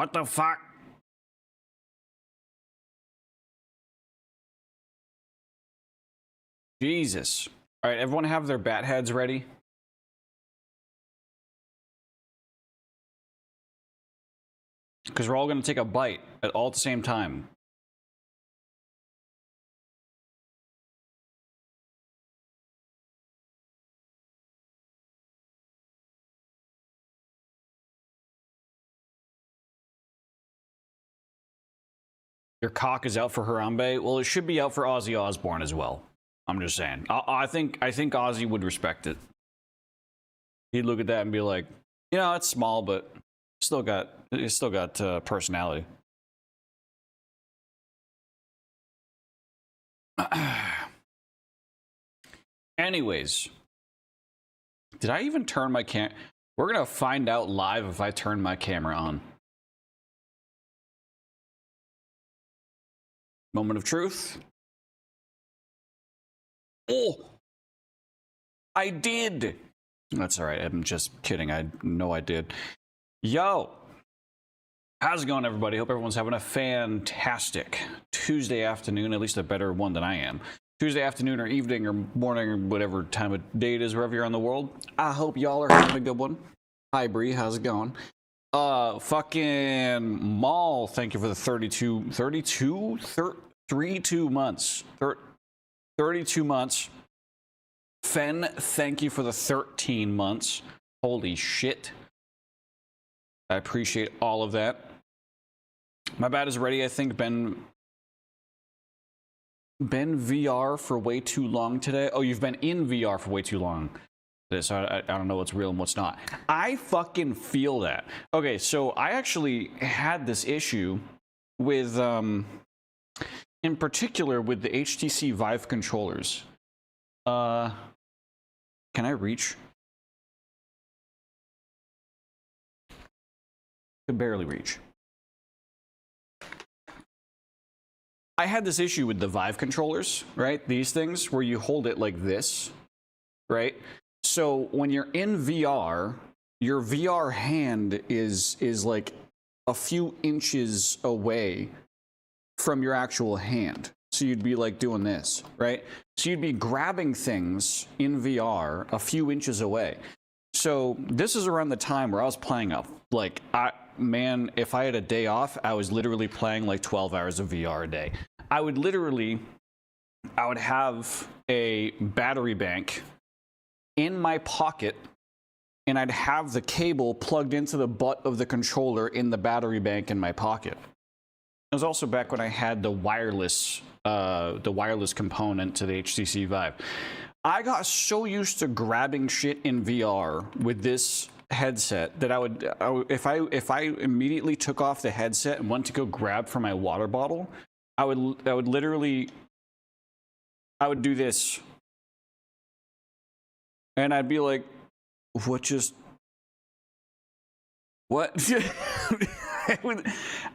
What the fuck? Jesus. All right, everyone have their bat heads ready? Because we're all going to take a bite at all at the same time. Your cock is out for Harambe? Well, it should be out for Ozzy Osbourne as well. I'm just saying. I think Ozzy would respect it. He'd look at that and be like, you know, it's small, but it's still got personality. Anyways, did I even turn my cam? We're gonna find out live if I turn my camera on. Moment of truth. Oh, I did. That's all right. I'm just kidding. I know I did. Yo, how's it going, everybody? Hope everyone's having a fantastic Tuesday afternoon, at least a better one than I am. Tuesday afternoon or evening or morning or whatever time of day it is, wherever you're in the world. I hope y'all are having a good one. Hi, Bree. How's it going? Fucking Maul, thank you for the 32 months. 32 months. Fen, thank you for the 13 months. Holy shit. I appreciate all of that. My bat is ready. I think been VR for way too long today. Oh, you've been in VR for way too long. So I don't know what's real and what's not. I fucking feel that. Okay, so I actually had this issue with, in particular with the HTC Vive controllers. Can I reach? Could barely reach. I had this issue with the Vive controllers, right? These things where you hold it like this, right? So when you're in VR, your VR hand is like a few inches away from your actual hand. So you'd be like doing this, right? So you'd be grabbing things in VR a few inches away. So this is around the time where I was playing up. Like, man, if I had a day off, I was literally playing like 12 hours of VR a day. I would have a battery bank in my pocket, and I'd have the cable plugged into the butt of the controller in the battery bank in my pocket. It was also back when I had the wireless component to the HTC Vive. I got so used to grabbing shit in VR with this headset that if I immediately took off the headset and went to go grab for my water bottle, I would do this. And I'd be like, what?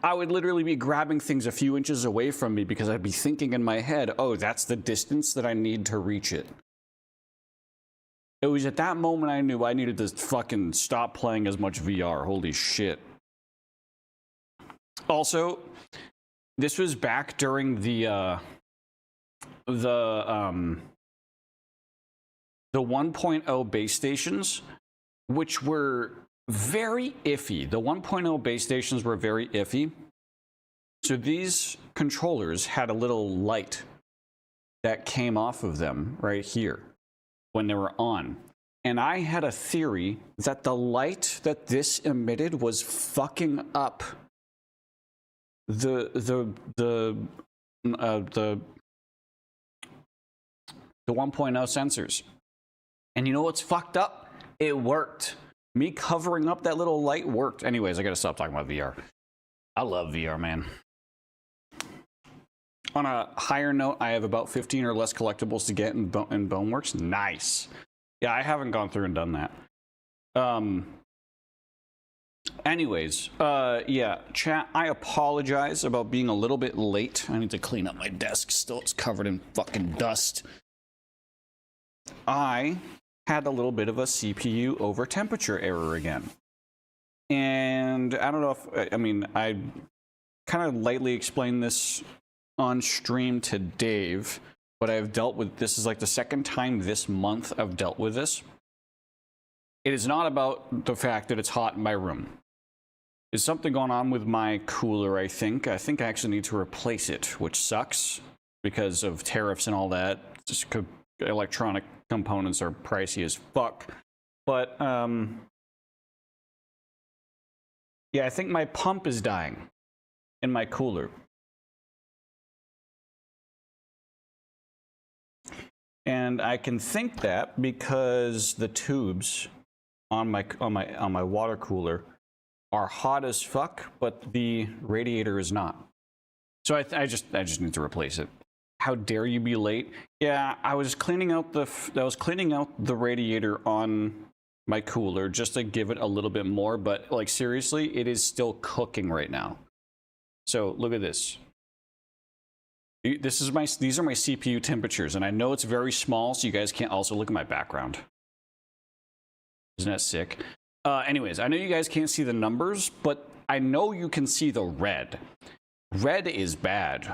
I would literally be grabbing things a few inches away from me because I'd be thinking in my head, oh, that's the distance that I need to reach it. It was at that moment I knew I needed to fucking stop playing as much VR. Holy shit. Also, this was back during the 1.0 base stations, which were very iffy. The 1.0 base stations were very iffy. So these controllers had a little light that came off of them right here when they were on. And I had a theory that the light that this emitted was fucking up the 1.0 sensors. And you know what's fucked up? It worked. Me covering up that little light worked. Anyways, I gotta stop talking about VR. I love VR, man. On a higher note, I have about 15 or less collectibles to get in Boneworks. Nice. Yeah, I haven't gone through and done that. Anyways, yeah, chat, I apologize about being a little bit late. I need to clean up my desk. Still, it's covered in fucking dust. I had a little bit of a CPU over temperature error again. And I don't know if, I mean, I kind of lightly explained this on stream to Dave, but I've dealt with this is like the second time this month I've dealt with this. It is not about the fact that it's hot in my room. There's something going on with my cooler, I think. I think I actually need to replace it, which sucks because of tariffs and all that. Just electronic components are pricey as fuck. But, yeah, I think my pump is dying in my cooler. And I can think that because the tubes on my water cooler are hot as fuck, but the radiator is not. So I just need to replace it. How dare you be late? Yeah, I was cleaning out the radiator on my cooler just to give it a little bit more, but like seriously, it is still cooking right now. So look at this. These are my CPU temperatures, and I know it's very small, so you guys can't also look at my background. Isn't that sick? Anyways, I know you guys can't see the numbers, but I know you can see the red. Red is bad.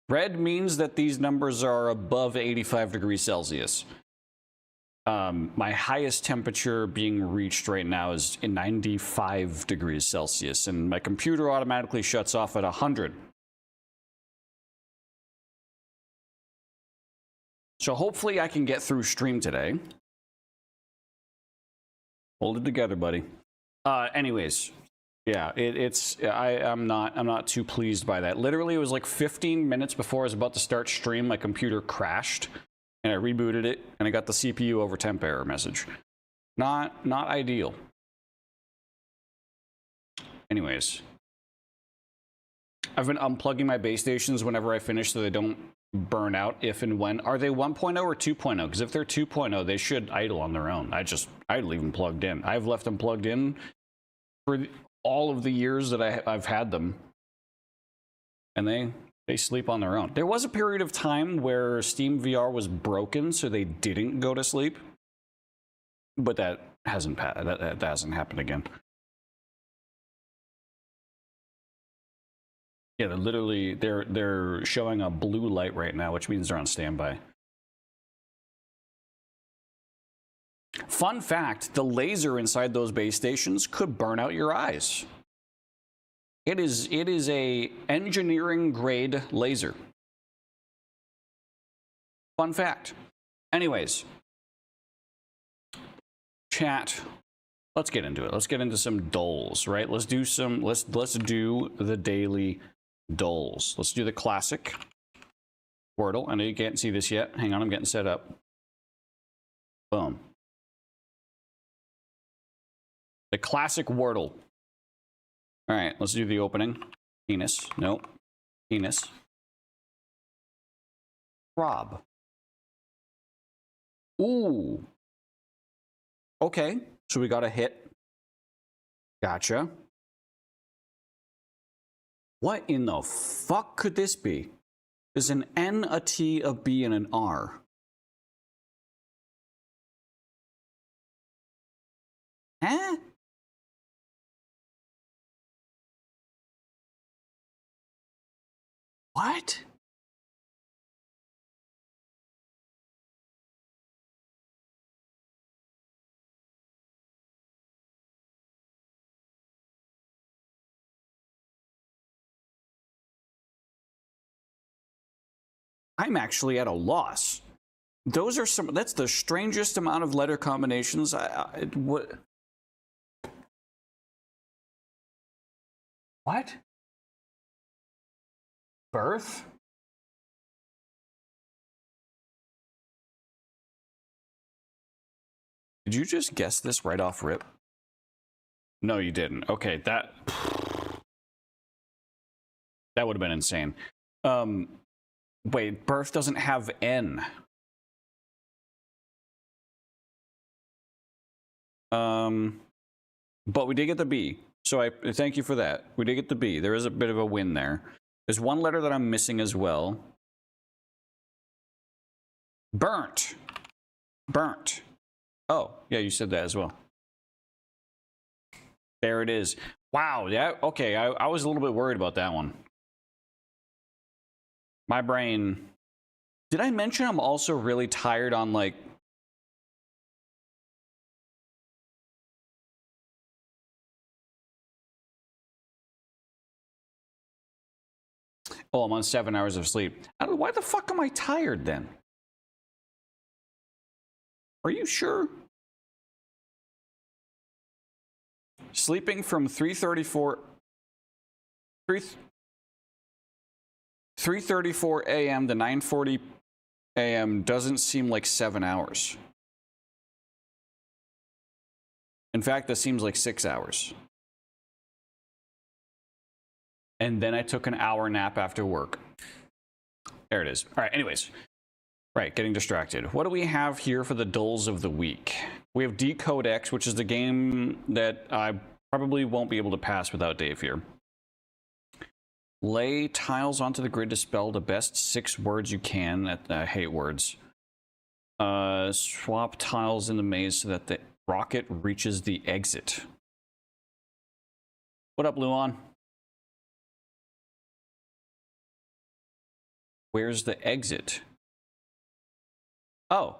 Red means that these numbers are above 85 degrees Celsius. My highest temperature being reached right now is in 95 degrees Celsius, and my computer automatically shuts off at 100. So hopefully I can get through stream today. Hold it together, buddy. Anyways, yeah, I'm not too pleased by that. Literally, it was like 15 minutes before I was about to start stream, my computer crashed, and I rebooted it, and I got the CPU over temp error message. Not ideal. Anyways, I've been unplugging my base stations whenever I finish so they don't burn out if and when. Are they 1.0 or 2.0? Because if they're 2.0, they should idle on their own. I'd leave them plugged in. I've left them plugged in for all of the years that I've had them, and they sleep on their own. There was a period of time where Steam VR was broken, so they didn't go to sleep, but that hasn't happened again. Yeah, they're showing a blue light right now, which means they're on standby. Fun fact, the laser inside those base stations could burn out your eyes. It is a engineering grade laser. Fun fact. Anyways, chat. Let's get into it. Let's get into some doles, right? Let's do the daily doles. Let's do the classic Wordle. I know you can't see this yet. Hang on, I'm getting set up. Boom. The classic Wordle. All right, let's do the opening. Penis. Nope. Penis. Rob. Ooh. Okay, so we got a hit. Gotcha. What in the fuck could this be? There's an N, a T, a B, and an R. Huh? What? I'm actually at a loss. Those are that's the strangest amount of letter combinations. What? What? Birth? Did you just guess this right off rip? No, you didn't. Okay, that would have been insane. Wait, birth doesn't have N. But we did get the B. So I thank you for that. We did get the B. There is a bit of a win there. There's one letter that I'm missing as well. Burnt. Burnt. Oh, yeah, you said that as well. There it is. Wow. Yeah. Okay. I was a little bit worried about that one. My brain. Did I mention I'm also really tired on like. Oh, I'm on 7 hours of sleep. I don't know. Why the fuck am I tired then? Are you sure? Sleeping from 3:34 a.m. to 9:40 a.m. doesn't seem like 7 hours. In fact, that seems like 6 hours. And then I took an hour nap after work. There it is. All right, anyways. Right, getting distracted. What do we have here for the dulls of the week? We have Decode X, which is the game that I probably won't be able to pass without Dave here. Lay tiles onto the grid to spell the best 6 words you can. I hate words. Swap tiles in the maze so that the rocket reaches the exit. What up, Luan? Where's the exit? Oh.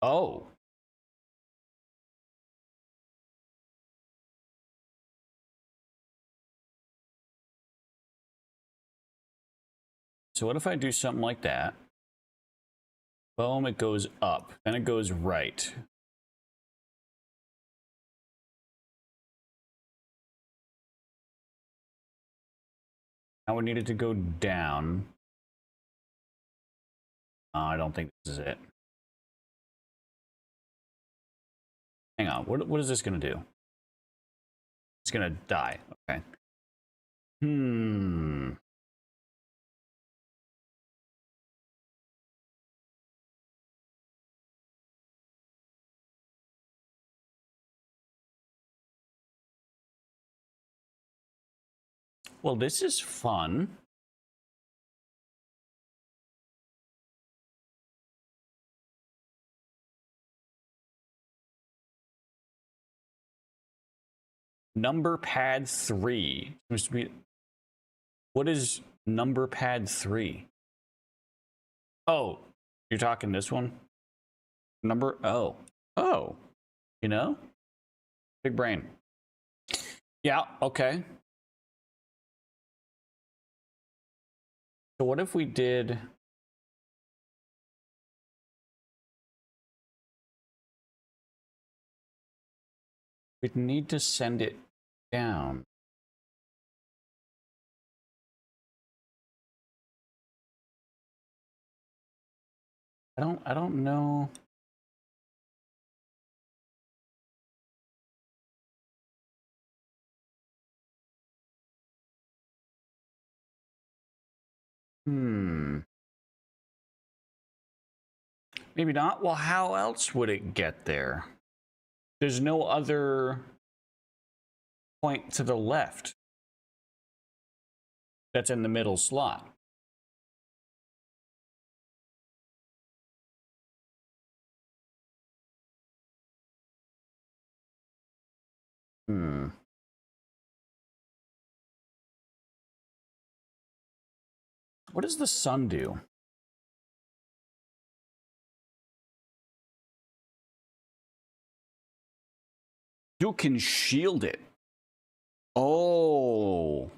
Oh. So what if I do something like that? Boom, it goes up. Then it goes right. Now we need it to go down. I don't think this is it. Hang on, what is this gonna do? It's gonna die, okay. Well, this is fun. Number pad 3 seems to be. What is number pad 3? Oh, you're talking this one? Number, oh. Oh, you know? Big brain. Yeah, okay. So what if we did... We'd need to send it down. I don't know. Maybe not. Well, how else would it get there? There's no other point to the left that's in the middle slot. What does the sun do? You can shield it. Oh.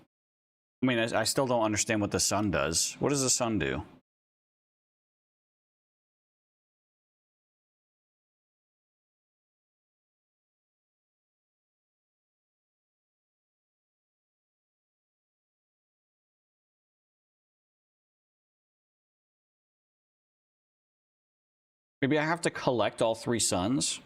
I mean, I still don't understand what the sun does. What does the sun do? Maybe I have to collect all 3 suns?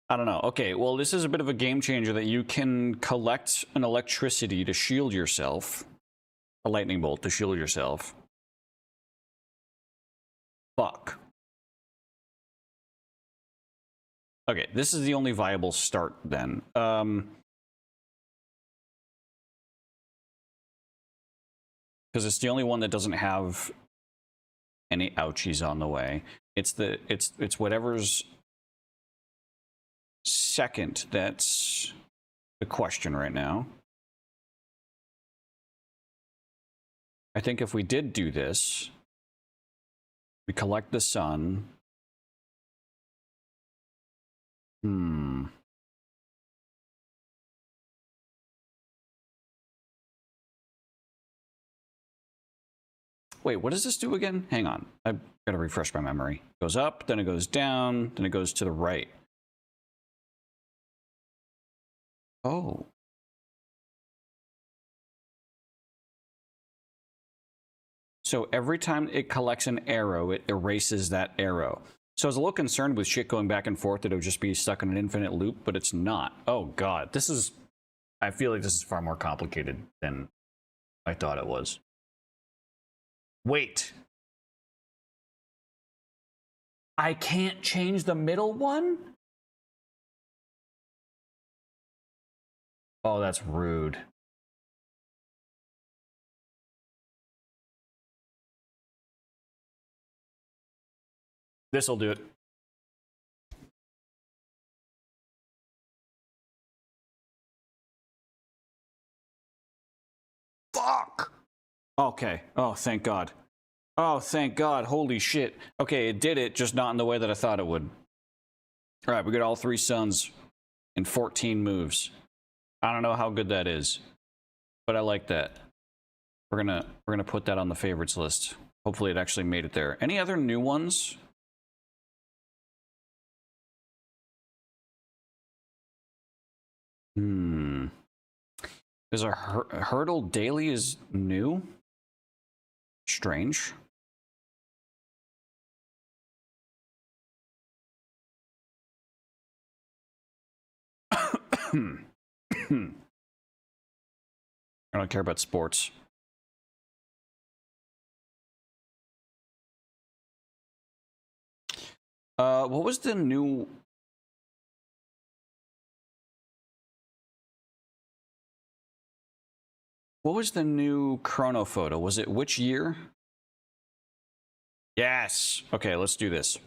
I don't know. Okay, well, this is a bit of a game changer that you can collect an electricity to shield yourself. A lightning bolt to shield yourself. Fuck. Okay, this is the only viable start then. because it's the only one that doesn't have any ouchies on the way. It's whatever's second that's the question right now. I think if we did do this, we collect the sun. Wait, what does this do again? Hang on. I've got to refresh my memory. It goes up, then it goes down, then it goes to the right. Oh. So every time it collects an arrow, it erases that arrow. So I was a little concerned with shit going back and forth that it would just be stuck in an infinite loop, but it's not. Oh god, this is... I feel like this is far more complicated than I thought it was. Wait. I can't change the middle one? Oh, that's rude. This'll do it. Fuck! Okay. Oh, thank God. Oh, thank God. Holy shit. Okay, it did it, just not in the way that I thought it would. All right, we got all 3 suns in 14 moves. I don't know how good that is, but I like that. We're gonna put that on the favorites list. Hopefully it actually made it there. Any other new ones? There's a hurdle daily is new? Strange. I don't care about sports. What was the new... What was the new chrono photo? Was it which year? Yes. Okay, let's do this.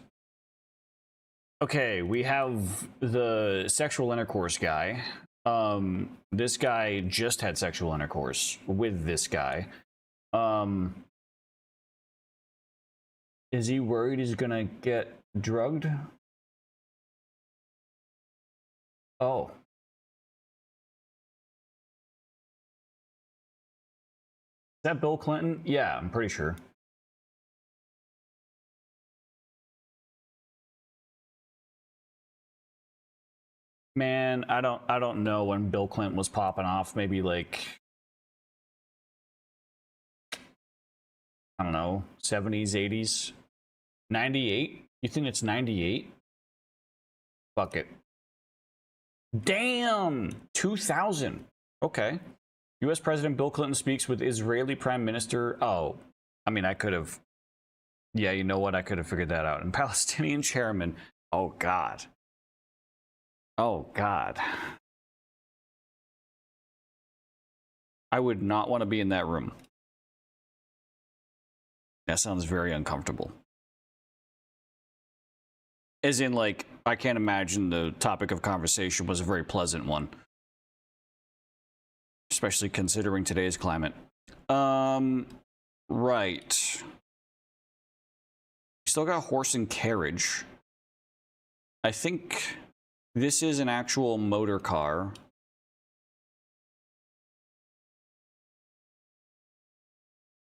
Okay, we have the sexual intercourse guy. This guy just had sexual intercourse with this guy. Is he worried he's gonna get drugged? Oh. Is that Bill Clinton? Yeah, I'm pretty sure. Man, I don't know when Bill Clinton was popping off. Maybe like, I don't know, 70s, 80s, 98. You think it's 98? Fuck it. Damn, 2000. Okay. U.S. President Bill Clinton speaks with Israeli Prime Minister. Oh, I mean, I could have. Yeah, you know what? I could have figured that out. And Palestinian chairman. Oh God. Oh God. I would not want to be in that room. That sounds very uncomfortable. As in, like, I can't imagine the topic of conversation was a very pleasant one. Especially considering today's climate. Right. Still got horse and carriage. I think this is an actual motor car.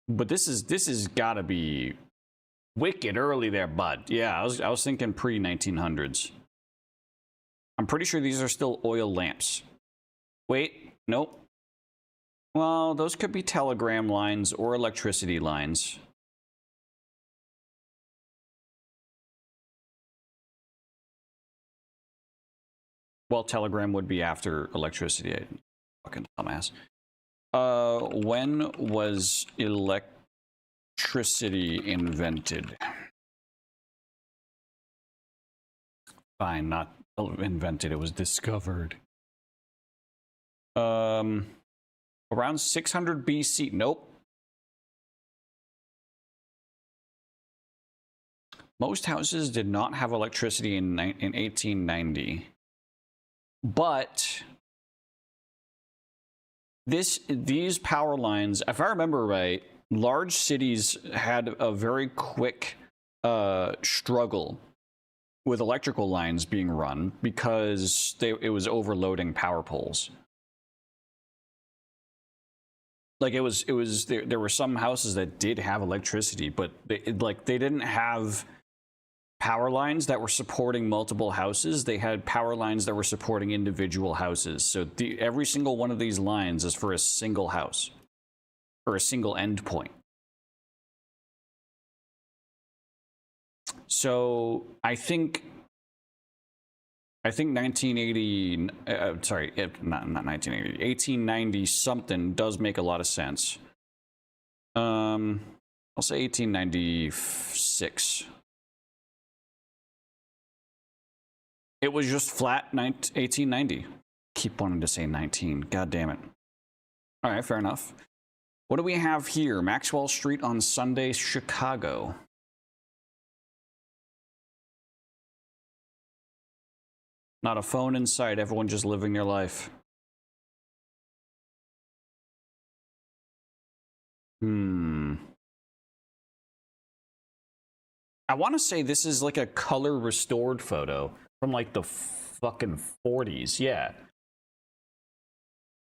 But this is gotta be wicked early there, bud. Yeah, I was thinking pre-1900s. I'm pretty sure these are still oil lamps. Wait, nope. Well, those could be telegram lines or electricity lines. Well, telegram would be after electricity. Fucking dumbass. When was electricity invented? Fine, not invented, it was discovered. Around 600 BC. Nope. Most houses did not have electricity in 1890. But these power lines, if I remember right, large cities had a very quick struggle with electrical lines being run because it was overloading power poles. Like there were some houses that did have electricity, but they didn't have power lines that were supporting multiple houses. They had power lines that were supporting individual houses. So every single one of these lines is for a single house or a single endpoint. So I think 1980, sorry, not 1980, 1890 something does make a lot of sense. I'll say 1896. It was just flat 1890. Keep wanting to say 19. God damn it. All right, fair enough. What do we have here? Maxwell Street on Sunday, Chicago. Not a phone in sight. Everyone just living their life. I want to say this is like a color restored photo from like the fucking 40s. Yeah.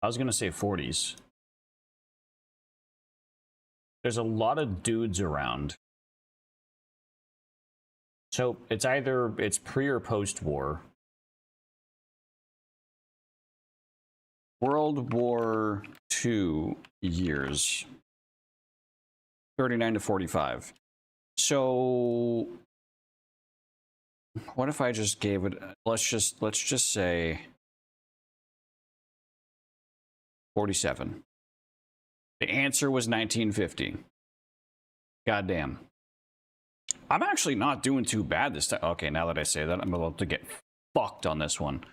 I was going to say 40s. There's a lot of dudes around. So it's pre or post war. World War II years. 39 to 45. So what if I just gave it, let's just say 47. The answer was 1950. Goddamn. I'm actually not doing too bad this time. Okay, now that I say that, I'm about to get fucked on this one.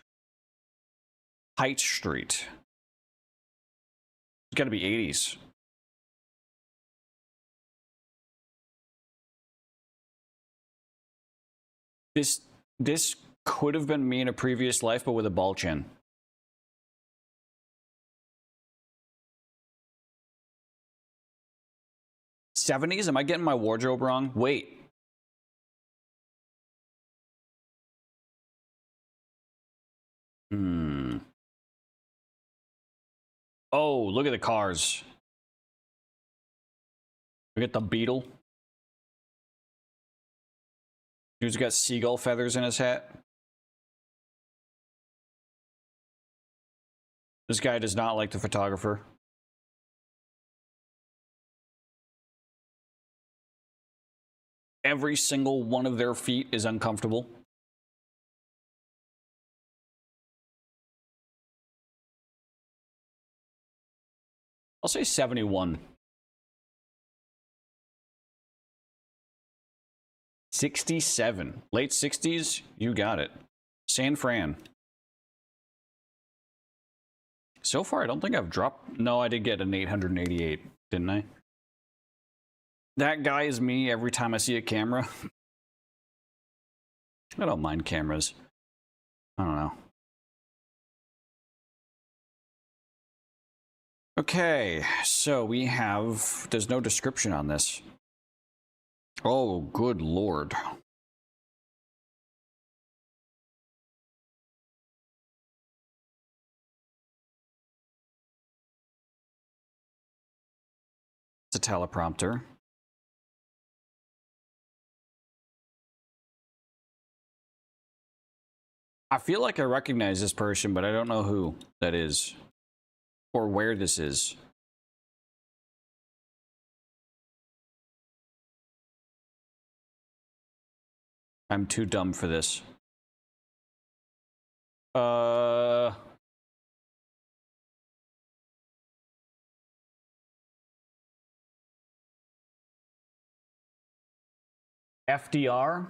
Height Street. It's got to be 80s. This could have been me in a previous life, but with a ball chin. '70s? Am I getting my wardrobe wrong? Wait. Oh, look at the cars. Look at the Beetle. Dude's got seagull feathers in his hat. This guy does not like the photographer. Every single one of their feet is uncomfortable. I'll say 71. 67. Late 60s? You got it. San Fran. So far, I don't think I've dropped... No, I did get an 888, didn't I? That guy is me every time I see a camera. I don't mind cameras. I don't know. Okay, so we have... There's no description on this. Oh, good lord. It's a teleprompter. I feel like I recognize this person, but I don't know who that is or where this is. I'm too dumb for this. FDR?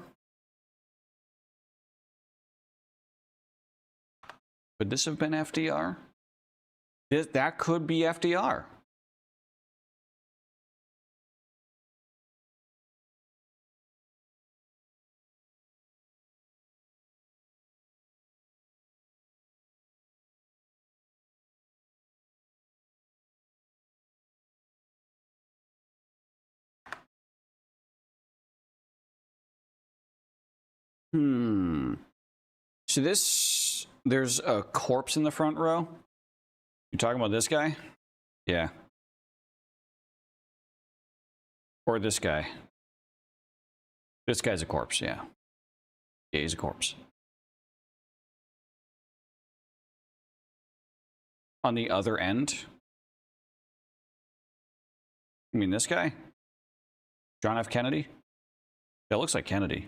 Could this have been FDR? That could be FDR. So there's a corpse in the front row. You talking about this guy? Yeah. Or this guy. This guy's a corpse, yeah. Yeah, he's a corpse. On the other end? You mean this guy? John F. Kennedy? That looks like Kennedy.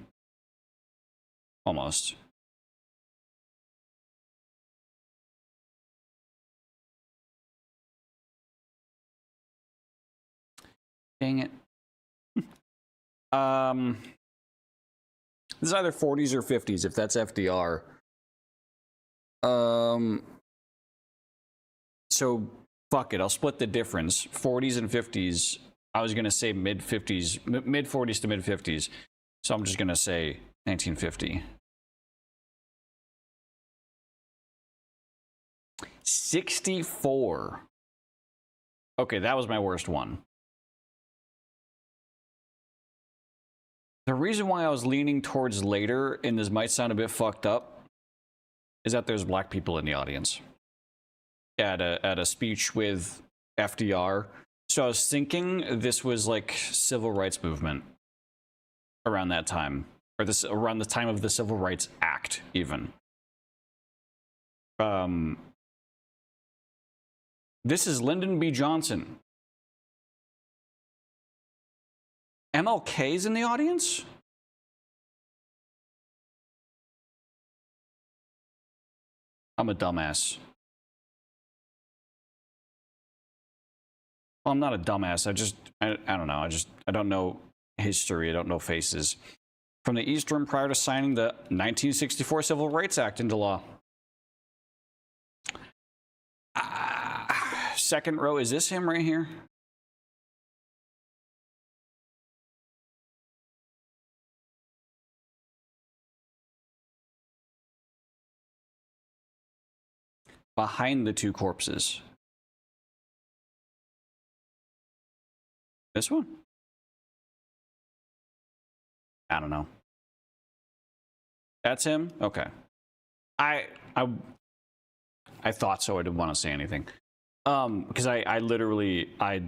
Almost. Dang it. This is either 40s or 50s, if that's FDR. So, fuck it, I'll split the difference. 40s and 50s. I was going to say mid-50s, mid-40s to mid-50s. So I'm just going to say 1950. 64. Okay, that was my worst one. The reason why I was leaning towards later, and this might sound a bit fucked up, is that there's black people in the audience at a speech with FDR. So I was thinking this was like civil rights movement around that time, or this around the time of the Civil Rights Act, even. This is Lyndon B. Johnson. MLK's in the audience? I'm a dumbass. Well, I'm not a dumbass. I don't know. I don't know history. I don't know faces. From the East Rim prior to signing the 1964 Civil Rights Act into law. Second row, is this him right here? Behind the two corpses. This one? I don't know. That's him? Okay. I thought so. I didn't want to say anything. Because I literally I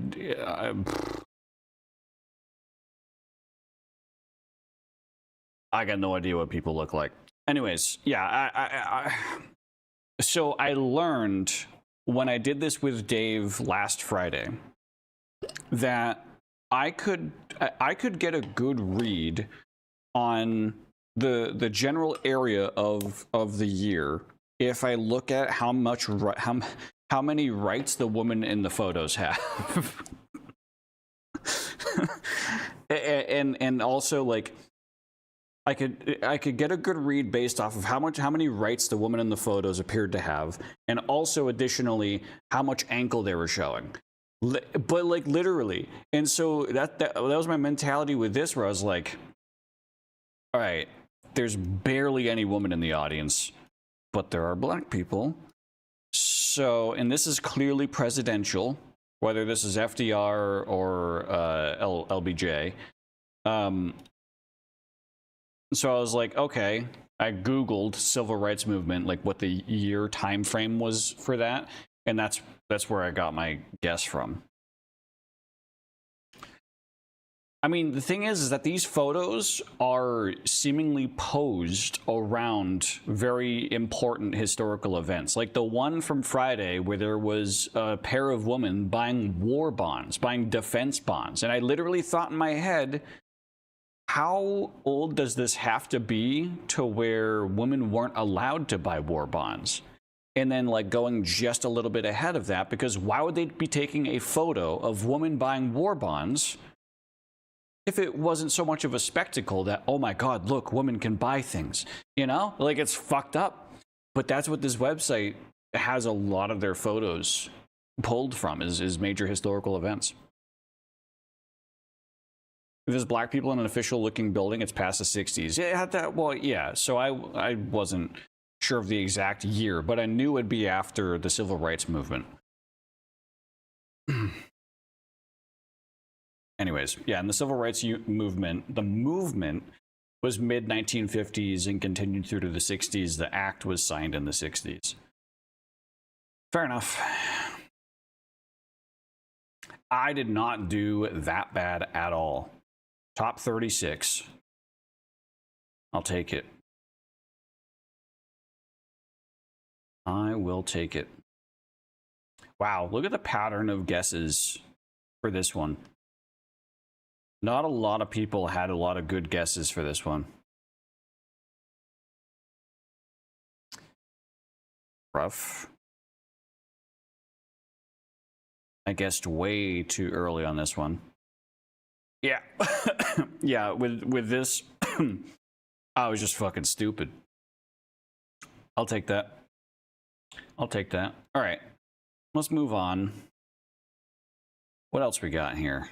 got no idea what people look like. Anyways, yeah, so I learned when I did this with Dave last Friday that I could get a good read on the general area of the year if I look at how many rights the woman in the photos have. and also, like, I could get a good read based off of how many rights the woman in the photos appeared to have, and also additionally how much ankle they were showing. But like literally, and so that was my mentality with this, where I was like, all right, there's barely any woman in the audience, but there are black people. So, and this is clearly presidential, whether this is FDR or LBJ. So I was like, okay, I Googled civil rights movement, like what the year time frame was for that, and that's where I got my guess from. I mean, the thing is that these photos are seemingly posed around very important historical events. Like the one from Friday where there was a pair of women buying war bonds, buying defense bonds. And I literally thought in my head, how old does this have to be to where women weren't allowed to buy war bonds? And then like going just a little bit ahead of that, because why would they be taking a photo of women buying war bonds if it wasn't so much of a spectacle that, oh my God, look, women can buy things, you know? Like, it's fucked up. But that's what this website has a lot of their photos pulled from, is major historical events. If there's black people in an official looking building, it's past the 60s. Yeah, that, well, yeah. So I wasn't sure of the exact year, but I knew it'd be after the civil rights movement. Anyways, yeah, in the civil rights movement, the movement was mid 1950s and continued through to the 60s. The act was signed in the 60s. Fair enough. I did not do that bad at all. Top 36. I'll take it. I will take it. Wow, look at the pattern of guesses for this one. Not a lot of people had a lot of good guesses for this one. Rough. I guessed way too early on this one. Yeah. Yeah, with this, I was just fucking stupid. I'll take that. I'll take that. All right. Let's move on. What else we got here?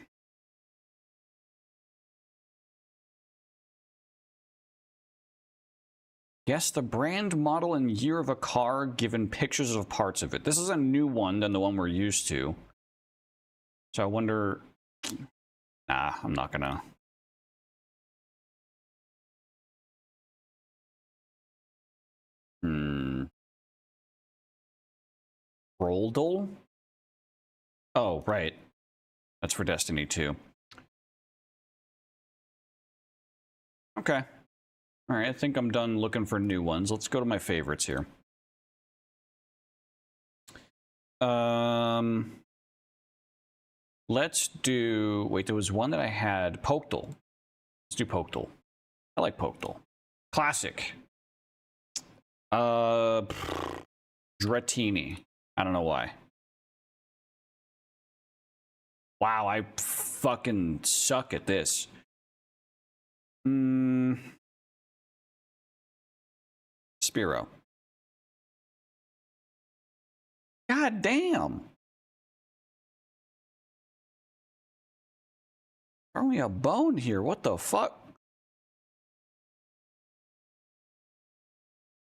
Guess the brand, model, and year of a car given pictures of parts of it. This is a new one than the one we're used to. So I wonder... Nah, I'm not gonna... Roldal? Oh, right. That's for Destiny 2. Okay. All right, I think I'm done looking for new ones. Let's go to my favorites here. Let's do... Wait, there was one that I had. Poktal. Let's do Poktal. I like Poktal. Classic. Dratini. I don't know why. Wow, I fucking suck at this. Spiro. God damn. Throw me a bone here. What the fuck?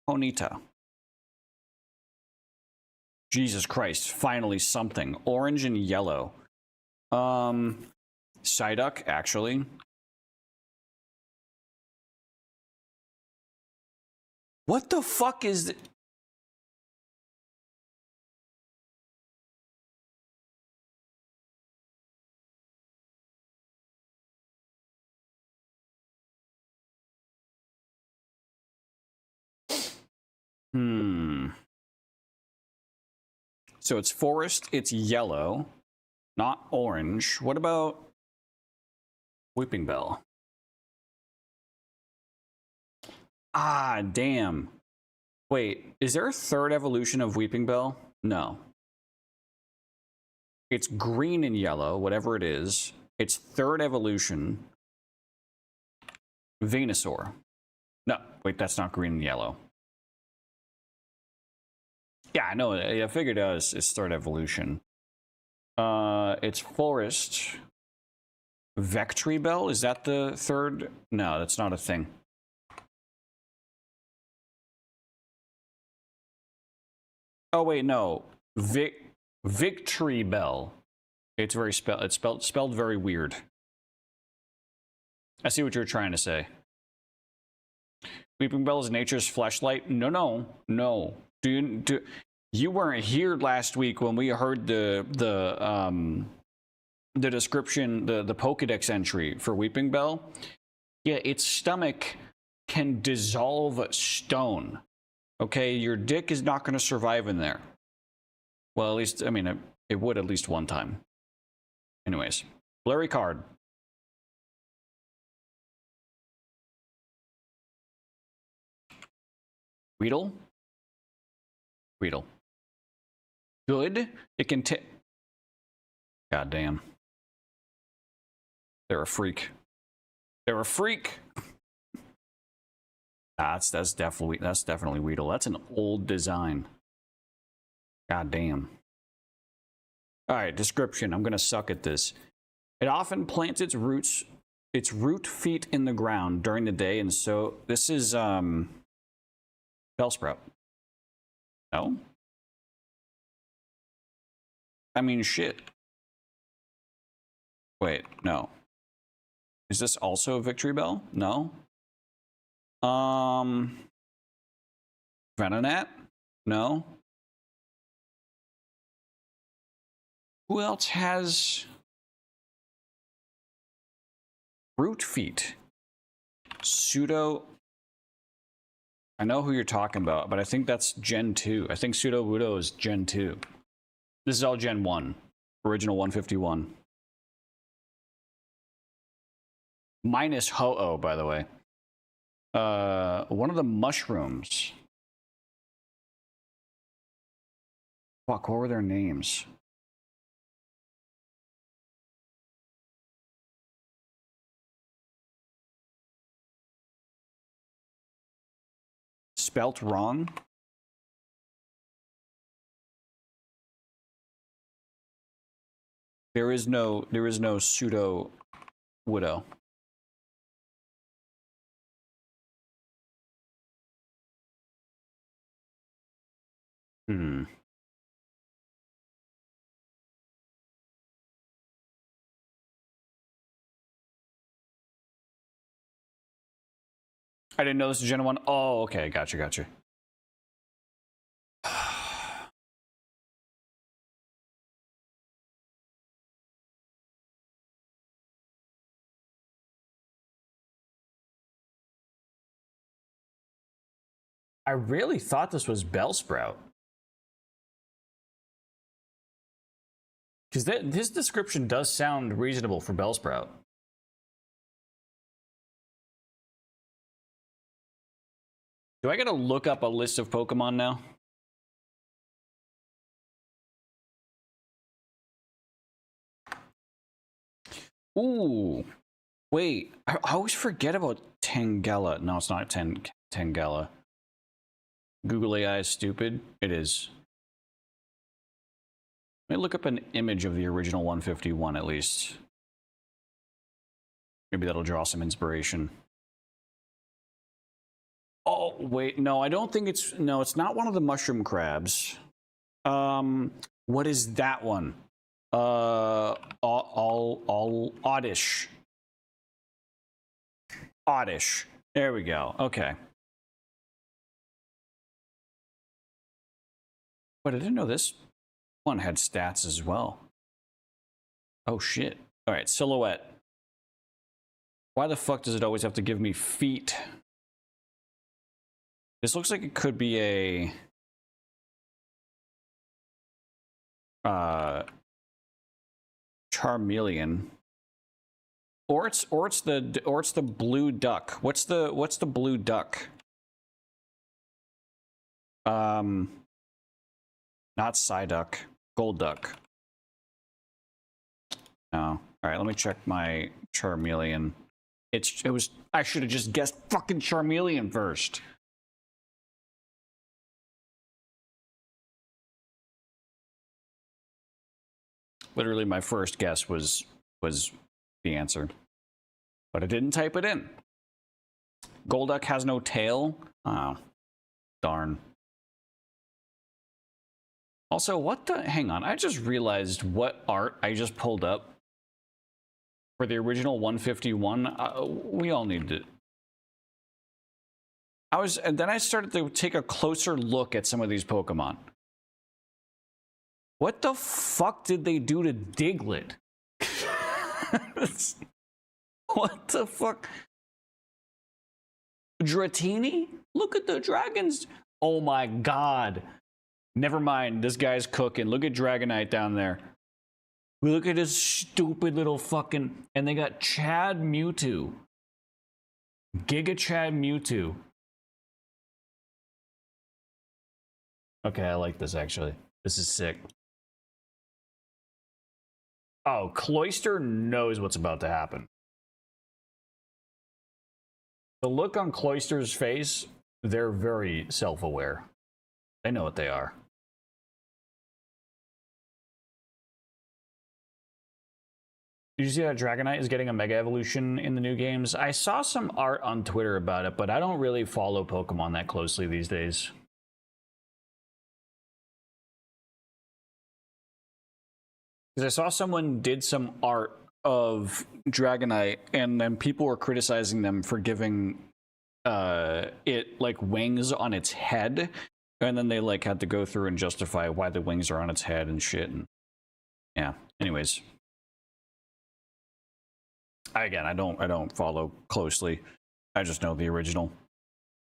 Honita. Jesus Christ. Finally something. Orange and yellow. Psyduck, actually. What the fuck is... So it's forest, it's yellow, not orange. What about Weeping Bell? Ah, damn. Wait, is there a third evolution of Weeping Bell? No. It's green and yellow, whatever it is. Its third evolution. Venusaur. No, wait, that's not green and yellow. Yeah, I know. I figured it was its third evolution. It's forest. Victreebel? Is that the third? No, that's not a thing. Oh wait, no. Victreebel. It's very spelled very weird. I see what you're trying to say. Weeping Bell is nature's fleshlight. No. You weren't here last week when we heard the description, the Pokedex entry for Weeping Bell. Yeah, its stomach can dissolve stone. Okay, your dick is not going to survive in there. Well, at least, I mean, it would at least one time. Anyways, blurry card. Weedle. Good. It can God damn. They're a freak. Nah, that's definitely Weedle. That's an old design. God damn. All right, description. I'm gonna suck at this. It often plants its root feet in the ground during the day, and so this is Bellsprout. No? I mean, shit. Wait, no. Is this also Victreebel? No? Venonat? No. Who else has brute feet? Pseudo. I know who you're talking about, but I think that's Gen 2. I think Pseudo Wudo is Gen 2. This is all Gen 1. Original 151. Minus Ho-Oh, by the way. One of the mushrooms. Fuck, what were their names? Spelt wrong? There is no Pseudo Widow. I didn't know this was Gen 1. Oh, okay. Gotcha. I really thought this was Bellsprout. Because this description does sound reasonable for Bellsprout. Do I gotta look up a list of Pokemon now? Ooh. Wait, I always forget about Tangela. No, it's not Tangela. Google AI is stupid. It is. Let me look up an image of the original 151 at least. Maybe that'll draw some inspiration. Oh, wait, no, I don't think it's, no, it's not one of the mushroom crabs. What is that one? Oddish. Oddish. There we go. Okay. But I didn't know this one had stats as well. Oh, shit. All right, silhouette. Why the fuck does it always have to give me feet? This looks like it could be a Charmeleon, or it's the blue duck. What's the blue duck? Not Psyduck, Gold Duck. No. All right, let me check my Charmeleon. I should have just guessed fucking Charmeleon first. Literally, my first guess was the answer, but I didn't type it in. Golduck has no tail. Oh, darn. Also, what the? Hang on, I just realized what art I just pulled up for the original 151. We all need to. And then I started to take a closer look at some of these Pokemon. What the fuck did they do to Diglett? What the fuck? Dratini? Look at the dragons. Oh my god. Never mind, this guy's cooking. Look at Dragonite down there. Look at his stupid little fucking... And they got Chad Mewtwo. Giga Chad Mewtwo. Okay, I like this actually. This is sick. Oh, Cloyster knows what's about to happen. The look on Cloyster's face, they're very self-aware. They know what they are. Did you see that Dragonite is getting a Mega Evolution in the new games? I saw some art on Twitter about it, but I don't really follow Pokemon that closely these days. Because I saw someone did some art of Dragonite, and then people were criticizing them for giving it like wings on its head, and then they like had to go through and justify why the wings are on its head and shit. And yeah. Anyways, again, I don't follow closely. I just know the original.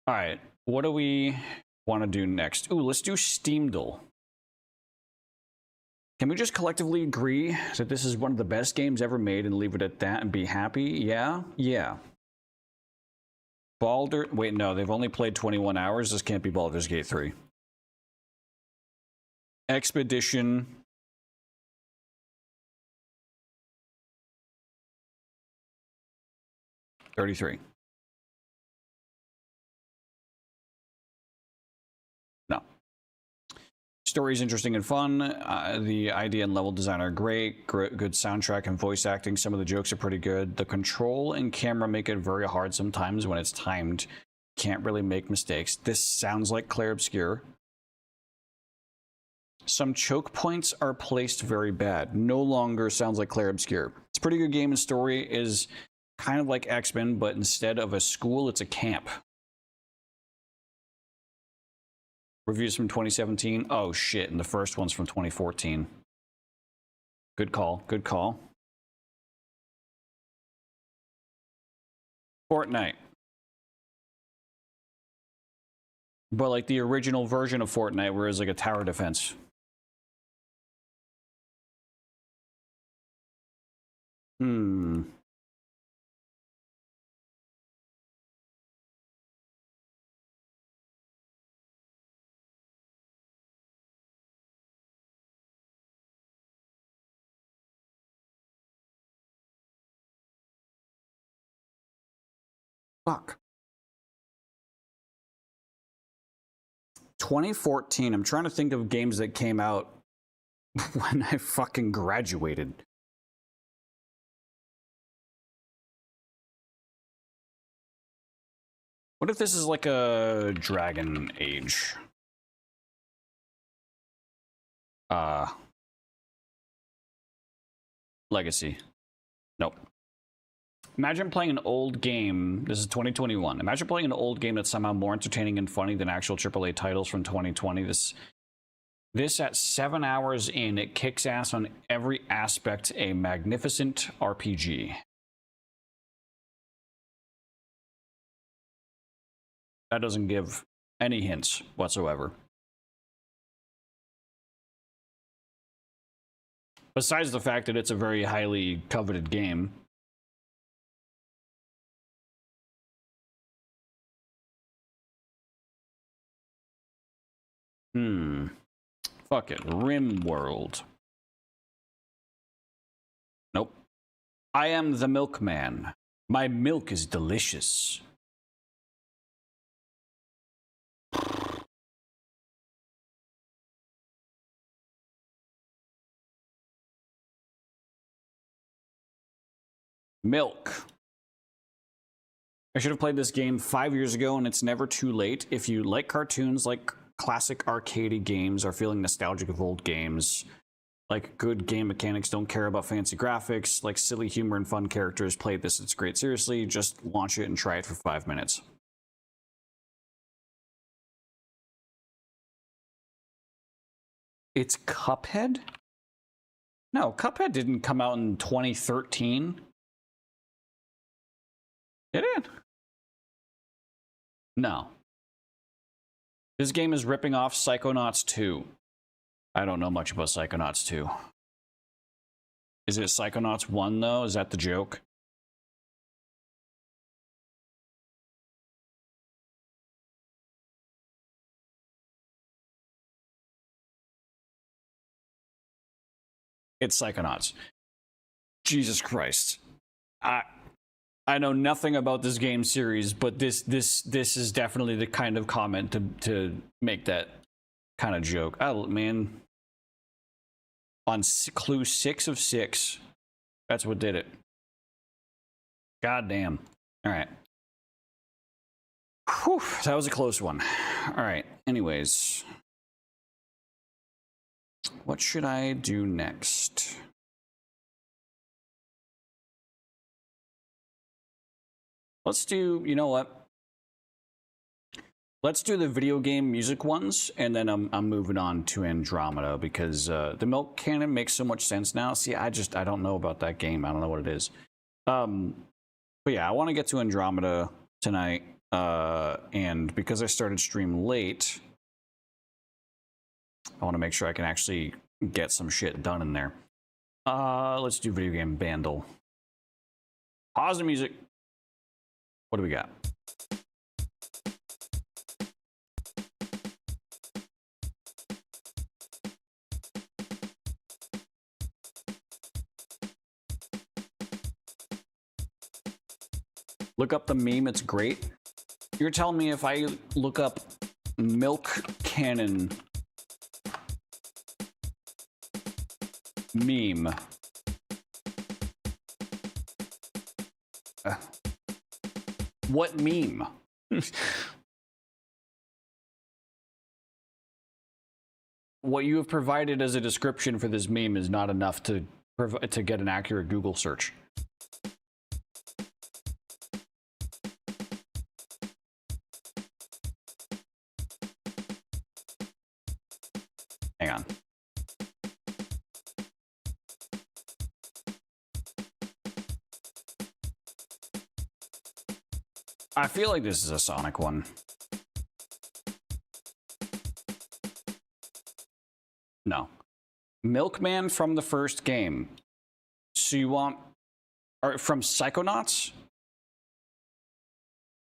All right, what do we want to do next? Ooh, let's do Steamdle. Can we just collectively agree that this is one of the best games ever made and leave it at that and be happy? Yeah? Yeah. Wait, no, they've only played 21 hours. This can't be Baldur's Gate 3. Expedition. $33. No. Story's interesting and fun. The idea and level design are great. Good soundtrack and voice acting. Some of the jokes are pretty good. The control and camera make it very hard sometimes when it's timed. Can't really make mistakes. This sounds like Clair Obscur. Some choke points are placed very bad. No longer sounds like Clair Obscur. It's a pretty good game, and story is kind of like X-Men, but instead of a school, it's a camp. Reviews from 2017. Oh shit, and the first one's from 2014. Good call, good call. Fortnite. But like the original version of Fortnite, where it's like a tower defense. Fuck. 2014. I'm trying to think of games that came out when I fucking graduated. What if this is like a Dragon Age? Legacy. Nope. Imagine playing an old game. This is 2021. Imagine playing an old game that's somehow more entertaining and funny than actual AAA titles from 2020. This at 7 hours in, it kicks ass on every aspect. A magnificent RPG. That doesn't give any hints whatsoever. Besides the fact that it's a very highly coveted game. Fuck it. RimWorld. Nope. I am the milkman. My milk is delicious. Milk. I should have played this game 5 years ago, and it's never too late. If you like cartoons, like classic arcadey games, are feeling nostalgic of old games, like good game mechanics, don't care about fancy graphics, like silly humor and fun characters, play this. It's great. Seriously, just launch it and try it for 5 minutes. It's Cuphead? No, Cuphead didn't come out in 2013. It did. No. This game is ripping off Psychonauts 2. I don't know much about Psychonauts 2. Is it Psychonauts 1, though? Is that the joke? It's Psychonauts. Jesus Christ. I know nothing about this game series, but this is definitely the kind of comment to make that kind of joke. Oh man, on clue 6 of 6, that's what did it. God damn. All right. Whew, that was a close one. All right. Anyways, what should I do next? Let's do, you know what? let's do the video game music ones, and then I'm moving on to Andromeda because the Milk Cannon makes so much sense now. See, I don't know about that game. I don't know what it is. But yeah, I want to get to Andromeda tonight, and because I started stream late, I want to make sure I can actually get some shit done in there. Let's do video game Bandle. Pause the music. What do we got? Look up the meme, it's great. You're telling me if I look up Milk Cannon meme. What meme? What you have provided as a description for this meme is not enough to get an accurate Google search. Hang on. I feel like this is a Sonic one. No. Milkman from the first game. So you want... Or from Psychonauts?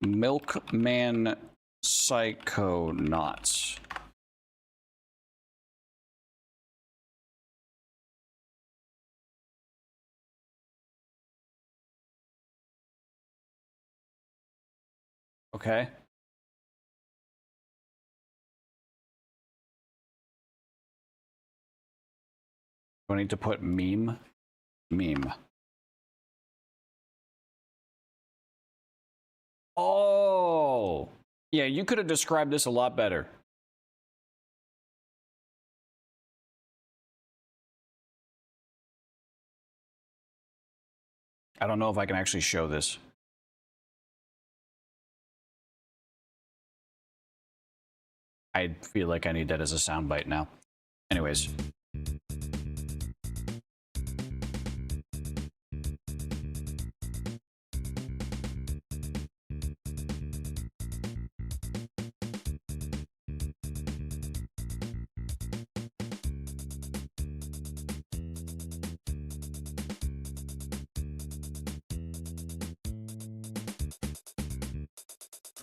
Milkman Psychonauts. Okay. Do I need to put meme? Meme. Oh! Yeah, you could have described this a lot better. I don't know if I can actually show this. I feel like I need that as a soundbite now. Anyways.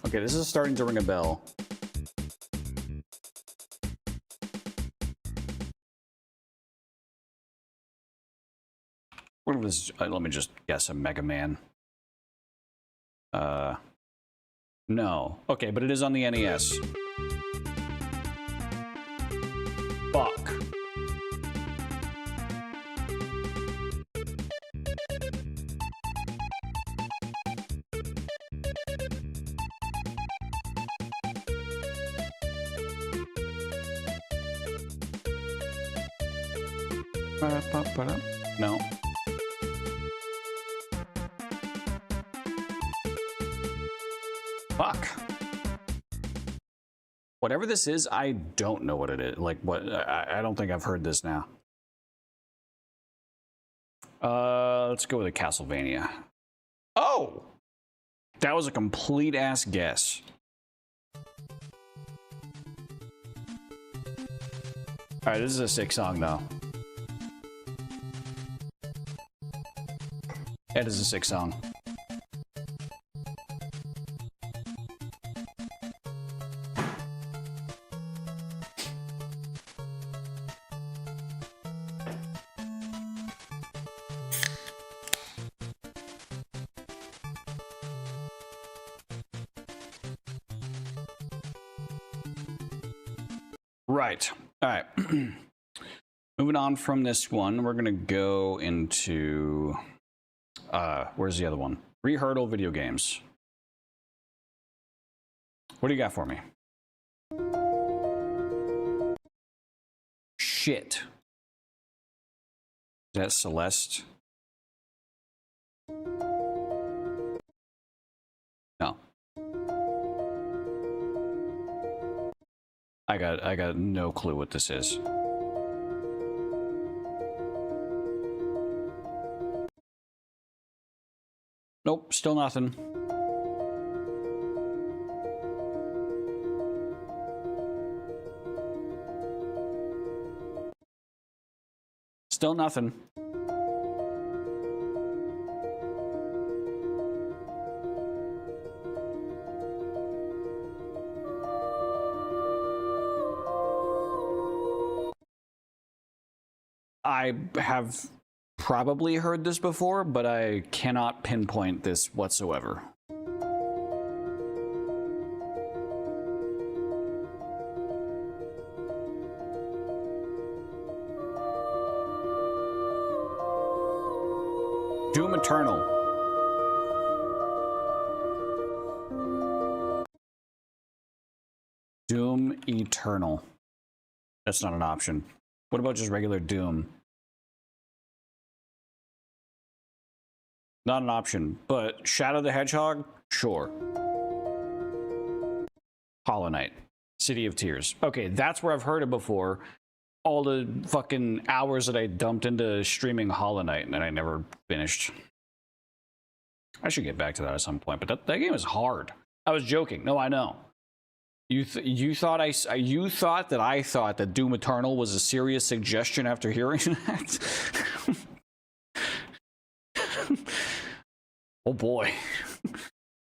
Okay, this is starting to ring a bell. What was, let me just guess, a Mega Man. No. Okay, but it is on the NES. Fuck. No. Fuck. Whatever this is, I don't know what it is. Like, what? I don't think I've heard this now. Let's go with a Castlevania. Oh! That was a complete ass guess. Alright, this is a sick song, though. It is a sick song. Right. All right. Moving on from this one, we're gonna go into where's the other one? Re-hurdle video games. What do you got for me? Shit. Is that Celeste? No. I got no clue what this is. Nope, still nothing. Still nothing. I have probably heard this before, but I cannot pinpoint this whatsoever. Doom Eternal. Doom Eternal. That's not an option. What about just regular Doom? Not an option, but Shadow the Hedgehog? Sure. Hollow Knight. City of Tears. Okay, that's where I've heard it before. All the fucking hours that I dumped into streaming Hollow Knight and I never finished. I should get back to that at some point, but that game is hard. I was joking. No, I know. You thought that I thought that Doom Eternal was a serious suggestion after hearing that? Oh boy.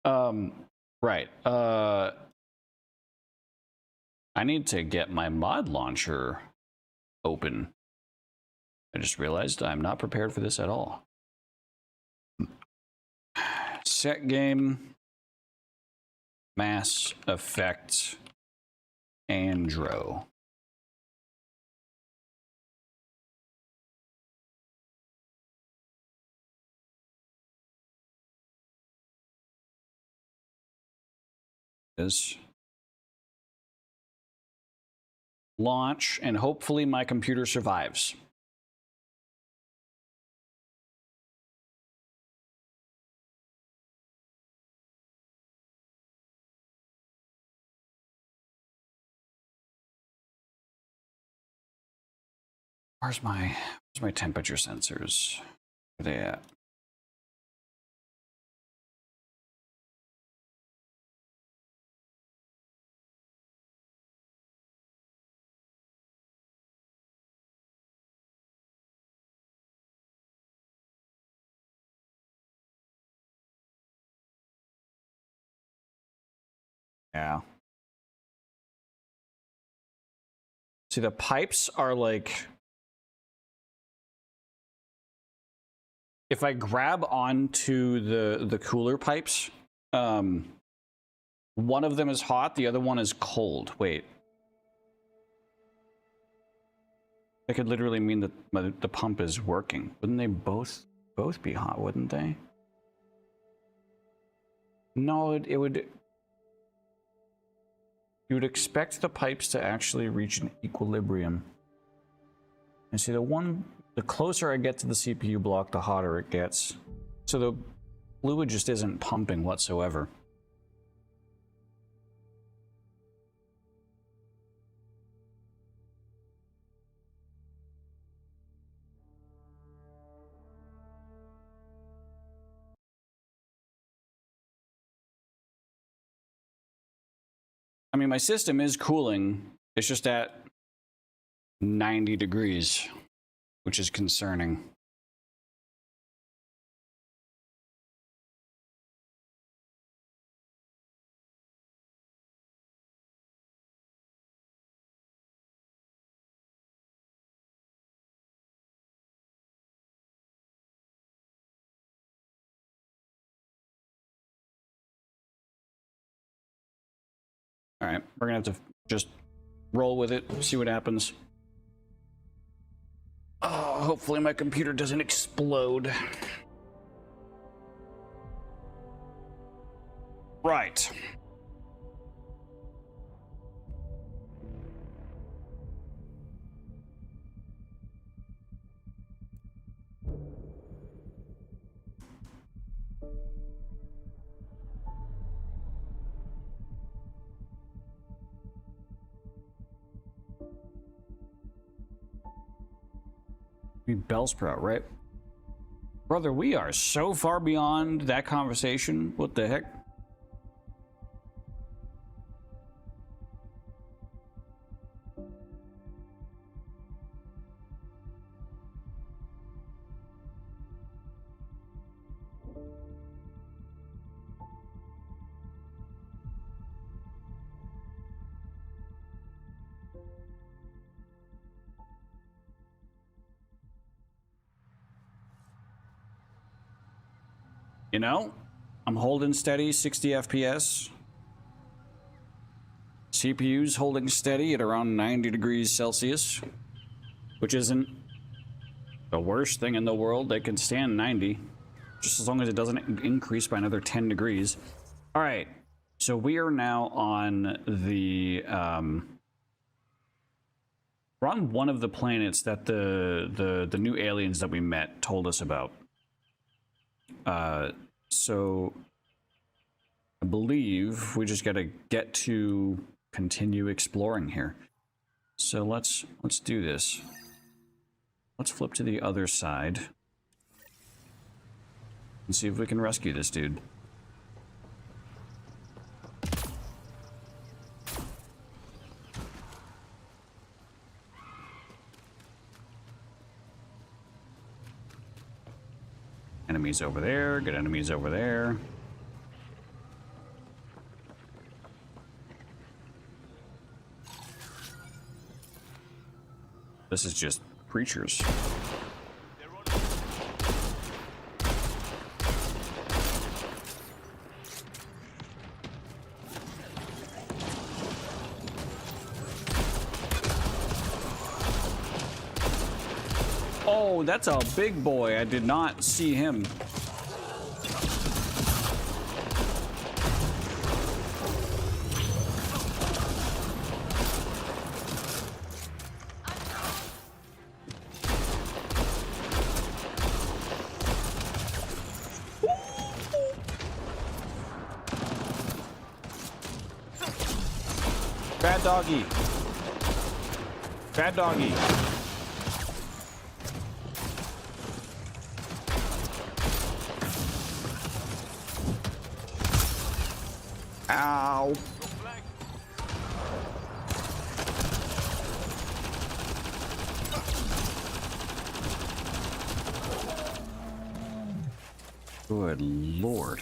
Right. I need to get my mod launcher open. I just realized I'm not prepared for this at all. Set game. Mass Effect Andro. Is launch, and hopefully my computer survives. Where's my temperature sensors? Where are they at? Yeah. See, the pipes are like, if I grab onto the cooler pipes, one of them is hot, the other one is cold. Wait. That could literally mean that the pump is working. Wouldn't they both be hot, wouldn't they? No, it would... You would expect the pipes to actually reach an equilibrium. And see, the closer I get to the CPU block, the hotter it gets. So the fluid just isn't pumping whatsoever. I mean, my system is cooling. It's just at 90 degrees, which is concerning. All right, we're gonna have to just roll with it, see what happens. Oh, hopefully my computer doesn't explode. Right. Bellsprout, right? Brother, we are so far beyond that conversation. What the heck? You know, I'm holding steady, 60 FPS. CPU's holding steady at around 90 degrees Celsius, which isn't the worst thing in the world. They can stand 90, just as long as it doesn't increase by another 10 degrees. All right, so we are now on the we're on one of the planets that the new aliens that we met told us about. So I believe we just gotta get to continue exploring here. So let's do this. Let's flip to the other side and see if we can rescue this dude. Enemies over there, good enemies over there. This is just creatures. Oh, that's a big boy. I did not see him. Bad doggy. Bad doggy. Ow. Good Lord.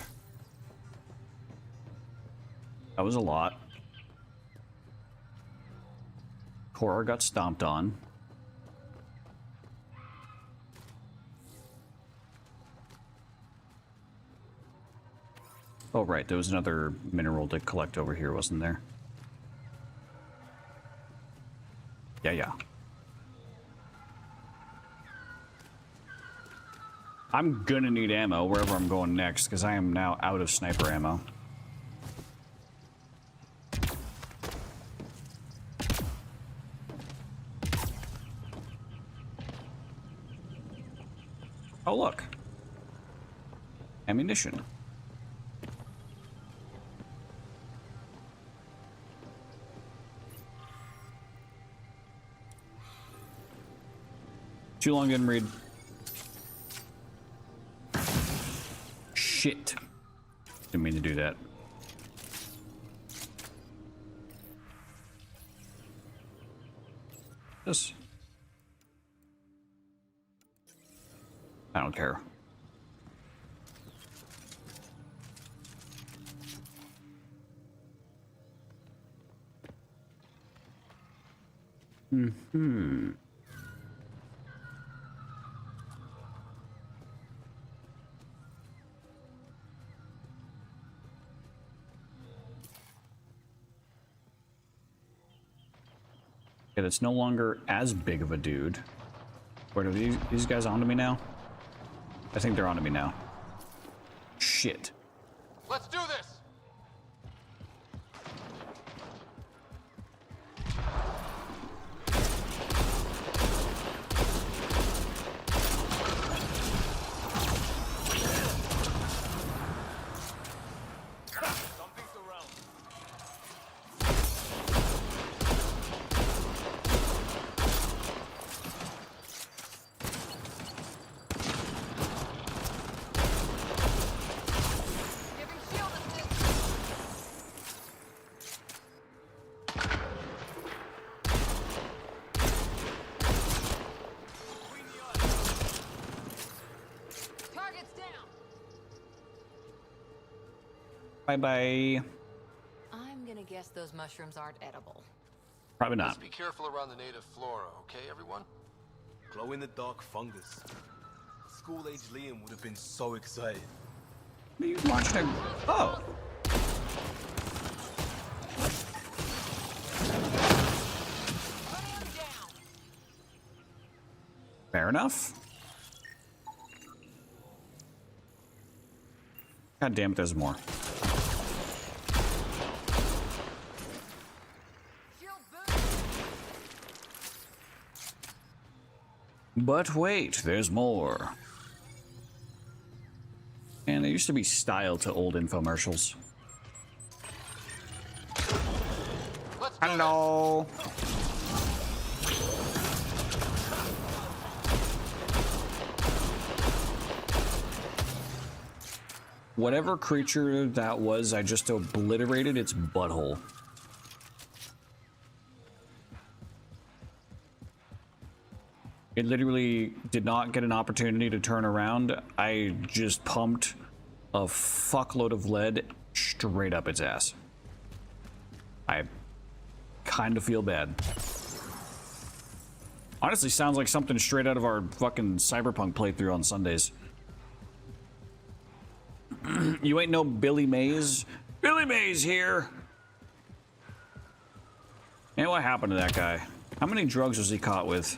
That was a lot. Cora got stomped on. Oh, right, there was another mineral to collect over here, wasn't there? Yeah. I'm gonna need ammo wherever I'm going next, because I am now out of sniper ammo. Oh, look. Ammunition. Too long, didn't read. Shit. Didn't mean to do that. This. I don't care. Mm-hmm. Okay, it's no longer as big of a dude. Wait, are these guys onto me now? I think they're onto me now. Shit. Let's do this! Something's around. Bye-bye. I'm gonna guess those mushrooms aren't edible. Probably Let's not. be careful around the native flora, okay, everyone? Glow-in-the-dark fungus. School-age Liam would have been so excited. What are you watching? Oh. Fair enough. God damn it, there's more. But wait, there's more. And there used to be style to old infomercials. Let's do Hello. Whatever creature that was, I just obliterated its butthole. It literally did not get an opportunity to turn around. I just pumped a fuckload of lead straight up its ass. I kind of feel bad. Honestly, sounds like something straight out of our fucking Cyberpunk playthrough on Sundays. You ain't no Billy Mays? Billy Mays here! And what happened to that guy? How many drugs was he caught with?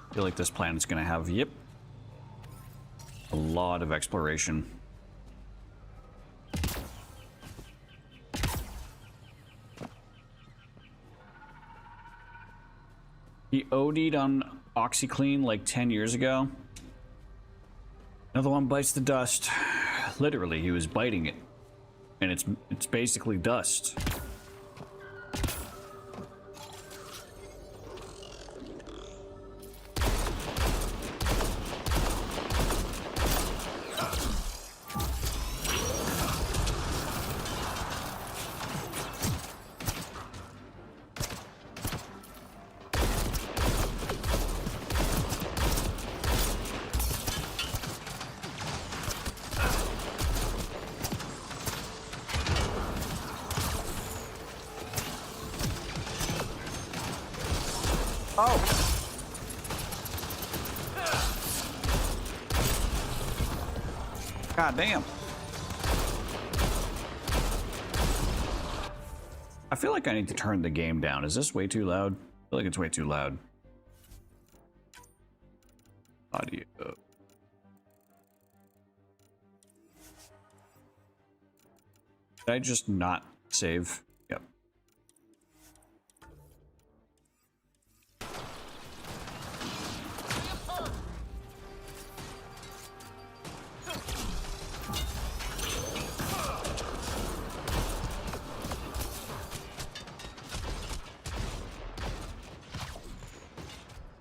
I feel like this planet's gonna have, yep, a lot of exploration. He OD'd on OxyClean like 10 years ago. Another one bites the dust. Literally, he was biting it. And it's basically dust. Oh. God damn. I feel like I need to turn the game down. Is this way too loud? I feel like it's way too loud. Audio. Did I just not save? Yep.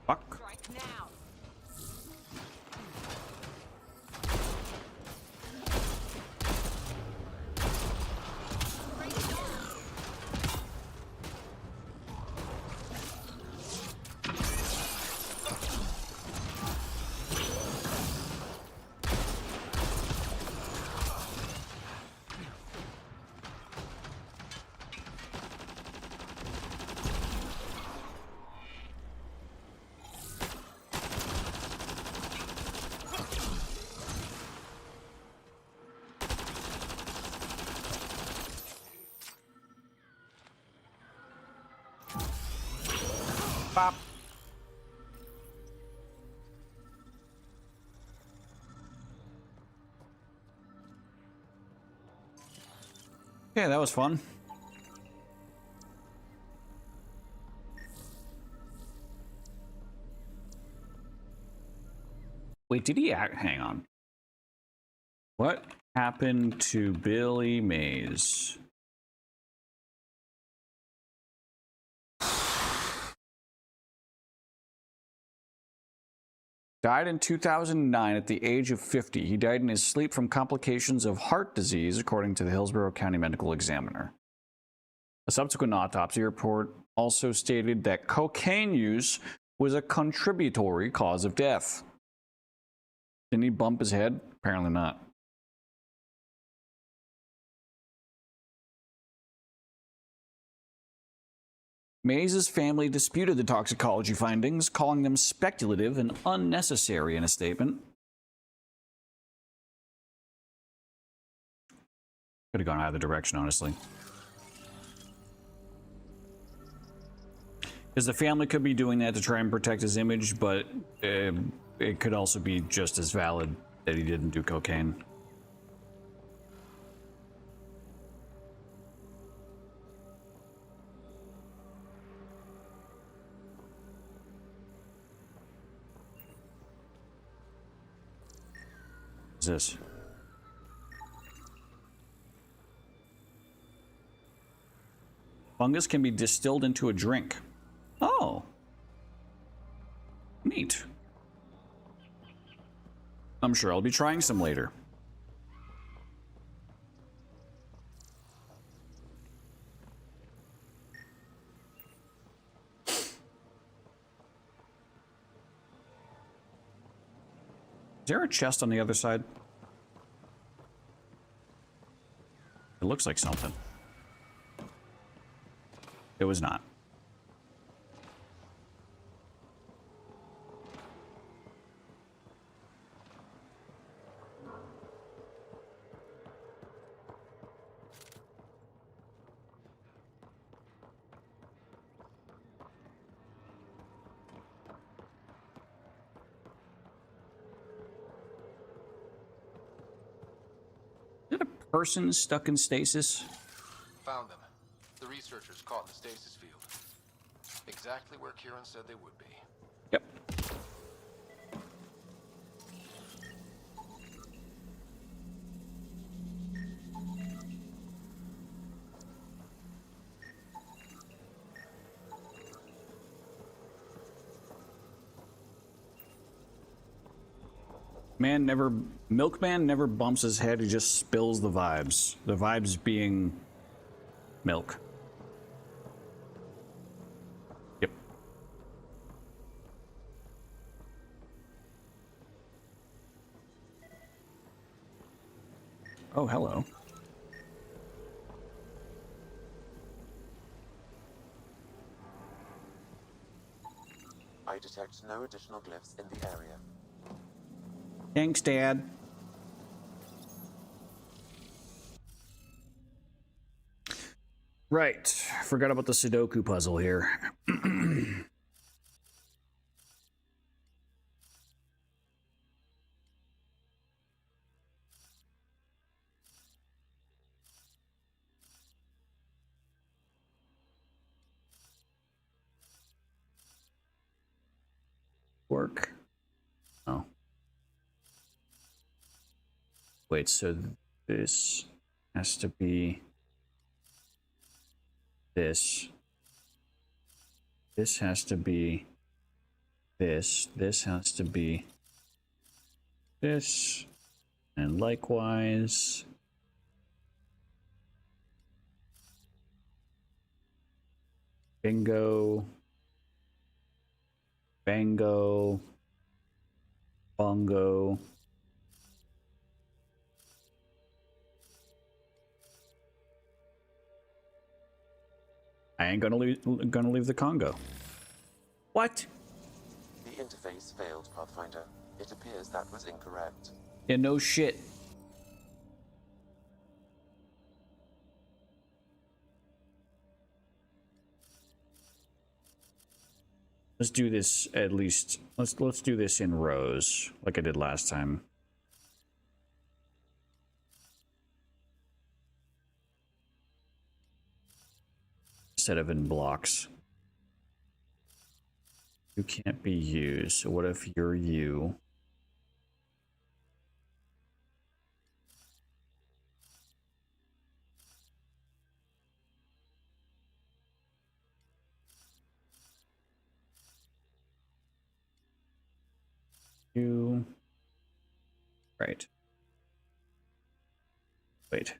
Fuck. Now. Pop. Yeah, that was fun. Wait, did he act? Hang on. What happened to Billy Mays? Died in 2009 at the age of 50. He died in his sleep from complications of heart disease, according to the Hillsborough County Medical Examiner. A subsequent autopsy report also stated that cocaine use was a contributory cause of death. Didn't he bump his head? Apparently not. Mays' family disputed the toxicology findings, calling them speculative and unnecessary in a statement. Could have gone either direction, honestly. Because the family could be doing that to try and protect his image, but it could also be just as valid that he didn't do cocaine. What's this? Fungus can be distilled into a drink. Oh. Neat. I'm sure I'll be trying some later. Is there a chest on the other side? It looks like something. It was not. Is it a person stuck in stasis? Found them. The researchers caught in the stasis field. Exactly where Kieran said they would be. Yep. Milkman never bumps his head, he just spills the vibes. The vibes being milk. Yep. Oh, hello. I detect no additional glyphs in the area. Thanks, Dad. Right. Forgot about the Sudoku puzzle here. Work. Oh. Wait, so this has to be this. This has to be this. This has to be this. And likewise. Bingo. Bango. Bongo. I ain't gonna leave the Congo. What? The interface failed, Pathfinder. It appears that was incorrect. Yeah, no shit. Let's do this at least. Let's do this in rows, like I did last time. Instead of in blocks. You can't be you, so what if you're you? You. Right. Wait.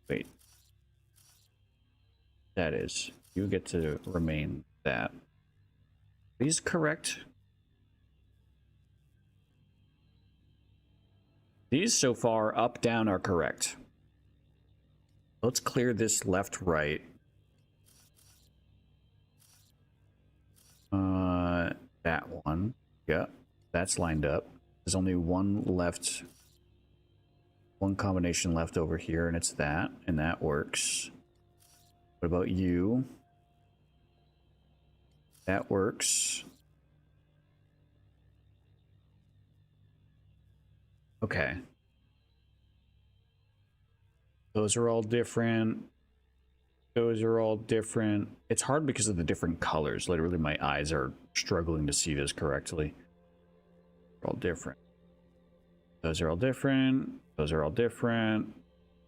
Wait. That is. You get to remain that. These correct? These so far, up, down, are correct. Let's clear this left, right. That one. Yeah, that's lined up. There's only one left. One combination left over here, and it's that, and that works. What about you? That works. Okay. Those are all different. Those are all different. It's hard because of the different colors. Literally, my eyes are struggling to see this correctly. They're all different. Those are all different. Those are all different.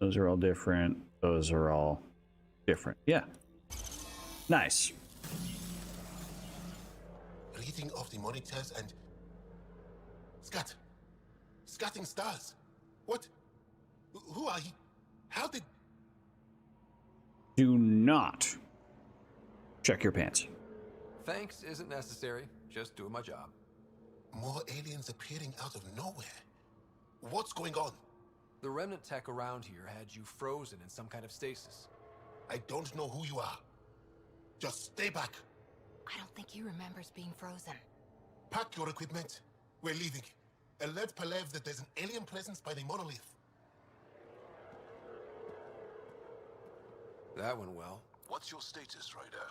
Those are all different. Those are all different. Yeah. Nice. Reading off the monitors and... Scatting stars. What? Who are he? How did... Do not check your pants. Thanks isn't necessary. Just doing my job. More aliens appearing out of nowhere. What's going on? The remnant tech around here had you frozen in some kind of stasis. I don't know who you are. Just stay back. I don't think he remembers being frozen. Pack your equipment. We're leaving. And let Palev that there's an alien presence by the monolith. That went well. What's your status, Ryder?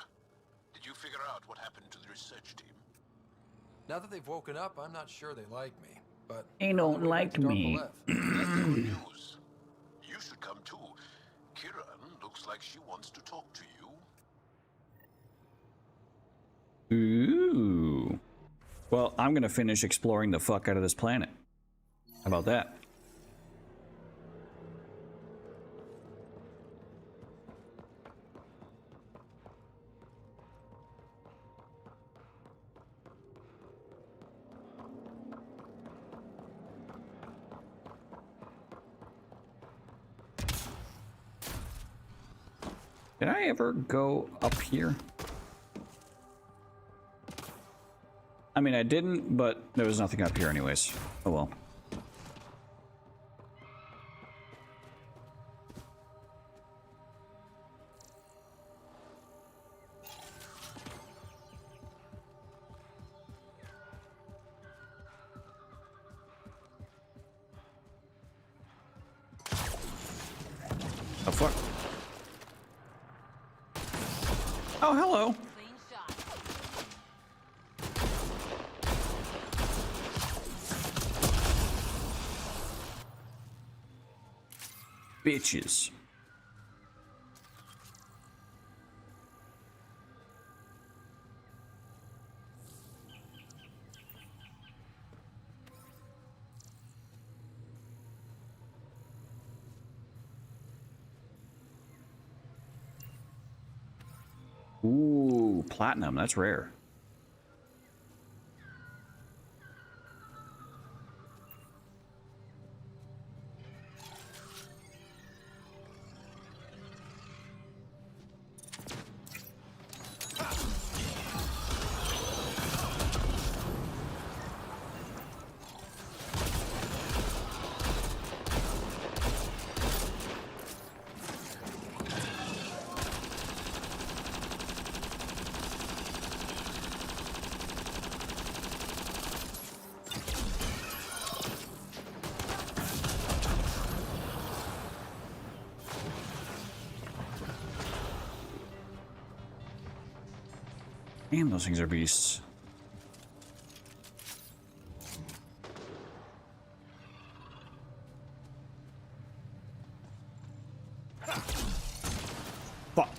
Did you figure out what happened to the research team? Now that they've woken up, I'm not sure they like me, but... They don't like me. That's good news. You should come too. Kiran looks like she wants to talk to you. Ooh. Well, I'm gonna finish exploring the fuck out of this planet. How about that? Did I ever go up here? I mean, I didn't, but there was nothing up here anyways. Oh well. Oh, fuck. Oh, hello. Clean shot. Bitches. Ooh, platinum. That's rare. Damn, those things are beasts. Fuck.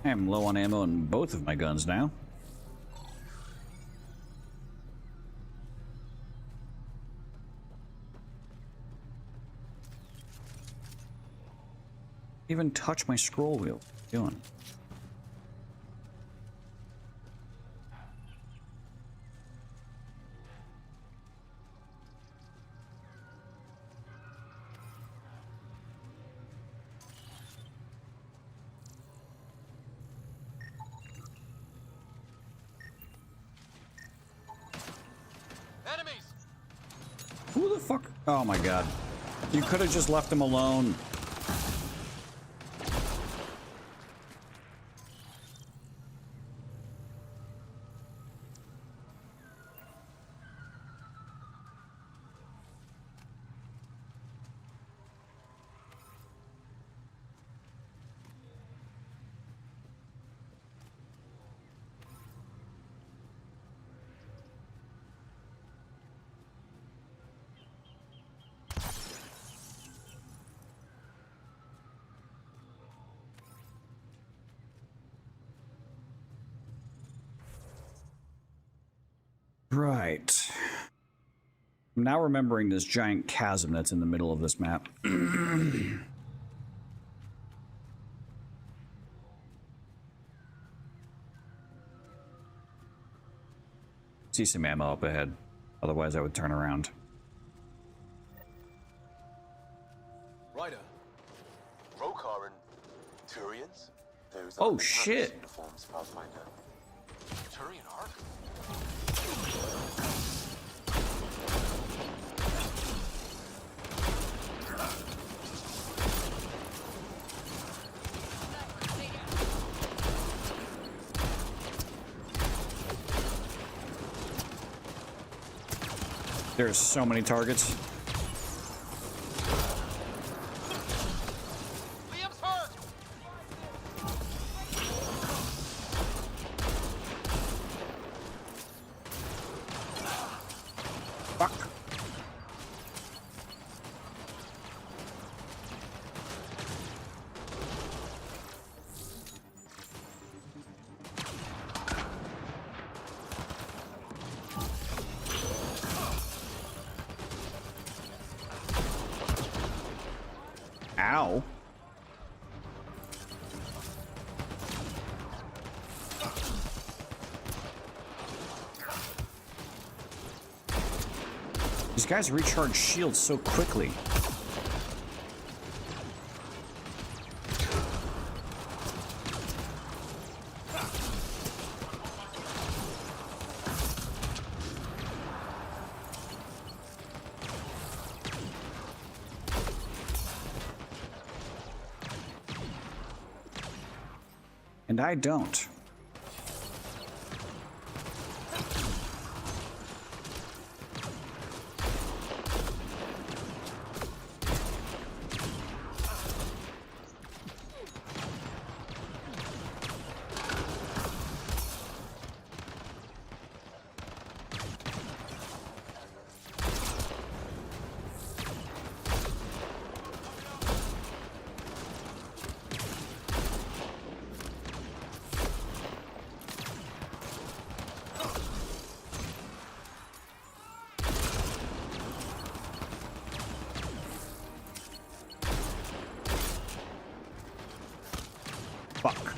I am low on ammo in both of my guns now. Even touch my scroll wheel. What are you doing? Enemies! Who the fuck? Oh my god. You could have just left him alone. Right. I'm now remembering this giant chasm that's in the middle of this map. See some ammo up ahead. Otherwise, I would turn around. Ryder. Rokar and Turians? Those Oh, are the shit. uniforms, Pathfinder. Turian Ark? There's so many targets. Liam's hurt! Fuck. Ow. These guys recharge shields so quickly. And I don't. Fuck.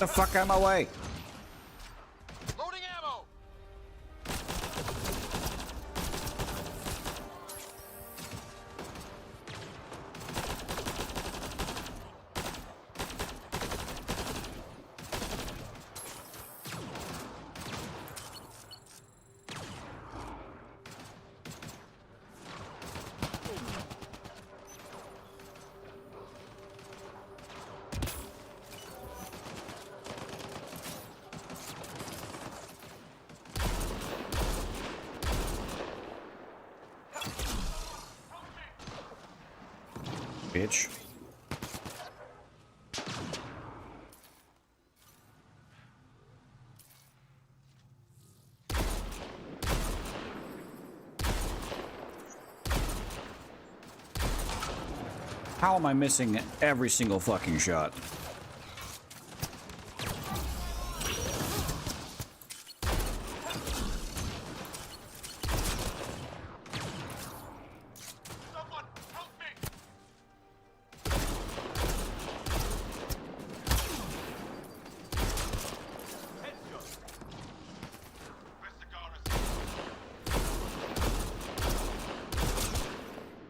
The fuck out of my way. Loading ammo! Bitch. How am I missing every single fucking shot?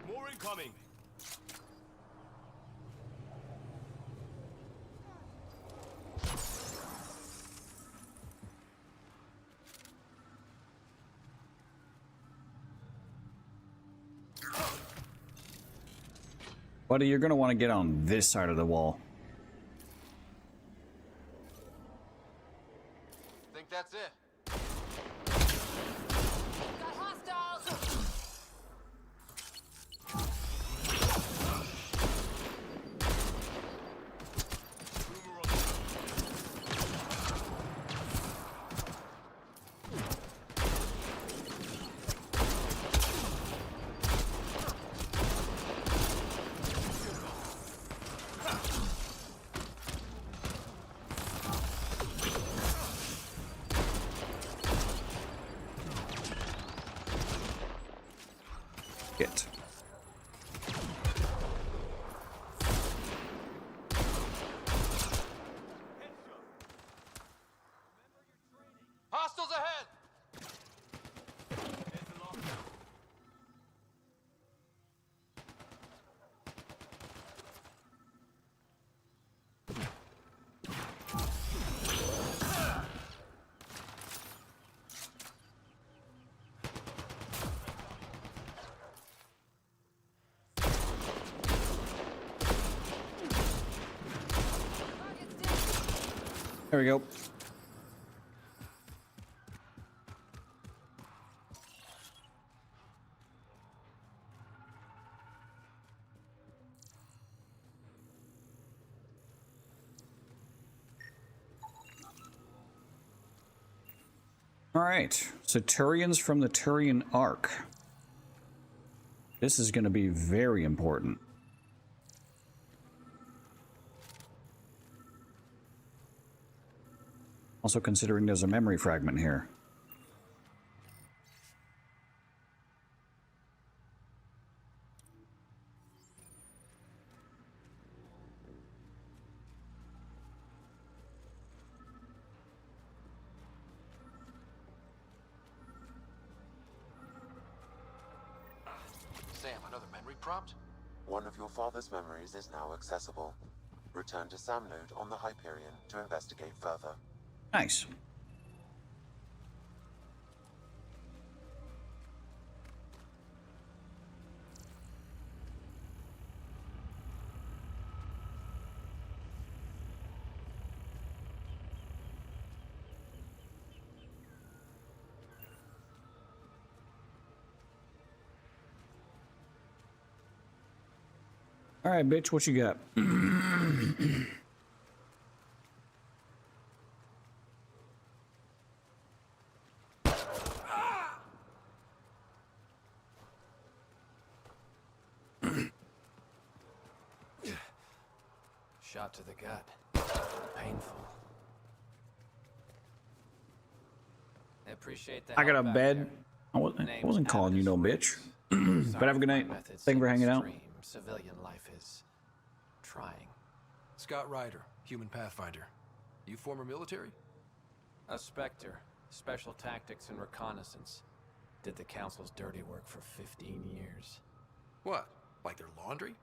More incoming. Buddy, you're gonna want to get on this side of the wall. Think that's it. Got hostiles! Get. Hostiles ahead! There we go. All right, so Turians from the Turian Arc. This is going to be very important. Also considering there's a memory fragment here. Sam, another memory prompt? One of your father's memories is now accessible. Return to Sam Node on the Hyperion to investigate further. Nice. All right, bitch, what you got? Shot to the gut. Painful. I appreciate that. I got a bed. I wasn't calling you no bitch. But have a good night. Thank you for hanging out. Civilian life is trying. Scott Ryder, human pathfinder. You former military? A Spectre. Special tactics and reconnaissance. Did the Council's dirty work for 15 years. What? Like their laundry?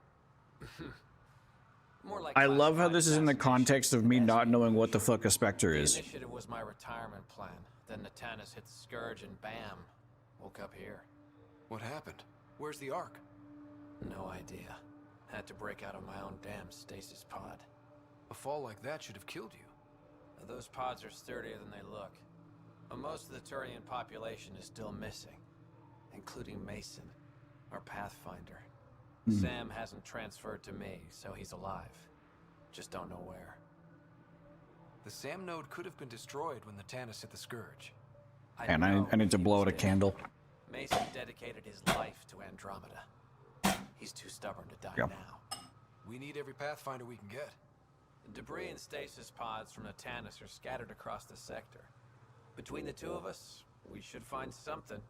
More like I love how classified this is in the context of me assassination. not knowing what the fuck a Spectre The is. initiative was my retirement plan. Then the Tannis hit the Scourge and bam, woke up here. What happened? Where's the Ark? No idea. Had to break out of my own damn stasis pod. A fall like that should have killed you. Those pods are sturdier than they look. But most of the Turian population is still missing, including Mason, our Pathfinder. Sam hasn't transferred to me, so he's alive. Just don't know where. The SAM node could have been destroyed when the Tannis hit the Scourge. And know I need to he blow was out a dead. candle. Mason dedicated his life to Andromeda. He's too stubborn to die Yep. now. We need every Pathfinder we can get. The debris and stasis pods from the Tannis are scattered across the sector. Between the two of us, we should find something.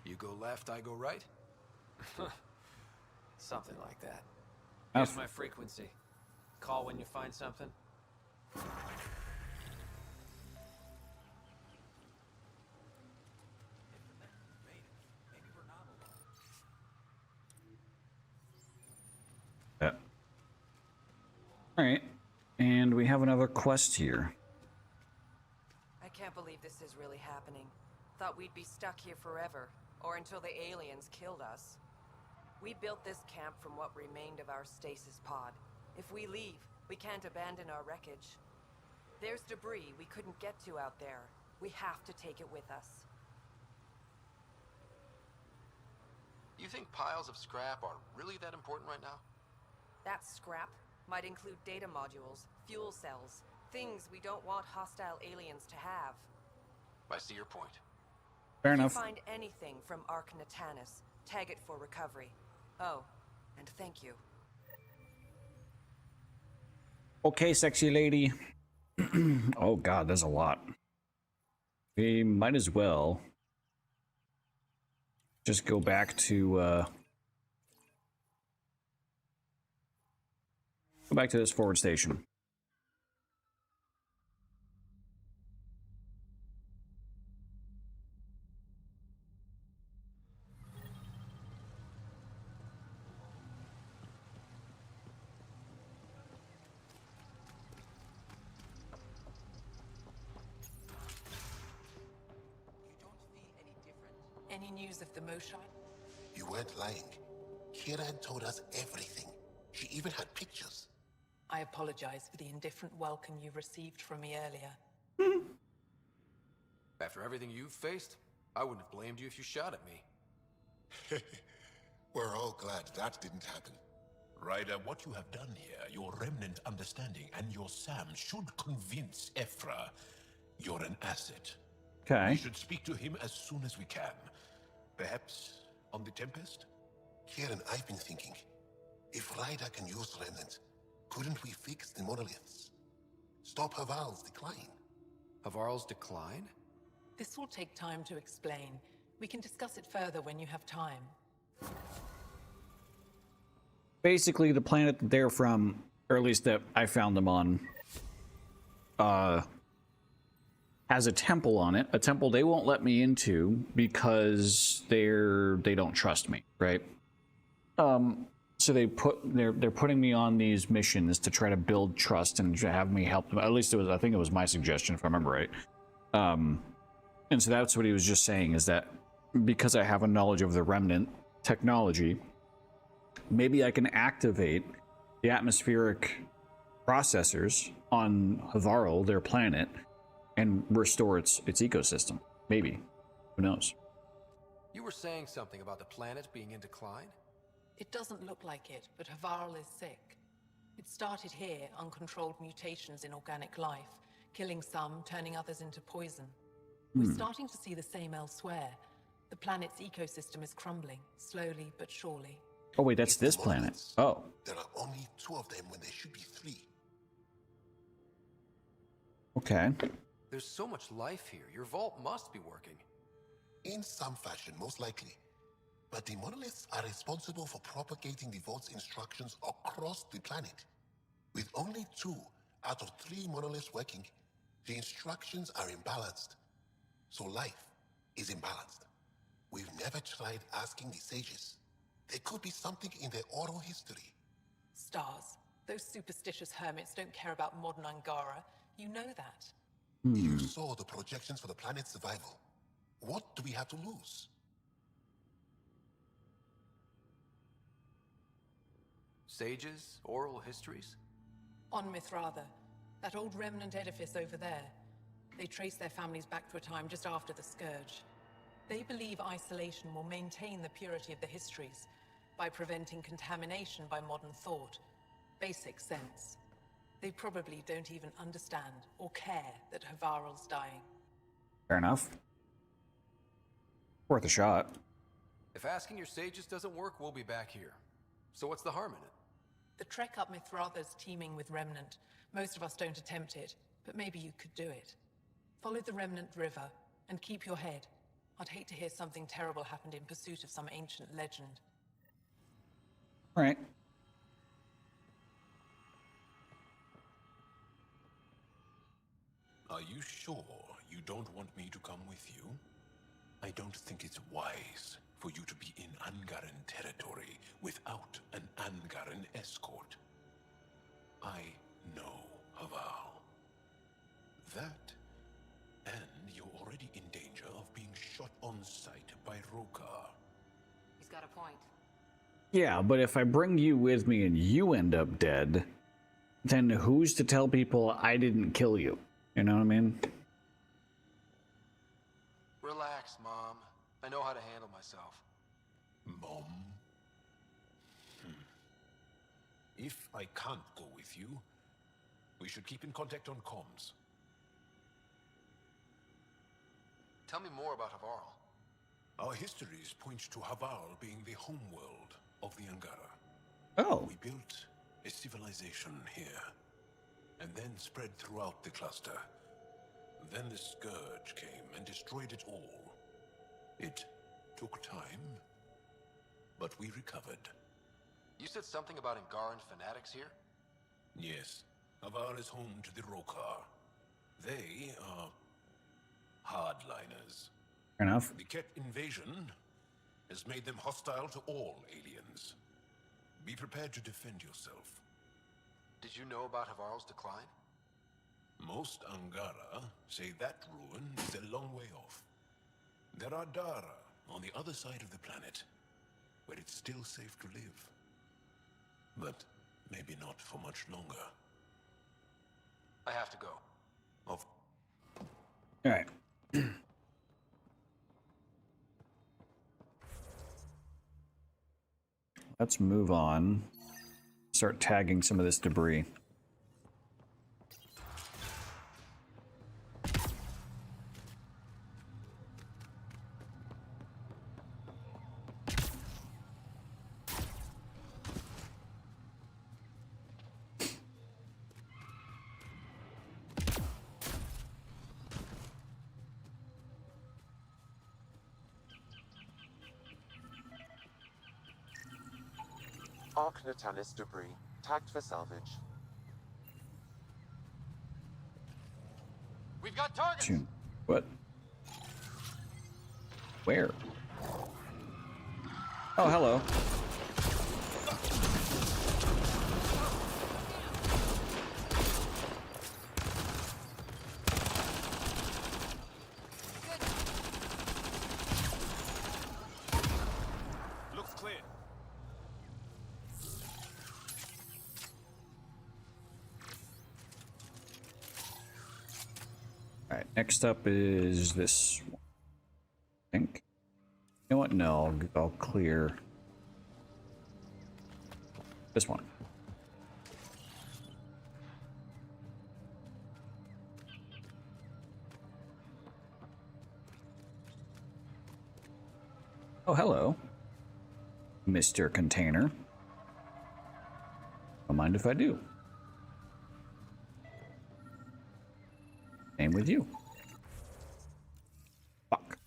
You go left, I go right? Something like that. Oh. Here's my frequency. Call when you find something. Yeah. Alright. And we have another quest here. I can't believe this is really happening. Thought we'd be stuck here forever, or until the aliens killed us. We built this camp from what remained of our stasis pod. If we leave, we can't abandon our wreckage. There's debris we couldn't get to out there. We have to take it with us. You think piles of scrap are really that important right now? That scrap might include data modules, fuel cells, things we don't want hostile aliens to have. I see your point. Fair If you enough. find anything from Ark Natanis, tag it for recovery. Oh, and thank you. Okay, sexy lady. Oh god, there's a lot. We might as well just go back to this forward station. Any news of the moonshot? You weren't lying. Kira had told us everything. She even had pictures. I apologize for the indifferent welcome you received from me earlier. After everything you've faced, I wouldn't have blamed you if you shot at me. We're all glad that didn't happen. Ryder, what you have done here, your remnant understanding and your Sam should convince Ephra you're an asset. Okay. We should speak to him as soon as we can. Perhaps on the Tempest? Kieran, I've been thinking. If Ryder can use remnant, couldn't we fix the monoliths? Stop Haval's decline? Havarl's decline? This will take time to explain. We can discuss it further when you have time. Basically, the planet that they're from, or at least that I found them on, has a temple on it. A temple they won't let me into because they don't trust me, right? So they're putting me on these missions to try to build trust and to have me help them. At least I think it was my suggestion, if I remember right. And so that's what he was just saying, is that because I have a knowledge of the remnant technology, maybe I can activate the atmospheric processors on Havarl, their planet, and restore its ecosystem. Maybe. Who knows? You were saying something about the planet being in decline? It doesn't look like it, but Havarl is sick. It started here, uncontrolled mutations in organic life, killing some, turning others into poison. We're starting to see the same elsewhere. The planet's ecosystem is crumbling, slowly but surely. Oh wait, that's It's the this planet. monoliths. Oh. There are only 2 of them when there should be 3. Okay. There's so much life here. Your vault must be working. In some fashion, most likely. But the monoliths are responsible for propagating the vault's instructions across the planet. With only 2, Out of 3 monoliths working, the instructions are imbalanced. So life is imbalanced. We've never tried asking the sages. There could be something in their oral history. Stars. Those superstitious hermits don't care about modern Angara. You know that. You saw the projections for the planet's survival. What do we have to lose? Sages? Oral histories? On Mithratha, that old remnant edifice over there. They trace their families back to a time just after the Scourge. They believe isolation will maintain the purity of the histories by preventing contamination by modern thought. Basic sense. They probably don't even understand or care that Havarl's dying. Fair enough. Worth a shot. If asking your sages doesn't work, we'll be back here. So what's the harm in it? The trek up Mithratha's teeming with Remnant. Most of us don't attempt it, but maybe you could do it. Follow the Remnant River, and keep your head. I'd hate to hear something terrible happened in pursuit of some ancient legend. All right. Are you sure you don't want me to come with you? I don't think it's wise for you to be in Angaran territory without an Angaran escort. I know Haval. That, and you're already in danger of being shot on sight by Rokar. He's got a point. Yeah, but if I bring you with me and you end up dead, then who's to tell people I didn't kill you? You know what I mean? Relax, Mom. I know how to handle myself. Mom? If I can't go with you, we should keep in contact on comms. Tell me more about Havarl. Our histories point to Haval being the homeworld of the Angara. Oh. We built a civilization here, and then spread throughout the cluster. Then the Scourge came and destroyed it all. It took time, but we recovered. You said something about Angaran fanatics here? Yes, Haval is home to the Rokar. They are hardliners. Fair enough. The Ket invasion has made them hostile to all aliens. Be prepared to defend yourself. Did you know about Havarl's decline? Most Angara say that ruin is a long way off. There are Dara on the other side of the planet, where it's still safe to live. But maybe not for much longer. I have to go. Of All right. Let's move on. Start tagging some of this debris. Arc Natalis debris, tagged for salvage. We've got targets! Shoot. What? Where? Oh, hello. Looks clear. All right, next up is this one, I think. You know what? No, I'll clear this one. Oh, hello, Mr. Container. Don't mind if I do. Same with you. Fuck.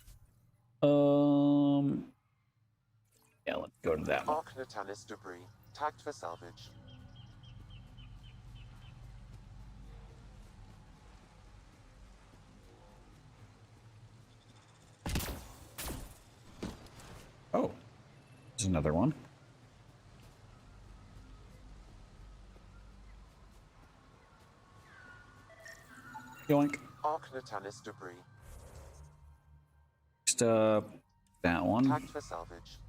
Yeah, let's go to that one. Arc Natalis debris, tagged for salvage. There's another one. Yoink. Arc Natalis debris. Next, that one. Tagged for salvage.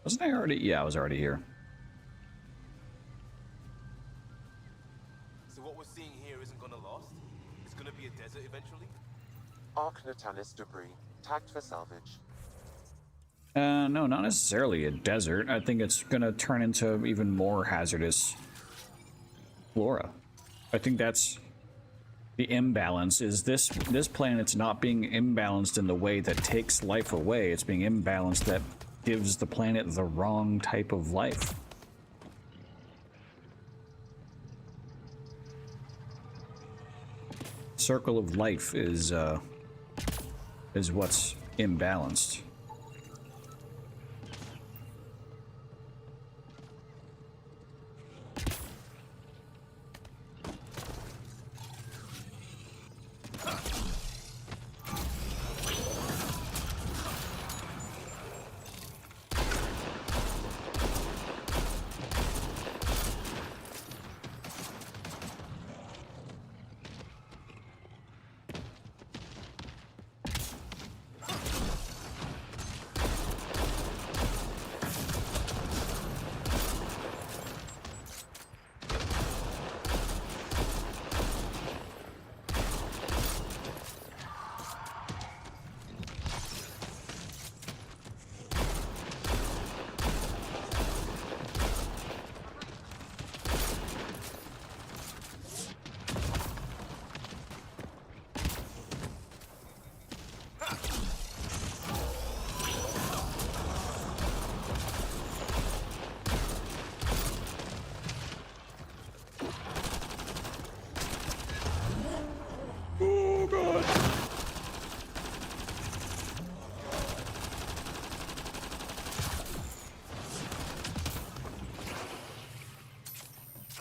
Wasn't I already? Yeah, I was already here. So what we're seeing here isn't gonna last? It's gonna be a desert eventually? Arc Natalis debris. Tagged for salvage. No, not necessarily a desert. I think it's gonna turn into even more hazardous flora. I think that's the imbalance. Is this planet's not being imbalanced in the way that takes life away. It's being imbalanced that gives the planet the wrong type of life. Circle of life is what's imbalanced.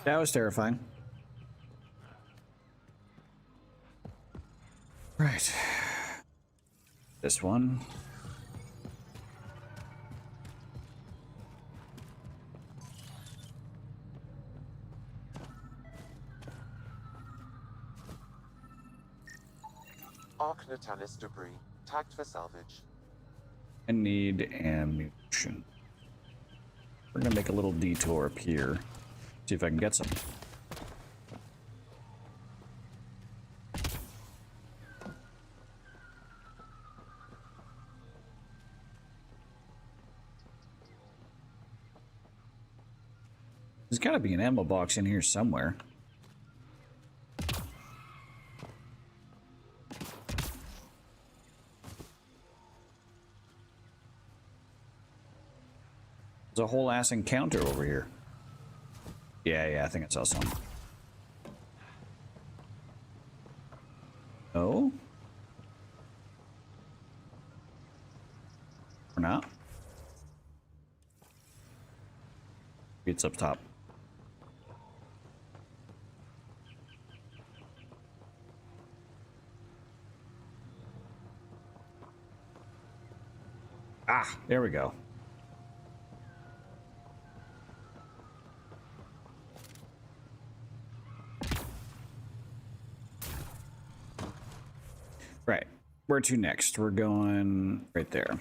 That was terrifying. Right. This one. Arc Natalis debris. Tagged for salvage. I need ammunition. We're gonna make a little detour up here. See if I can get some. There's gotta be an ammo box in here somewhere. There's a whole ass encounter over here. Yeah, I think I saw some. Oh? Or not? It's up top. Ah, there we go. Right. Where to next? We're going right there.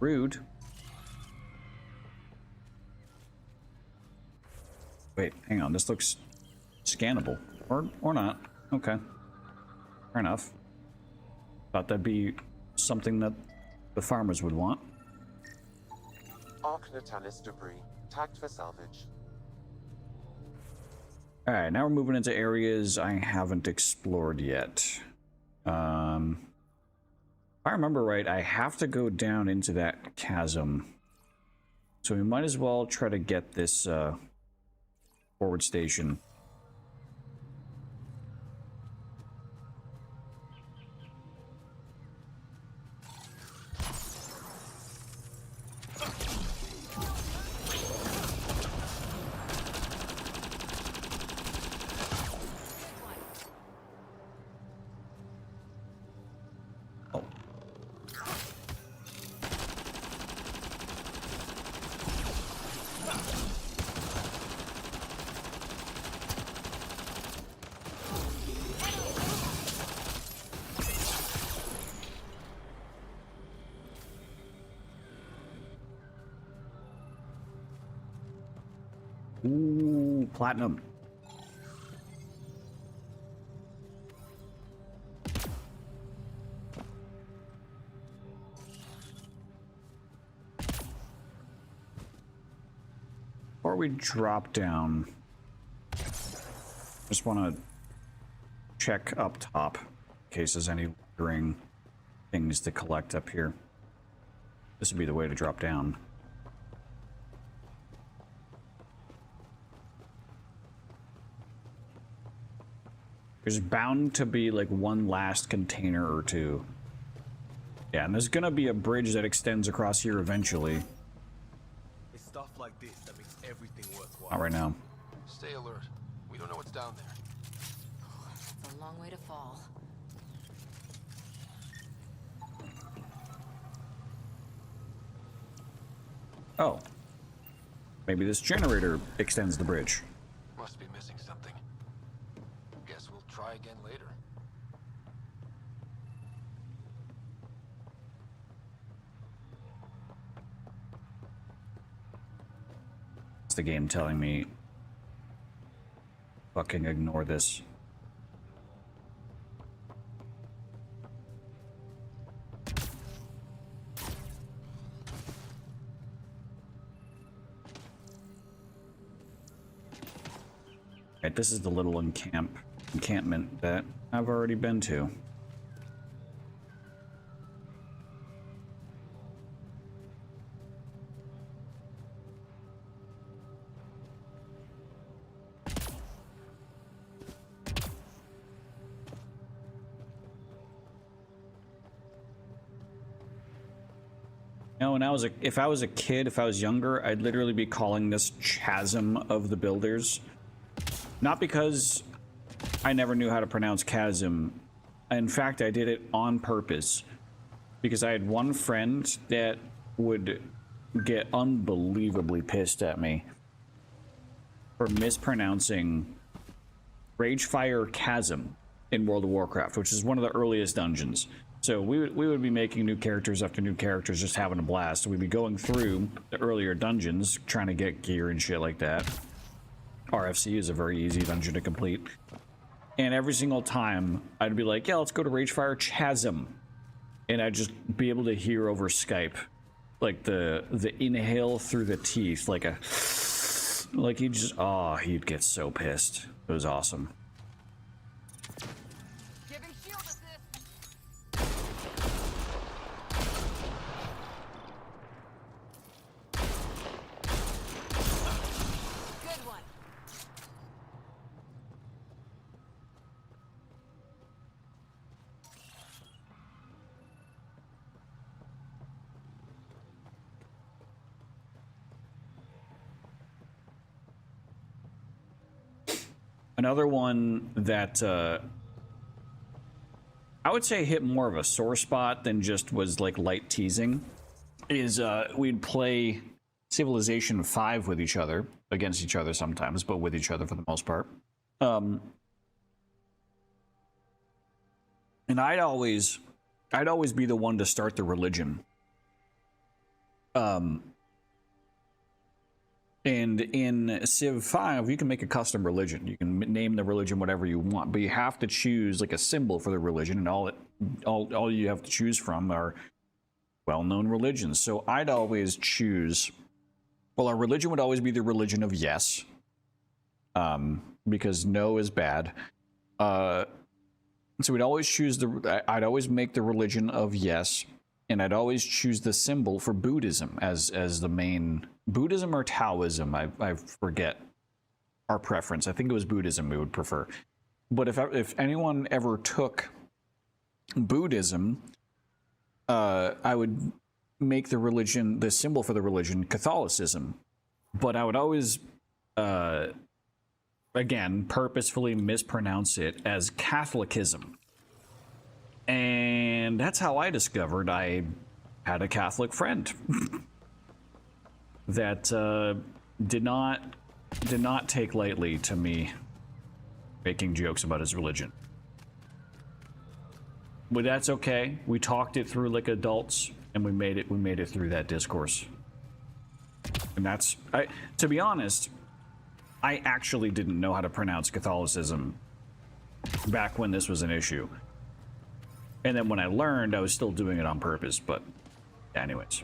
Rude. Wait, hang on. This looks scannable. Or not. Okay. Fair enough. Thought that'd be something that the farmers would want. Arc Natalis debris, tagged for salvage. Alright, now we're moving into areas I haven't explored yet. If I remember right, I have to go down into that chasm. So we might as well try to get this forward station. Ooh, platinum. Before we drop down, just want to check up top in case there's any lingering things to collect up here. This would be the way to drop down. There's bound to be like one last container or two. Yeah, and there's gonna be a bridge that extends across here eventually. It's stuff like this that makes everything worthwhile. Not right now. Stay alert. We don't know what's down there. It's a long way to fall. Oh. Maybe this generator extends the bridge. Must be missing something. Guess we'll try again later. It's the game telling me fucking ignore this. Right, this is the little encampment that I've already been to. You know, when if I was a kid, if I was younger, I'd literally be calling this Chasm of the Builders. Not because I never knew how to pronounce chasm. In fact, I did it on purpose. Because I had one friend that would get unbelievably pissed at me for mispronouncing Ragefire Chasm in World of Warcraft, which is one of the earliest dungeons. So we would be making new characters after new characters, just having a blast. We'd be going through the earlier dungeons, trying to get gear and shit like that. RFC is a very easy dungeon to complete. And every single time, I'd be like, yeah, let's go to Ragefire Chasm. And I'd just be able to hear over Skype, like the inhale through the teeth, like he'd just, oh, he'd get so pissed. It was awesome. Another one that I would say hit more of a sore spot than just was like light teasing is we'd play Civilization 5 with each other, against each other sometimes, but with each other for the most part. And I'd always be the one to start the religion. And in Civ 5, you can make a custom religion. You can name the religion whatever you want, but you have to choose like a symbol for the religion, and all you have to choose from are well-known religions. So I'd always choose, well, our religion would always be the religion of yes, because no is bad. So we'd always choose I'd always make the religion of yes, and I'd always choose the symbol for Buddhism as the main. Buddhism or Taoism, I forget our preference. I think it was Buddhism we would prefer. But if anyone ever took Buddhism, I would make the symbol for the religion Catholicism. But I would always, again, purposefully mispronounce it as Catholicism. And that's how I discovered I had a Catholic friend. That did not take lightly to me making jokes about his religion. But that's okay. We talked it through like adults, and we made it through that discourse. And that's, to be honest, I actually didn't know how to pronounce Catholicism back when this was an issue. And then when I learned, I was still doing it on purpose, but anyways.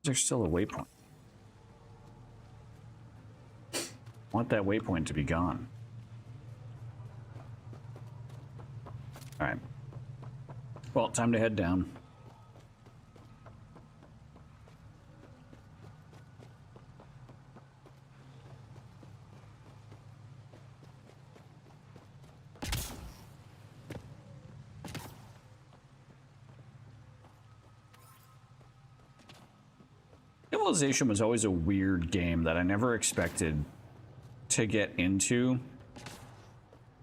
There's still a waypoint. I want that waypoint to be gone. All right. Well, time to head down. Civilization was always a weird game that I never expected to get into.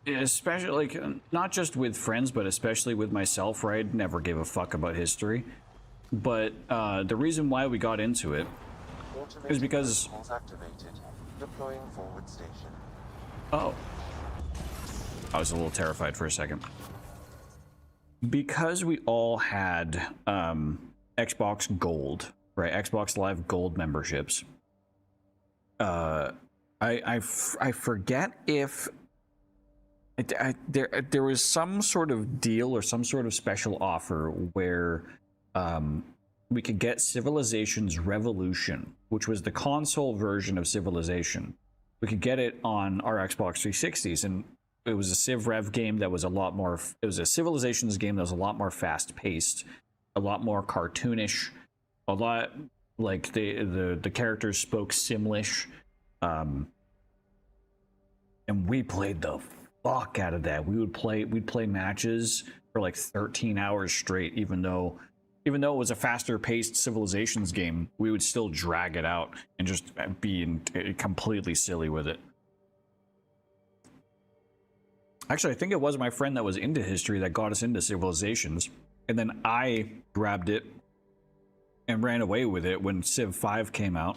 Especially, like, not just with friends, but especially with myself, where I'd never gave a fuck about history. But the reason why we got into it is because... Activated. Deploying forward station. Oh. I was a little terrified for a second. Because we all had Xbox Gold, right? Xbox Live Gold memberships. I forget if there was some sort of deal or some sort of special offer where we could get Civilization's Revolution, which was the console version of Civilization. We could get it on our Xbox 360s, and it was a Civ Rev game that was a lot more. It was a Civilizations game that was a lot more fast-paced, a lot more cartoonish, a lot like the characters spoke Simlish, and we played the fuck out of that. We'd play matches for like 13 hours straight, even though it was a faster paced Civilizations game. We would still drag it out and just be completely silly with it. Actually, I think it was my friend that was into history that got us into Civilizations, and then I grabbed it and ran away with it when Civ 5 came out.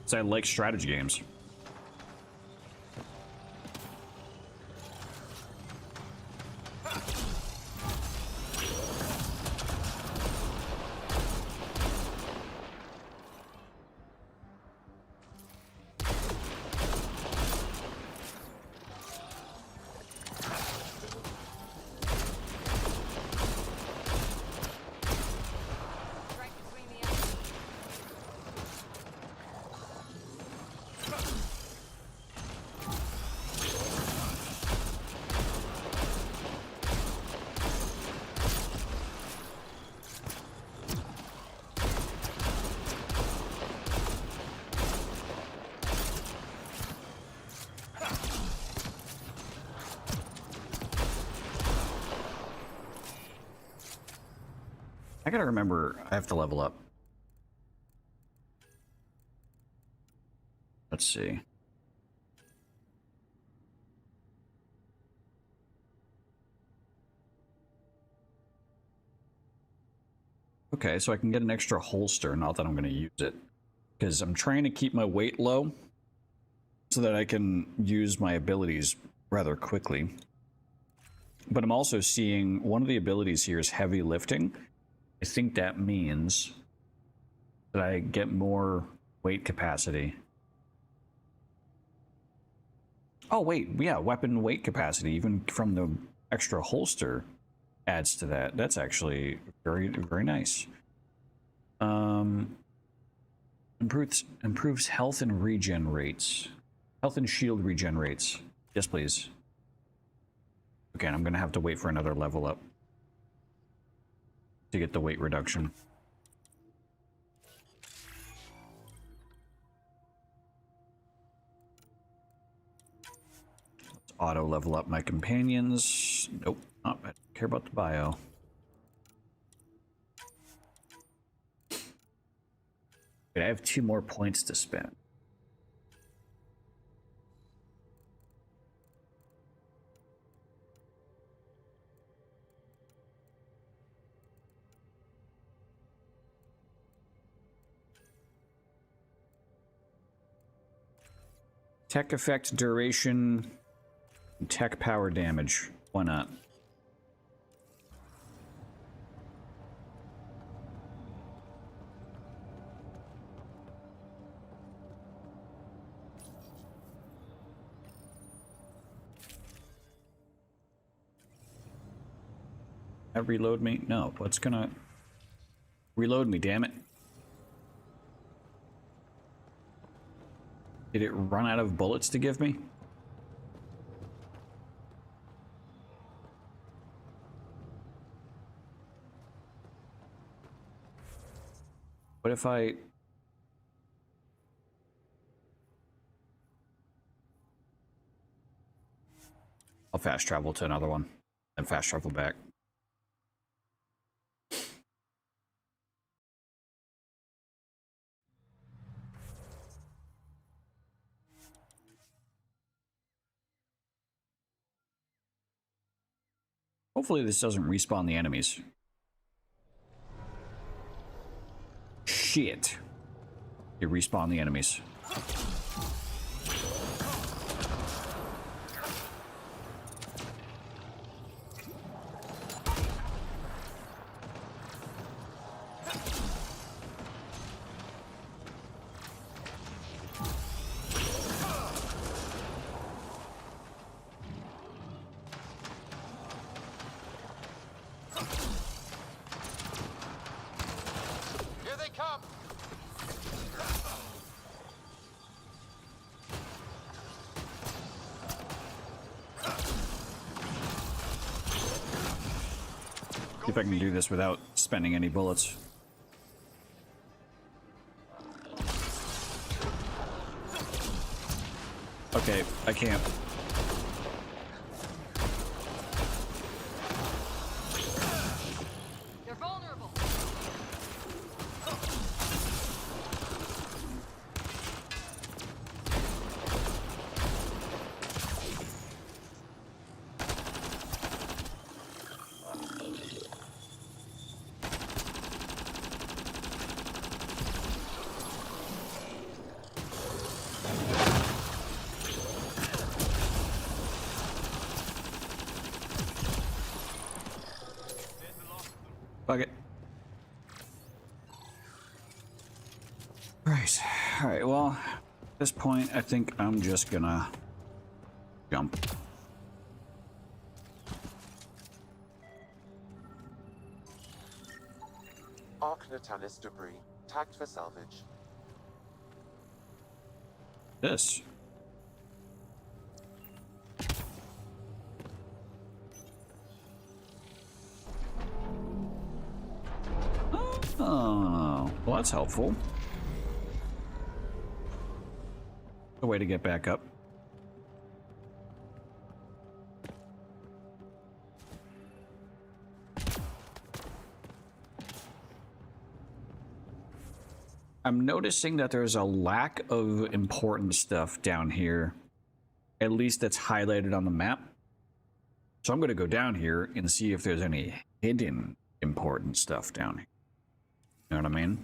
So I like strategy games. I gotta remember, I have to level up. Let's see. Okay, so I can get an extra holster, not that I'm gonna use it, because I'm trying to keep my weight low so that I can use my abilities rather quickly. But I'm also seeing one of the abilities here is heavy lifting. I think that means that I get more weight capacity. Oh, wait, yeah, weapon weight capacity, even from the extra holster, adds to that. That's actually very, very nice. Improves health and regen rates. Health and shield regen rates. Yes, please. Okay, and I'm gonna have to wait for another level up to get the weight reduction. Let's auto level up my companions. Nope, I don't care about the bio. I have 2 more points to spend. Tech effect, duration, tech power damage. Why not? Reload me? No, what's gonna reload me, damn it? Did it run out of bullets to give me? What if I... I'll fast travel to another one and fast travel back. Hopefully this doesn't respawn the enemies. Shit. It respawn the enemies. Here they come! See if I can do this without spending any bullets. Okay, I can't. They're vulnerable. Fuck it. Right. Alright, well, at this point, I think I'm just gonna jump. Arc Natalis debris, tagged for salvage. This. Oh, well, that's helpful. A way to get back up. I'm noticing that there's a lack of important stuff down here, at least that's highlighted on the map. So I'm going to go down here and see if there's any hidden important stuff down here. You know what I mean?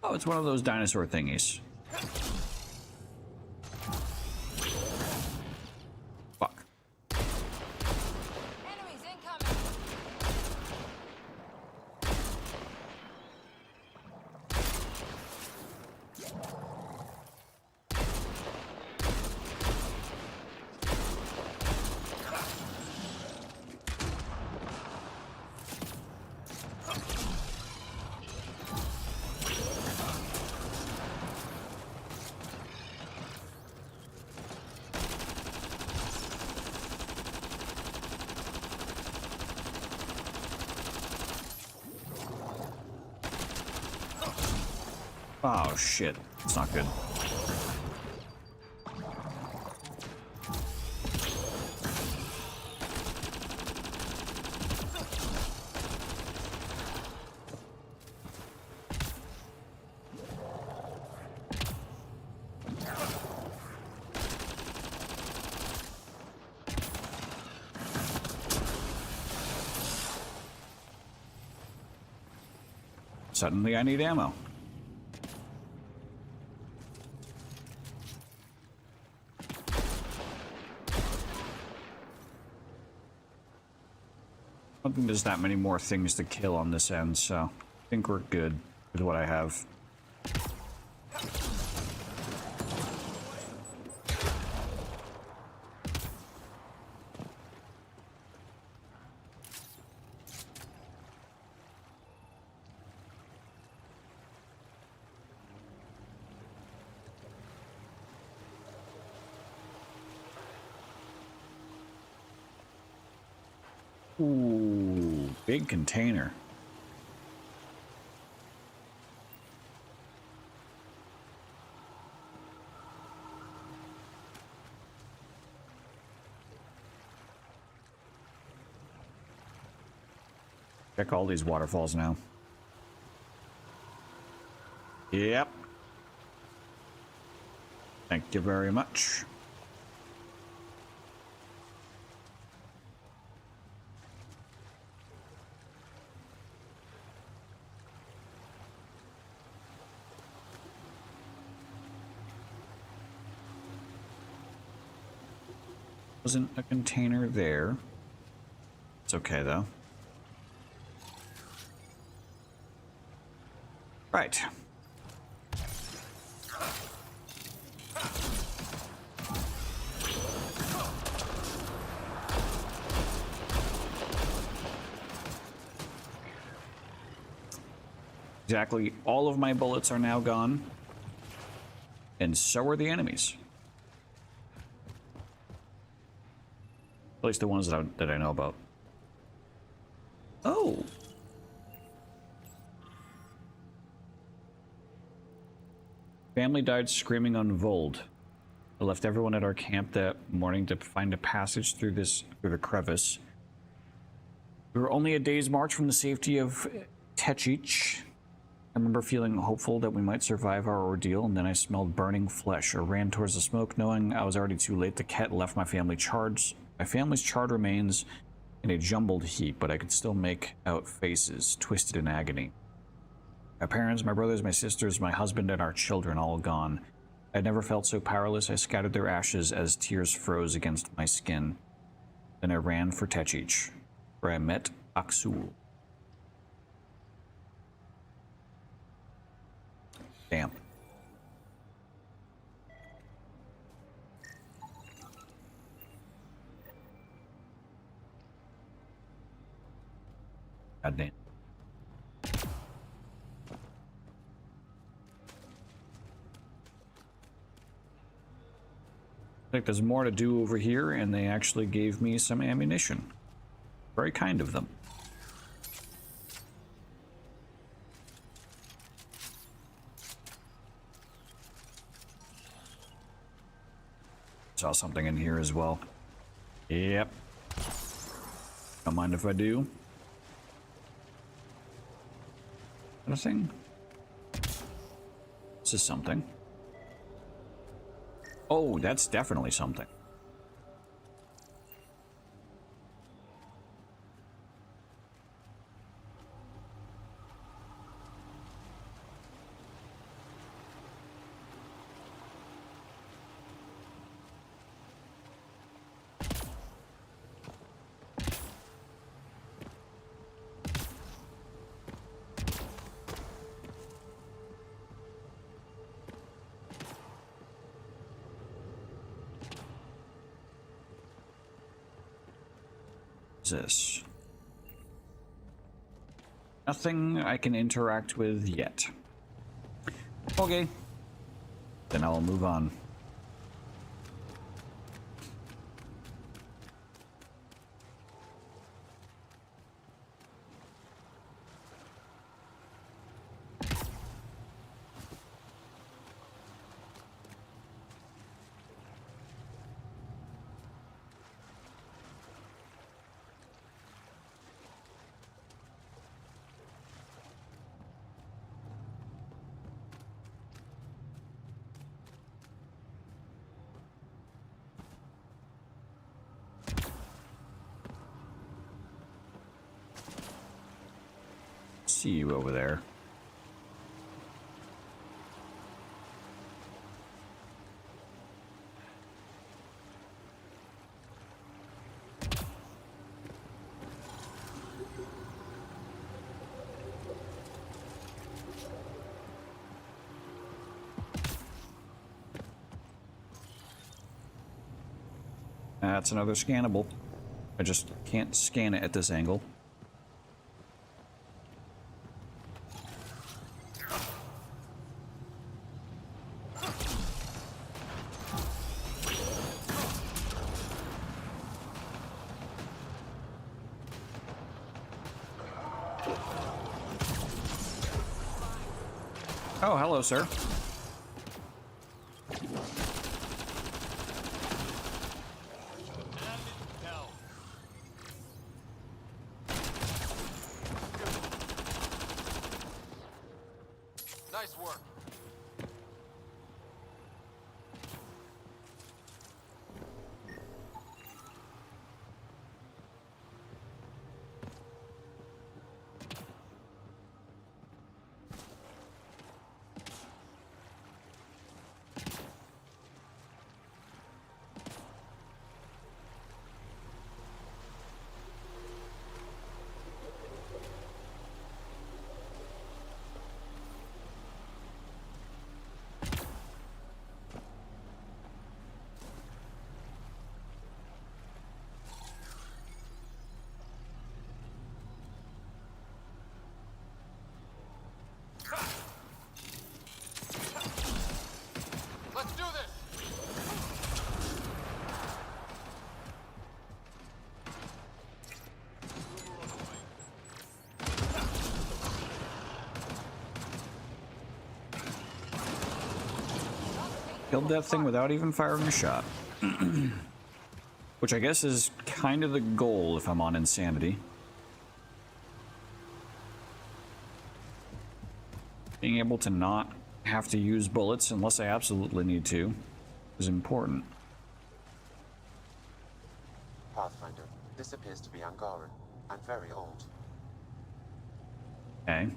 Oh, it's one of those dinosaur thingies. Fuck. Enemies incoming. Oh shit, it's not good. Suddenly I need ammo. I don't think there's that many more things to kill on this end, so I think we're good with what I have. Ooh, big container. Check all these waterfalls now. Yep. Thank you very much. Wasn't a container there. It's okay though. Right. Exactly, all of my bullets are now gone. And so are the enemies. At least the ones that I know about. Oh. Family died screaming on Vold. I left everyone at our camp that morning to find a passage through the crevice. We were only a day's march from the safety of Techich. I remember feeling hopeful that we might survive our ordeal, and then I smelled burning flesh. I ran towards the smoke, knowing I was already too late. The cat left my family's charred remains in a jumbled heap, but I could still make out faces, twisted in agony. My parents, my brothers, my sisters, my husband, and our children all gone. I'd never felt so powerless. I scattered their ashes as tears froze against my skin. Then I ran for Techich, where I met Aksul. Damn. God damn. I think there's more to do over here, and they actually gave me some ammunition. Very kind of them. Saw something in here as well. Yep. Don't mind if I do. Anything? This is something. Oh, that's definitely something. What's this? Nothing I can interact with yet. Okay. Then I'll move on. See you over there. That's another scannable. I just can't scan it at this angle. Oh, hello, sir. Nice work. Let's do this! Killed that thing without even firing a shot. Which I guess is kind of the goal if I'm on insanity. Being able to not have to use bullets unless I absolutely need to is important. Pathfinder, this appears to be Angaran, and very old. Okay.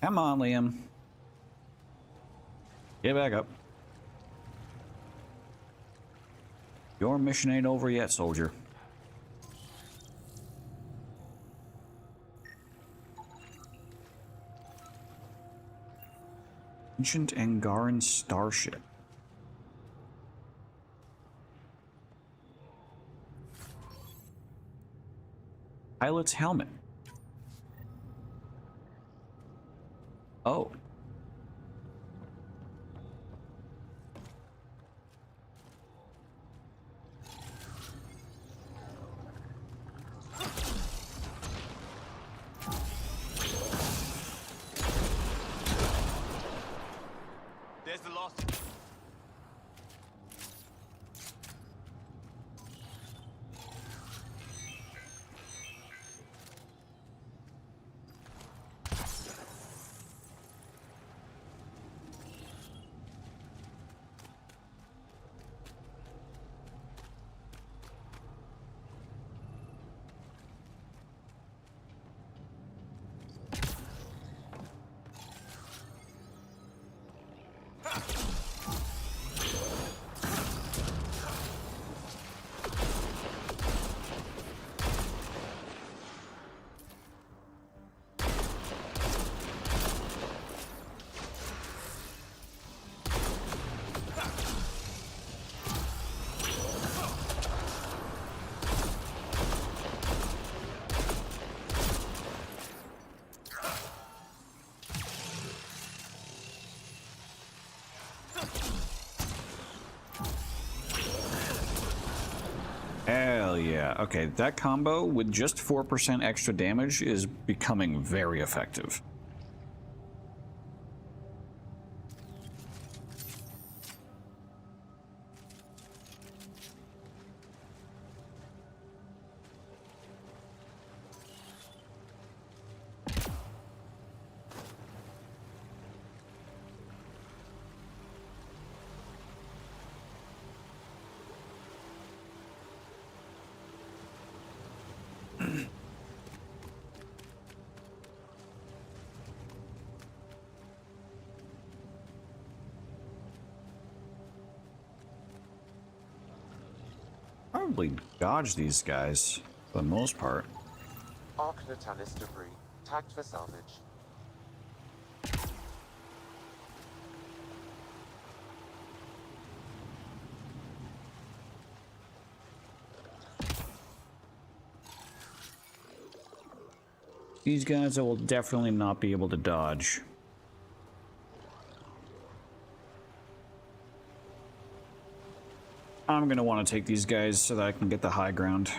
Come on, Liam. Get back up. Your mission ain't over yet, soldier. Ancient Angaran starship. Pilot's helmet. Oh. the last. Hell yeah. Okay, that combo with just 4% extra damage is becoming very effective. Probably dodge these guys for the most part. Arc Natalis debris, tagged for salvage. These guys I will definitely not be able to dodge. I'm gonna want to take these guys so that I can get the high ground.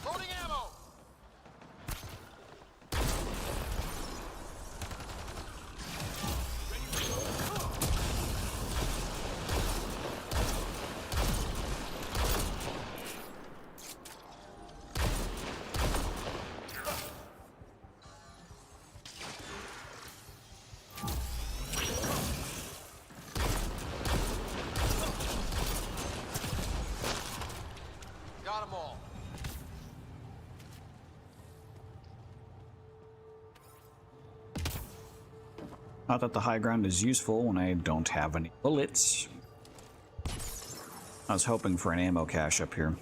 Loading ammo! Got 'em all. Not that the high ground is useful when I don't have any bullets. I was hoping for an ammo cache up here.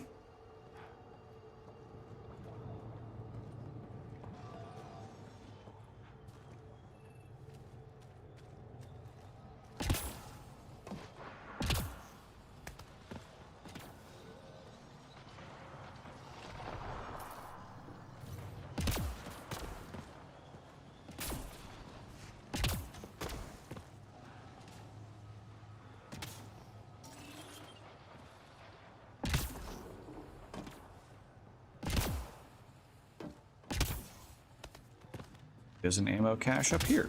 There's an ammo cache up here.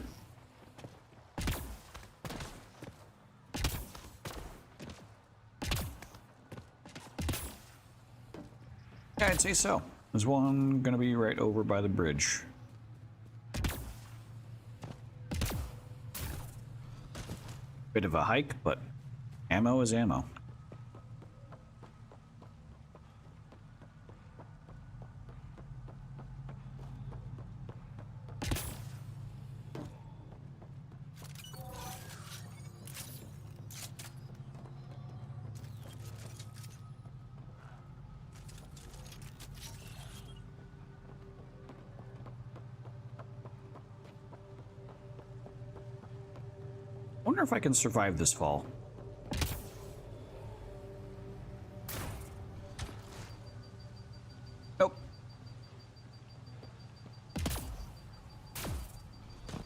Yeah, I'd say so. There's one gonna be right over by the bridge. Bit of a hike, but ammo is ammo. Wonder if I can survive this fall. Nope.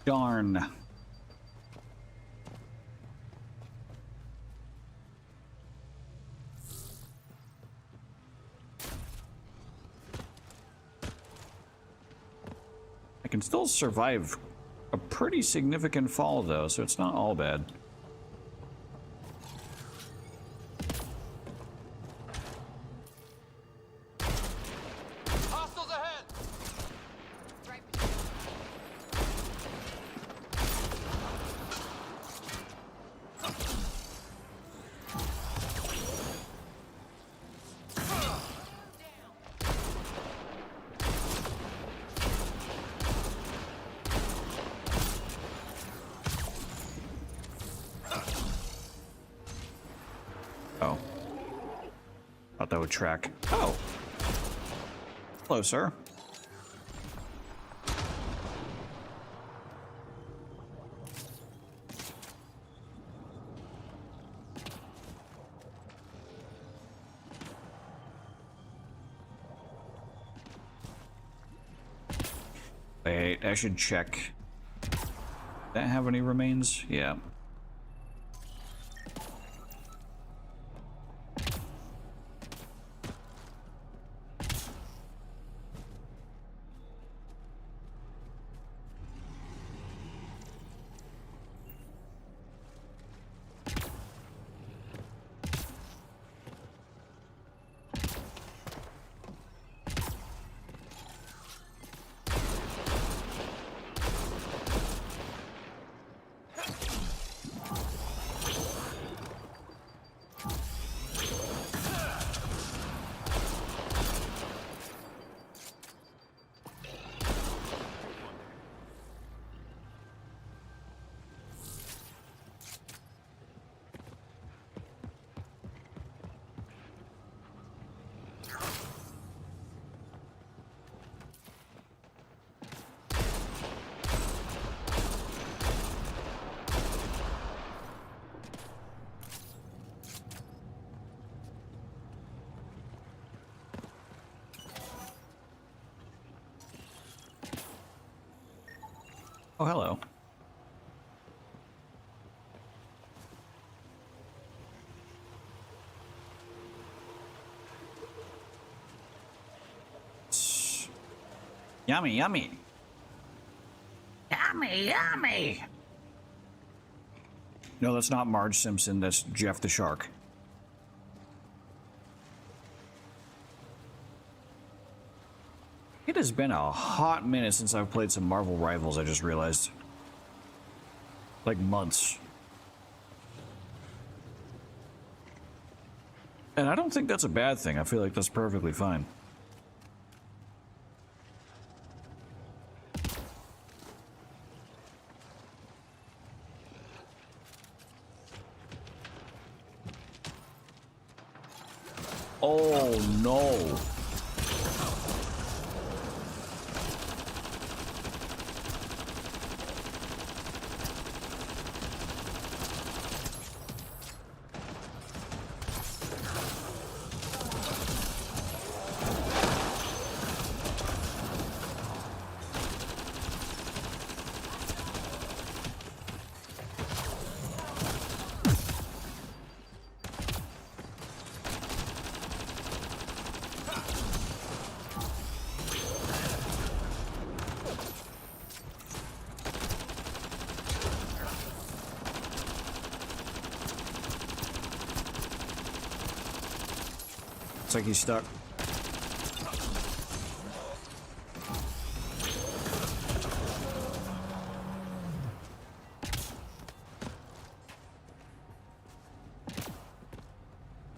Darn. I can still survive a pretty significant fall, though, so it's not all bad. Hostiles ahead! Oh. Thought that would track. Oh. Hello, sir. Wait, I should check. Does that have any remains? Yeah. Oh, hello. Yummy, yummy. Yummy, yummy. No, that's not Marge Simpson. That's Jeff the Shark. It has been a hot minute since I've played some Marvel Rivals, I just realized. Like months. And I don't think that's a bad thing. I feel like that's perfectly fine. Oh no. Looks like he's stuck.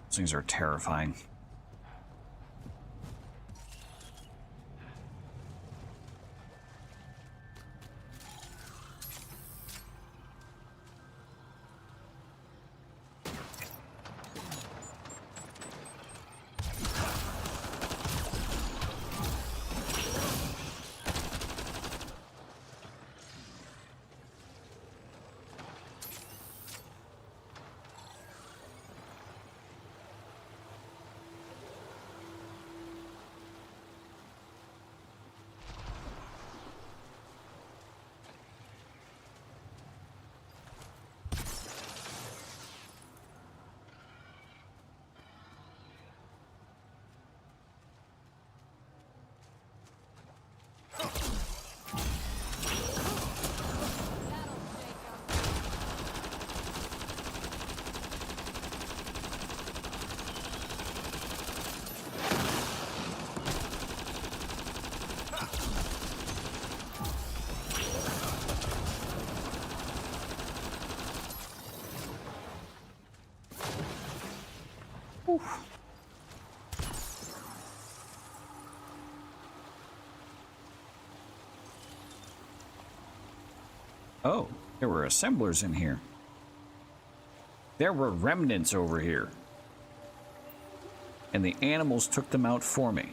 These things are terrifying. Whew. Oh, there were assemblers in here. There were remnants over here. And the animals took them out for me.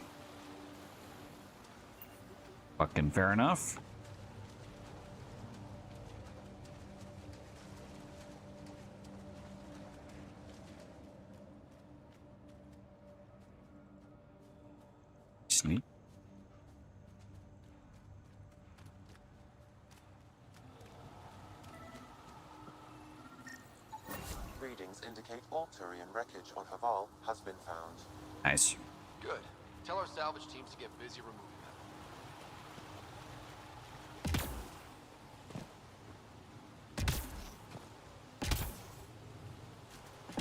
Fucking fair enough. Sneak. Readings indicate all Turian wreckage on Haval has been found. Nice. Good. Tell our salvage teams to get busy removing them.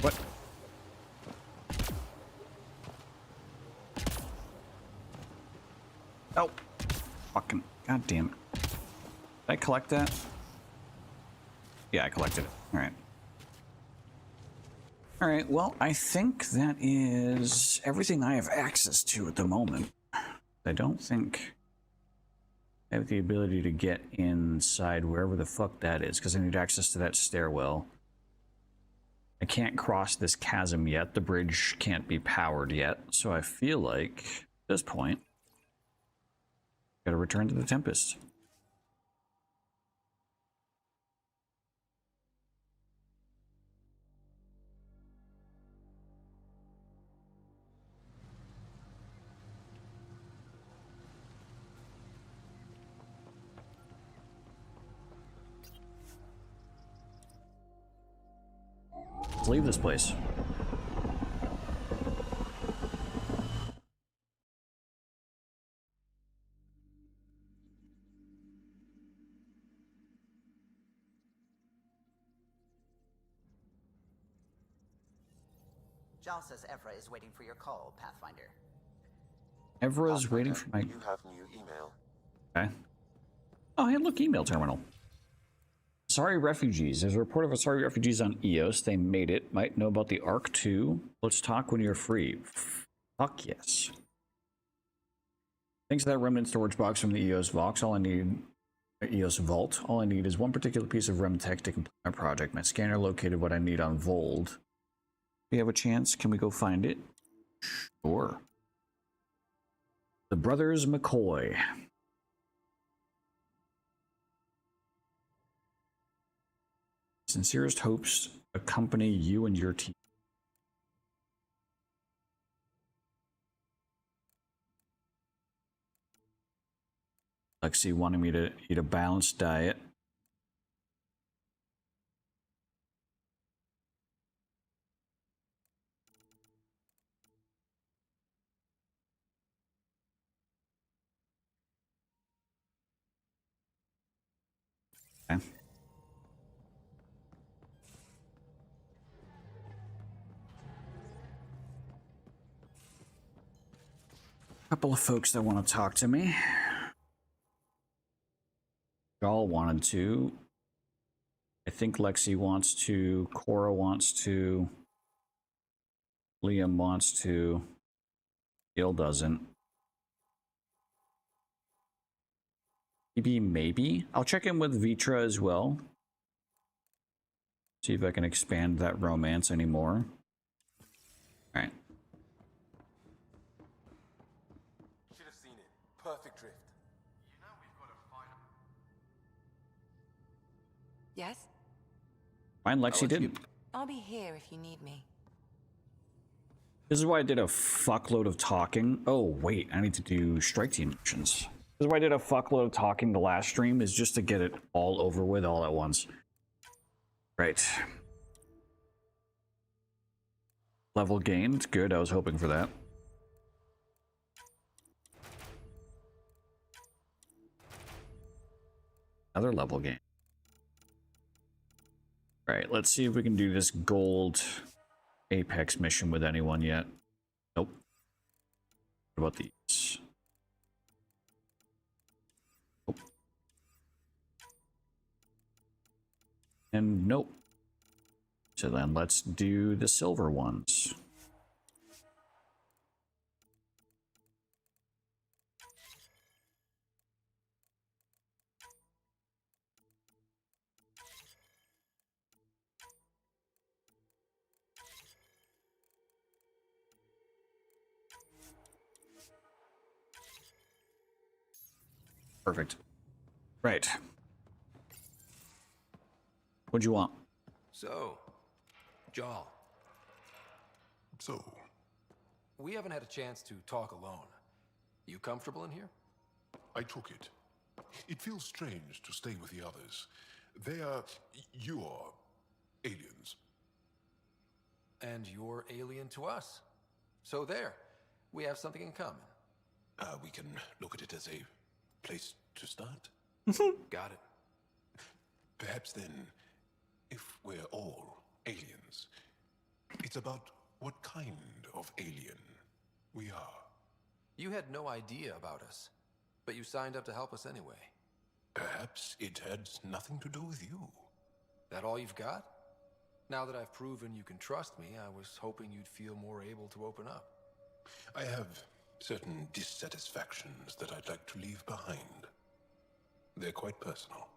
What? Oh. Fucking goddamn it. Did I collect that? Yeah, I collected it. Alright. Alright, well, I think that is everything I have access to at the moment. I don't think I have the ability to get inside wherever the fuck that is, because I need access to that stairwell. I can't cross this chasm yet. The bridge can't be powered yet, so I feel like, at this point, I gotta return to the Tempest. Let's leave this place. Jal says Evra is waiting for your call, Pathfinder. Evra's waiting for my... You have new email. Okay. Oh, hey, look, email terminal. Sorry refugees. There's a report of a sorry refugees on Eos. They made it. Might know about the Ark too. Let's talk when you're free. Fuck yes. Thanks to that remnant storage box from the Eos Vox, all I need... EOS Vault. All I need is one particular piece of rem tech to complete my project. My scanner located what I need on Vold. We have a chance. Can we go find it? Sure. The Brothers McCoy. Sincerest hopes accompany you and your team. Lexi wanted me to eat a balanced diet. Okay. Couple of folks that want to talk to me. Y'all wanted to. I think Lexi wants to. Cora wants to. Liam wants to. Gil doesn't. Maybe. I'll check in with Vitra as well. See if I can expand that romance anymore. Alright. Should have seen it. Perfect drift. You know we've got to fight him. Yes? Fine, Lexi did. I'll be here if you need me. This is why I did a fuckload of talking. Oh, wait. I need to do strike team missions. This is why I did a fuckload of talking the last stream, is just to get it all over with all at once. Right. Level gained. Good. I was hoping for that. Another level gain. Right. Let's see if we can do this gold Apex mission with anyone yet. Nope. What about these? Nope. And nope. So then let's do the silver ones. Perfect. Right. What'd you want? So, Jal, So, we haven't had a chance to talk alone. You comfortable in here? I took it. It feels strange to stay with the others. They are... you are... aliens. And you're alien to us. So there, we have something in common. We can look at it as a place to start. Got it. Perhaps then, if we're all aliens, it's about what kind of alien we are. You had no idea about us, but you signed up to help us anyway. Perhaps it had nothing to do with you. That all you've got? Now that I've proven you can trust me, I was hoping you'd feel more able to open up. I have certain dissatisfactions that I'd like to leave behind. They're quite personal.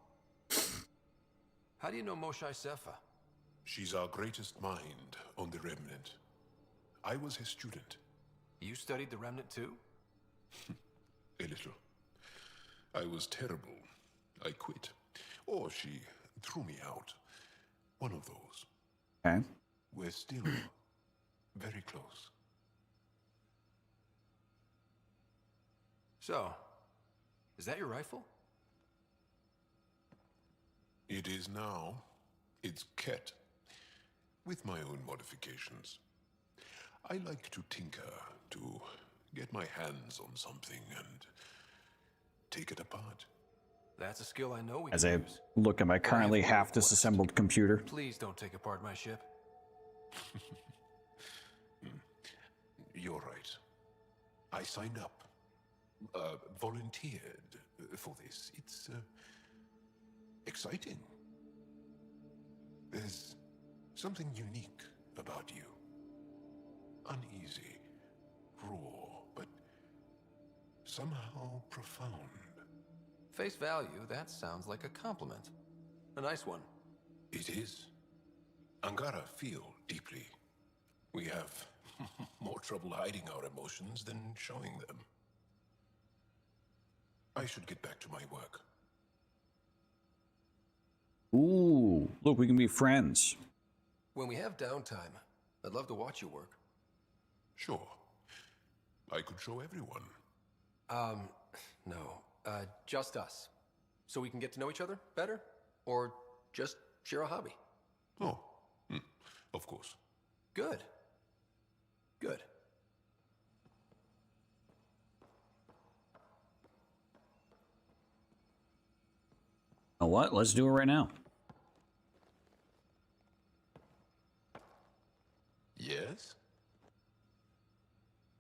How do you know Moshe Sefa? She's our greatest mind on the Remnant. I was her student. You studied the Remnant too? A little. I was terrible. I quit. Or she threw me out. One of those. Okay. We're still very close. So, is that your rifle? It is now. It's Ket, with my own modifications. I like to tinker, to get my hands on something and take it apart. That's a skill I know we As can I use. look at my currently half disassembled computer. Please don't take apart my ship. You're right. I signed up. Volunteered for this. It's exciting. There's something unique about you. Uneasy, raw, but somehow profound. Face value, that sounds like a compliment. A nice one. It is. Angara feel deeply. We have more trouble hiding our emotions than showing them. I should get back to my work. Ooh, look, we can be friends. When we have downtime, I'd love to watch you work. Sure. I could show everyone. No. Just us. So we can get to know each other better? Or just share a hobby? Oh, of course. Good. Good. You know what? Let's do it right now. Yes?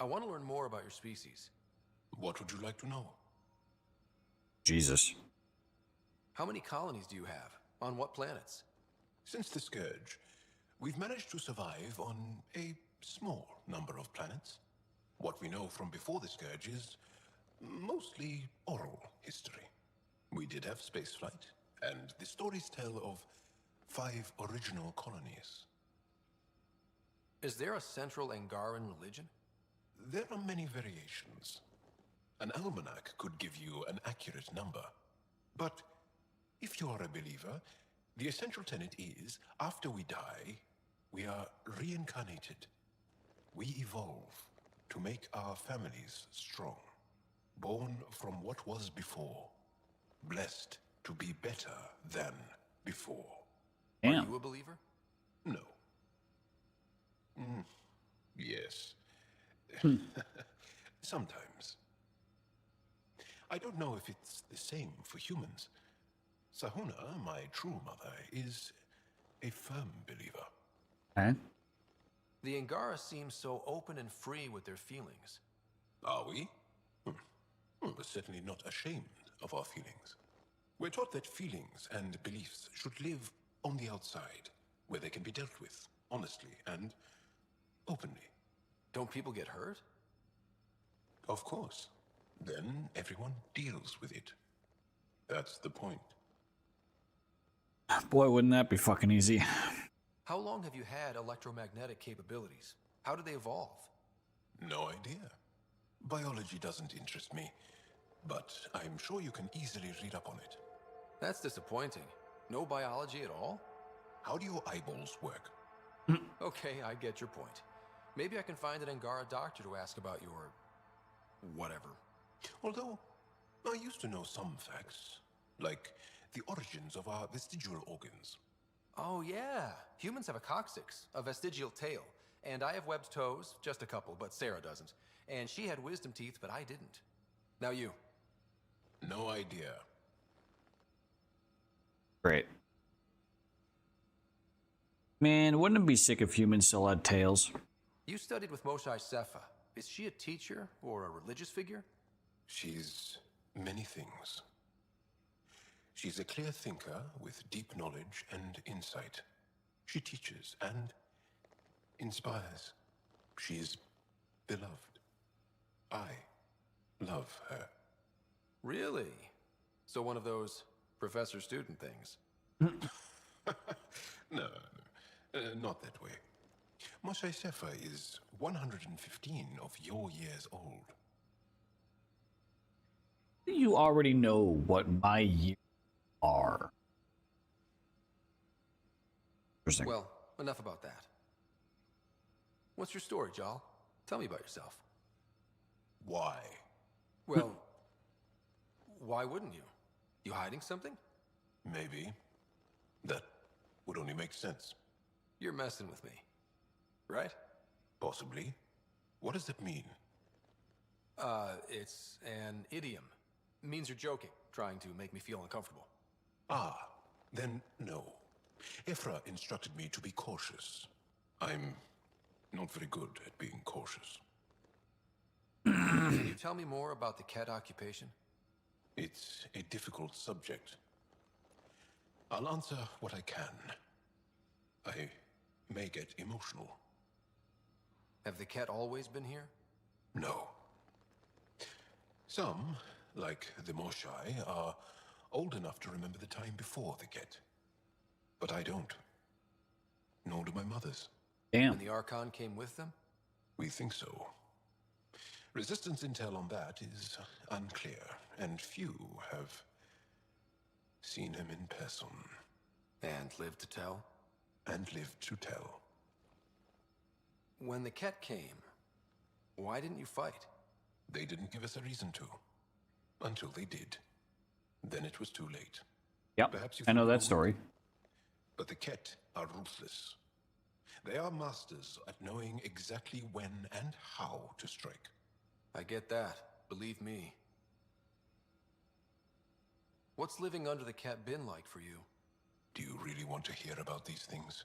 I want to learn more about your species. What would you like to know? Jesus. How many colonies do you have? On what planets? Since the Scourge, we've managed to survive on a small number of planets. What we know from before the Scourge is mostly oral history. We did have spaceflight, and the stories tell of 5 original colonies. Is there a central Angaran religion? There are many variations. An almanac could give you an accurate number. But if you are a believer, the essential tenet is, after we die, we are reincarnated. We evolve to make our families strong. Born from what was before. Blessed to be better than before. Damn. Are you a believer? No. Yes. Sometimes. I don't know if it's the same for humans. Sahuna, my true mother, is a firm believer. Okay. The Angara seem so open and free with their feelings. Are we? We're certainly not ashamed of our feelings. We're taught that feelings and beliefs should live on the outside, where they can be dealt with, honestly and openly. Don't people get hurt? Of course. Then everyone deals with it. That's the point. Boy, wouldn't that be fucking easy. How long have you had electromagnetic capabilities? How did they evolve? No idea. Biology doesn't interest me. but I'm sure you can easily read up on it. That's disappointing. No biology at all? How do your eyeballs work? Okay, I get your point. Maybe I can find an Angara doctor to ask about your... whatever. Although, I used to know some facts, like the origins of our vestigial organs. Oh yeah, humans have a coccyx, a vestigial tail, and I have webbed toes, just a couple, but Sarah doesn't. And she had wisdom teeth, but I didn't. Now you. No idea. Great. Man, wouldn't it be sick if humans still had tails? You studied with Moshae Sefa. Is she a teacher or a religious figure? She's many things. She's a clear thinker with deep knowledge and insight. She teaches and inspires. She's beloved. I love her. Really? So one of those professor-student things? No, not that way. Moshae Sefa is 115 of your years old. You already know what my years are. Interesting. Well, enough about that. What's your story, Jal? Tell me about yourself. Why? Well, why wouldn't you? You hiding something? Maybe. That would only make sense. You're messing with me, right? Possibly. What does it mean? It's an idiom. Means you're joking, trying to make me feel uncomfortable. Ah, then no. Ephra instructed me to be cautious. I'm not very good at being cautious. Can you tell me more about the Ket occupation? It's a difficult subject. I'll answer what I can. I may get emotional. Have the Ket always been here? No. Some, like the Moshae, are old enough to remember the time before the Ket. But I don't. Nor do my mothers. Damn. And the Archon came with them? We think so. Resistance intel on that is unclear, and few have seen him in person. And lived to tell? And lived to tell. When the Ket came, why didn't you fight? They didn't give us a reason to. Until they did. Then it was too late. Yep, Perhaps you I know think that story. But the Ket are ruthless. They are masters at knowing exactly when and how to strike. I get that. Believe me. What's living under the Ket been like for you? Do you really want to hear about these things?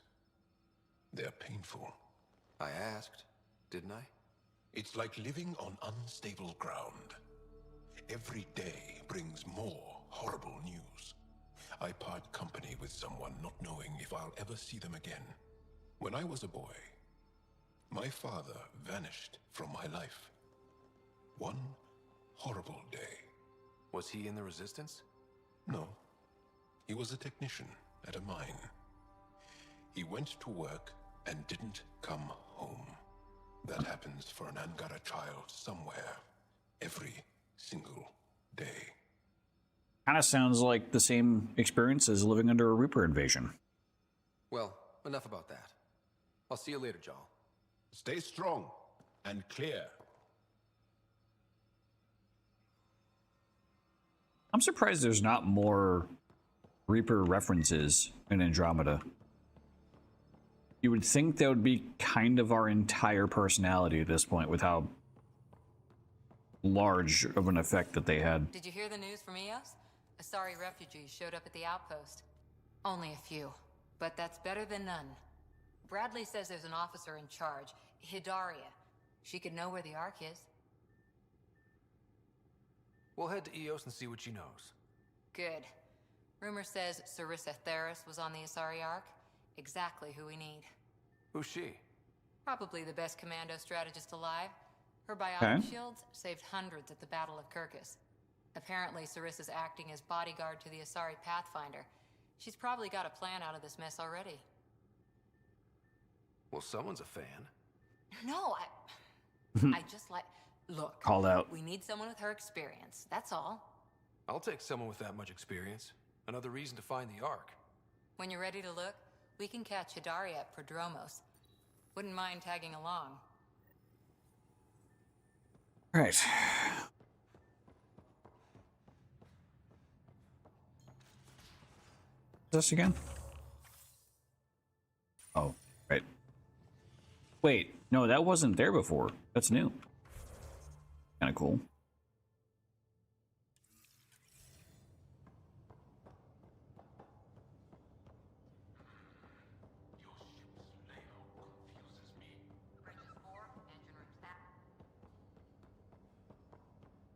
They're painful. I asked, didn't I? It's like living on unstable ground. Every day brings more horrible news. I part company with someone not knowing if I'll ever see them again. When I was a boy, my father vanished from my life. One horrible day. Was he in the Resistance? No. He was a technician at a mine. He went to work and didn't come home. That happens for an Angara child somewhere, every single day. Kind of sounds like the same experience as living under a Reaper invasion. Well, enough about that. I'll see you later, Jal. Stay strong and clear. I'm surprised there's not more Reaper references in Andromeda. You would think that would be kind of our entire personality at this point with how large of an effect that they had. Did you hear the news from Eos? Asari refugees showed up at the outpost. Only a few, but that's better than none. Bradley says there's an officer in charge, Hidaria. She could know where the Ark is. We'll head to Eos and see what she knows. Good. Rumor says Sarissa Theris was on the Asari Ark. Exactly who we need. Who's she? Probably the best commando strategist alive. Her biotic shields saved hundreds at the Battle of Kirkus. Apparently, Sarissa's acting as bodyguard to the Asari Pathfinder. She's probably got a plan out of this mess already. Well, someone's a fan. No, I just like... Look, Called out. we need someone with her experience. That's all. I'll take someone with that much experience. Another reason to find the Ark. When you're ready to look, we can catch Hidari at Prodromos. Wouldn't mind tagging along. Right. This again? Oh, right. Wait, no, that wasn't there before. That's new. Kind of cool.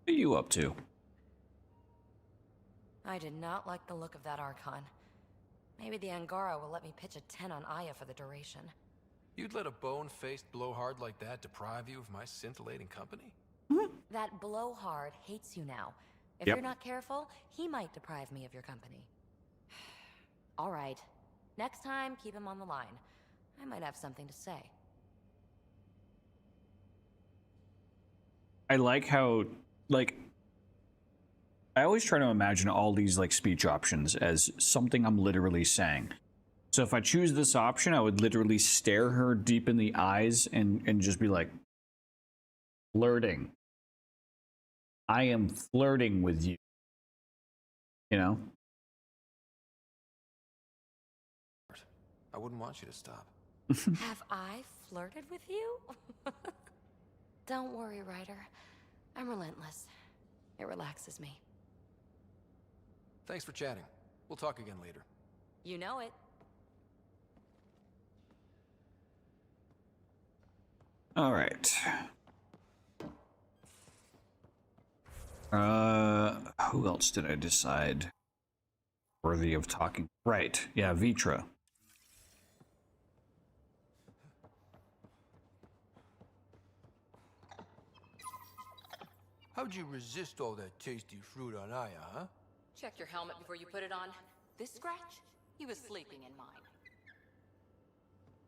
What are you up to? I did not like the look of that Archon. Maybe the Angara will let me pitch a 10 on Aya for the duration. You'd let a bone-faced blowhard like that deprive you of my scintillating company? That blowhard hates you now. If Yep. you're not careful, he might deprive me of your company. All right. Next time, keep him on the line. I might have something to say. I like how, like, I always try to imagine all these, like, speech options as something I'm literally saying. So if I choose this option, I would literally stare her deep in the eyes and just be like, flirting. I am flirting with you. You know? I wouldn't want you to stop. Have I flirted with you? Don't worry, Ryder. I'm relentless. It relaxes me. Thanks for chatting. We'll talk again later. You know it. All right. Who else did I decide worthy of talking? Right. Yeah, Vitra. How'd you resist all that tasty fruit on Aya, huh? Check your helmet before you put it on. This scratch? He was sleeping in mine.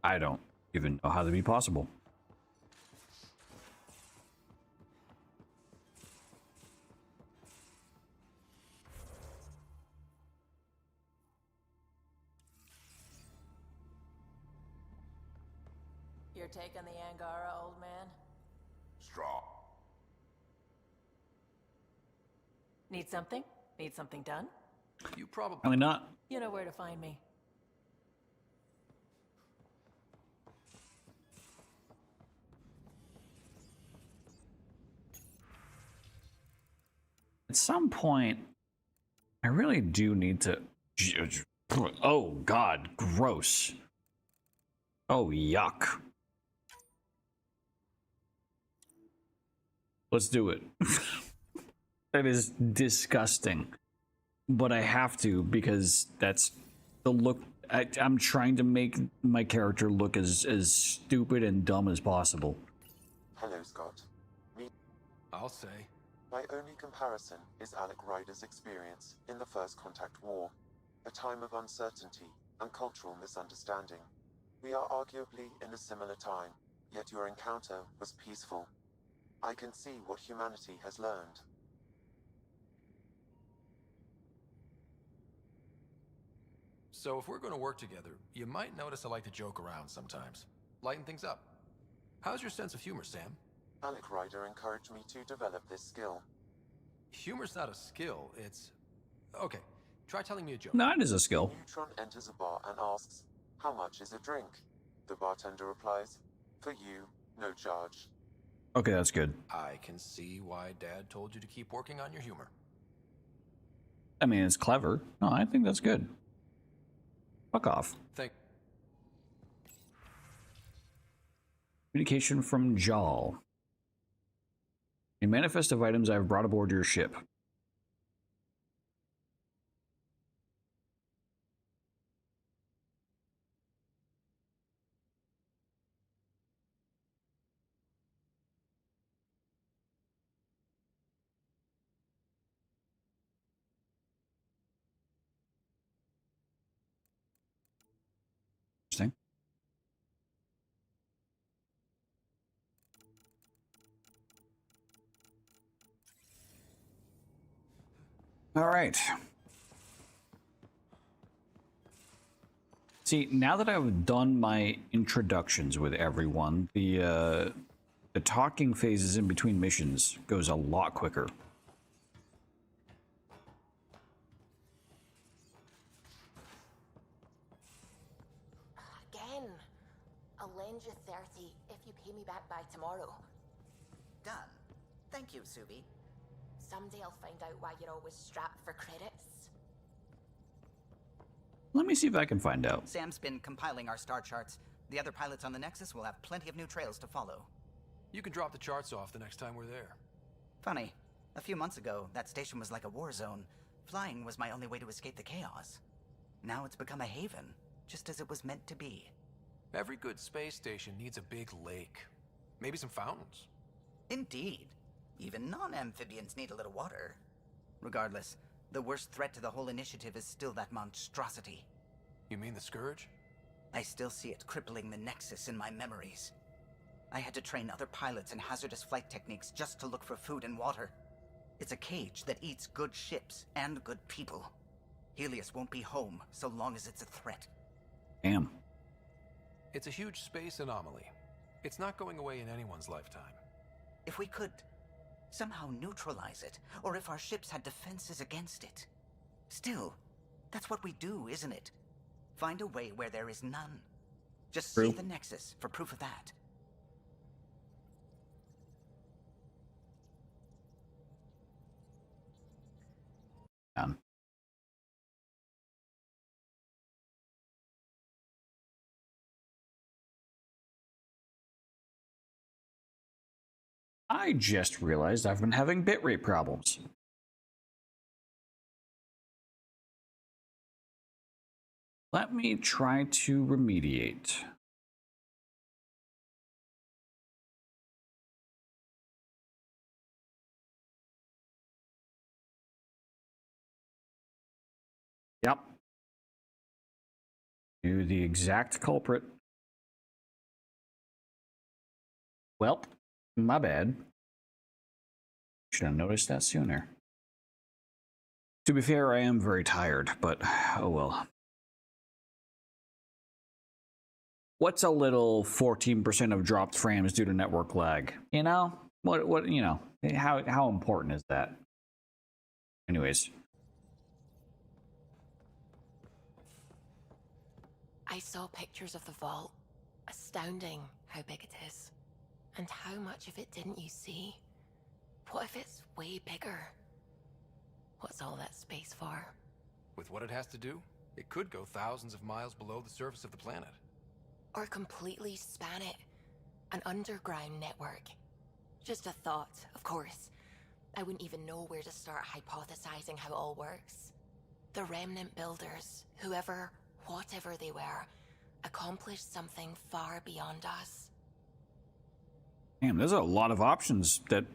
I don't even know how to be possible. Your take on the Angara, old man? Straw. Need something? Need something done? You probably... Probably not. You know where to find me. At some point, I really do need to... Oh, God. Gross. Oh, yuck. Let's do it. That is disgusting. But I have to because that's the look. I'm trying to make my character look as stupid and dumb as possible. Hello, Scott. I'll say. My only comparison is Alec Ryder's experience in the First Contact War, a time of uncertainty and cultural misunderstanding. We are arguably in a similar time, yet your encounter was peaceful. I can see what humanity has learned. So if we're going to work together, you might notice I like to joke around sometimes. Lighten things up. How's your sense of humor, Sam? Alec Ryder encouraged me to develop this skill. Humor's not a skill, it's... Okay, try telling me a joke. No, it is a skill. Neutron enters a bar and asks, "How much is a drink?" The bartender replies, "For you, no charge." Okay, that's good. I can see why Dad told you to keep working on your humor. I mean, it's clever. No, I think that's good. Fuck off. Communication from Jal. A manifest of items I have brought aboard your ship. Interesting. All right. See, now that I've done my introductions with everyone, the talking phases in between missions goes a lot quicker. Again. I'll lend you 30 if you pay me back by tomorrow. Done. Thank you, Subi. Someday I'll find out why you're always strapped for credits. Let me see if I can find out. Sam's been compiling our star charts. The other pilots on the Nexus will have plenty of new trails to follow. You can drop the charts off the next time we're there. Funny. A few months ago, that station was like a war zone. Flying was my only way to escape the chaos. Now it's become a haven, just as it was meant to be. Every good space station needs a big lake. Maybe some fountains. Indeed. Even non-amphibians need a little water. Regardless, the worst threat to the whole initiative is still that monstrosity. You mean the Scourge? I still see it crippling the Nexus in my memories. I had to train other pilots in hazardous flight techniques just to look for food and water. It's a cage that eats good ships and good people. Helios won't be home so long as it's a threat. Damn. It's a huge space anomaly. It's not going away in anyone's lifetime. If we could somehow neutralize it, or if our ships had defenses against it. Still, that's what we do, isn't it? Find a way where there is none. Just see the Nexus for proof of that. I just realized I've been having bitrate problems. Let me try to remediate. Yep. Do the exact culprit. Well, my bad. Should have noticed that sooner. To be fair, I am very tired, but oh well. What's a little 14% of dropped frames due to network lag? You know? What you know, how important is that? Anyways. I saw pictures of the vault. Astounding how big it is. And how much of it didn't you see? What if it's way bigger? What's all that space for? With what it has to do, it could go thousands of miles below the surface of the planet. Or completely span it. An underground network. Just a thought, of course. I wouldn't even know where to start hypothesizing how it all works. The remnant builders, whoever, whatever they were, accomplished something far beyond us. Damn, there's a lot of options that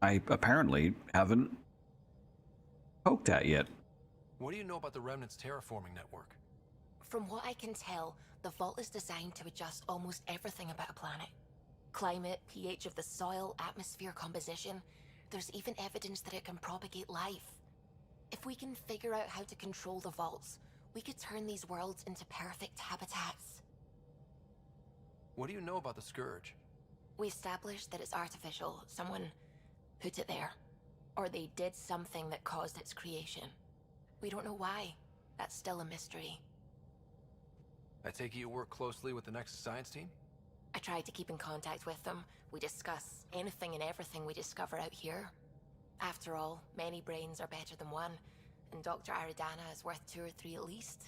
I apparently haven't poked at yet. What do you know about the Remnant's terraforming network? From what I can tell, the vault is designed to adjust almost everything about a planet. Climate, pH of the soil, atmosphere composition. There's even evidence that it can propagate life. If we can figure out how to control the vaults, we could turn these worlds into perfect habitats. What do you know about the Scourge? We established that it's artificial. Someone put it there. Or they did something that caused its creation. We don't know why. That's still a mystery. I take it you work closely with the Nexus science team? I tried to keep in contact with them. We discuss anything and everything we discover out here. After all, many brains are better than one, and Dr. Aridana is worth 2 or 3 at least.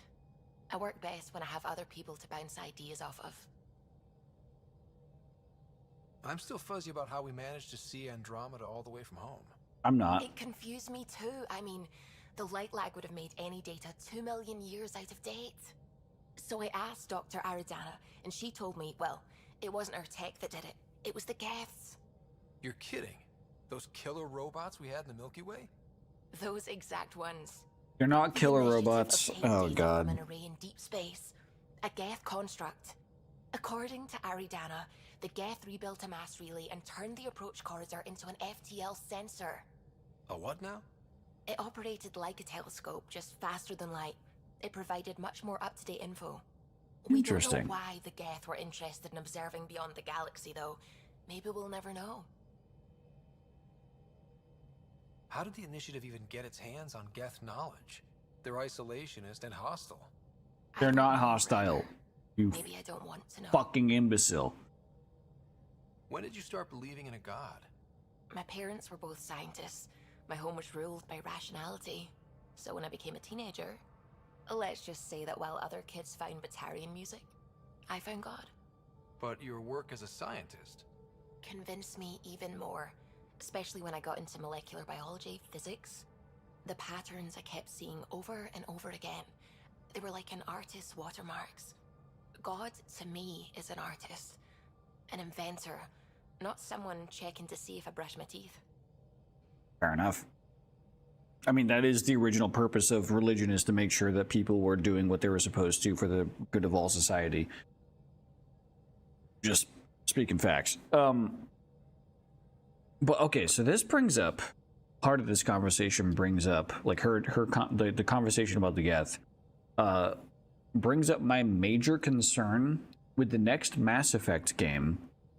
I work best when I have other people to bounce ideas off of. I'm still fuzzy about how we managed to see Andromeda all the way from home. I'm not. It confused me too. I mean, the light lag would have made any data 2 million years out of date. So I asked Dr. Aridana, and she told me, well, it wasn't her tech that did it. It was the Geths. You're kidding. Those killer robots we had in the Milky Way? Those exact ones. They're not killer robots. Oh god. An array in deep space. A Geth construct. According to Aridana, the Geth rebuilt a mass relay and turned the approach corridor into an FTL sensor. A what now? It operated like a telescope, just faster than light. It provided much more up-to-date info. We don't know Interesting. why the Geth were interested in observing beyond the galaxy, though. Maybe we'll never know. How did the Initiative even get its hands on Geth knowledge? They're isolationist and hostile. They're not hostile. You Maybe I don't want to know. fucking imbecile. When did you start believing in a god? My parents were both scientists. My home was ruled by rationality. So when I became a teenager, let's just say that while other kids found Batarian music, I found God. But your work as a scientist Convinced me even more, especially when I got into molecular biology, physics. The patterns I kept seeing over and over again, they were like an artist's watermarks. God, to me, is an artist, an inventor, not someone checking to see if I brush my teeth. Fair enough. I mean, that is the original purpose of religion, is to make sure that people were doing what they were supposed to for the good of all society. Just speaking facts. But okay, so this brings up, part of this conversation brings up, like the conversation about the Geth, brings up my major concern with the next Mass Effect game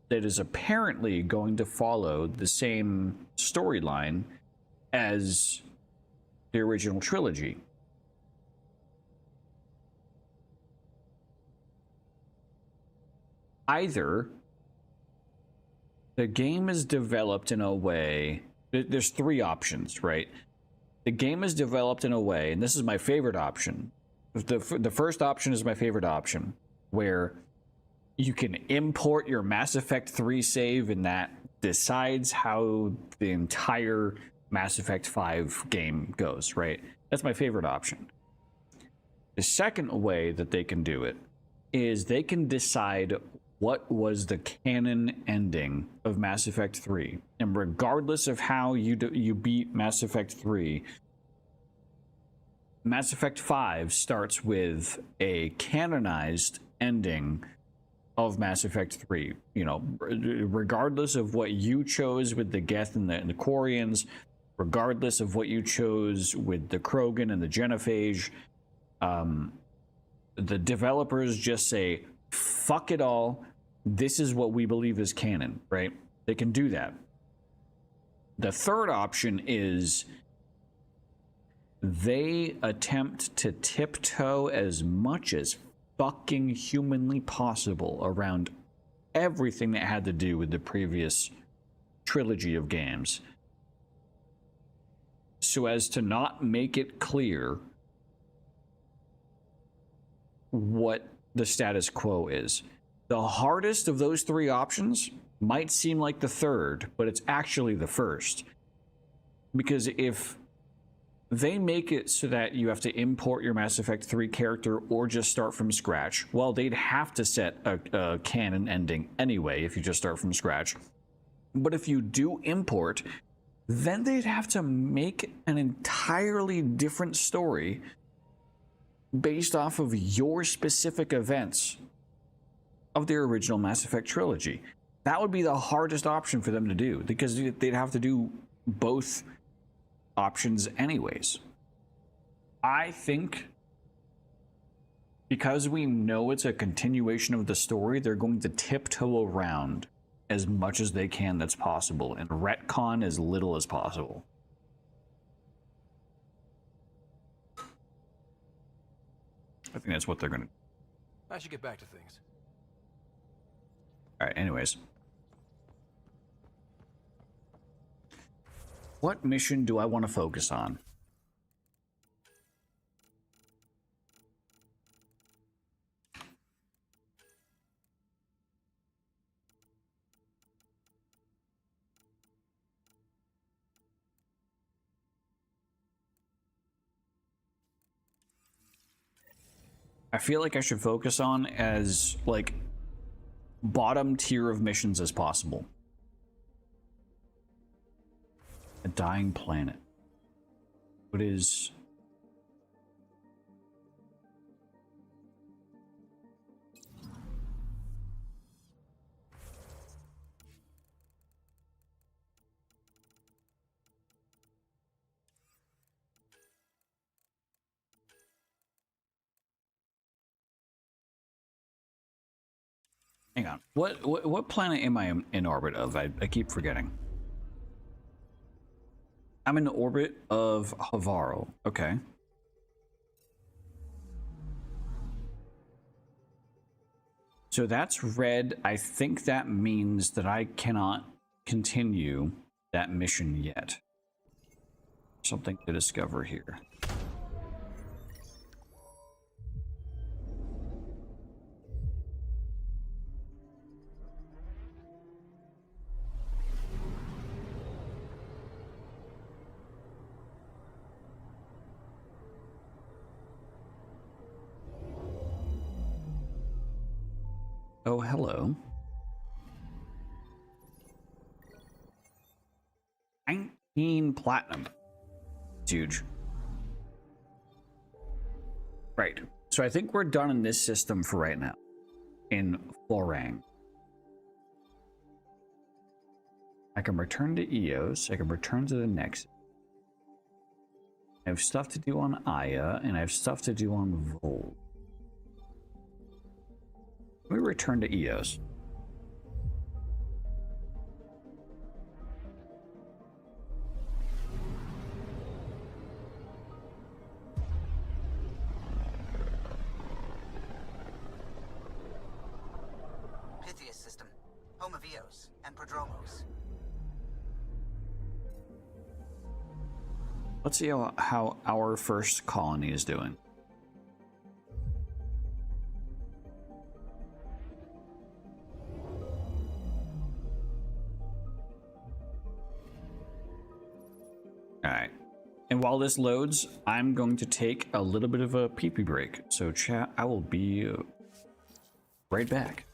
that is apparently going to follow the same storyline as the original trilogy. Either the game is developed in a way, there's three options, right? The game is developed in a way, and this is my favorite option. The first option is my favorite option, where you can import your Mass Effect 3 save, and that decides how the entire Mass Effect 5 game goes, right? That's my favorite option. The second way that they can do it is they can decide what was the canon ending of Mass Effect 3. And regardless of how you beat Mass Effect 3, Mass Effect 5 starts with a canonized ending of Mass Effect 3. You know, regardless of what you chose with the Geth and the Quarians, regardless of what you chose with the Krogan and the Genophage, the developers just say, fuck it all, this is what we believe is canon, right? They can do that. The third option is they attempt to tiptoe as much as fucking humanly possible around everything that had to do with the previous trilogy of games, so as to not make it clear what the status quo is. The hardest of those three options might seem like the third, but it's actually the first. Because if they make it so that you have to import your Mass Effect 3 character or just start from scratch, well, they'd have to set a canon ending anyway if you just start from scratch. But if you do import, then they'd have to make an entirely different story based off of your specific events of their original Mass Effect trilogy. That would be the hardest option for them to do, because they'd have to do both options anyways. I think because we know it's a continuation of the story, they're going to tiptoe around as much as they can that's possible and retcon as little as possible. I think that's what they're going to do. I should get back to things. All right, anyways. What mission do I want to focus on? I feel like I should focus on as, like, bottom tier of missions as possible. A dying planet. What is... Hang on. What planet am I in orbit of? I keep forgetting. I'm in orbit of Havaro. Okay. So that's red. I think that means that I cannot continue that mission yet. Something to discover here. Oh, hello. 19 platinum. It's huge. Right. So I think we're done in this system for right now. In Florang. I can return to Eos. I can return to the Nexus. I have stuff to do on Aya, and I have stuff to do on Vol. Let me return to Eos. Pythias system, home of Eos and Prodromos. Let's see how our first colony is doing. Alright. And while this loads, I'm going to take a little bit of a pee-pee break. So chat, I will be right back.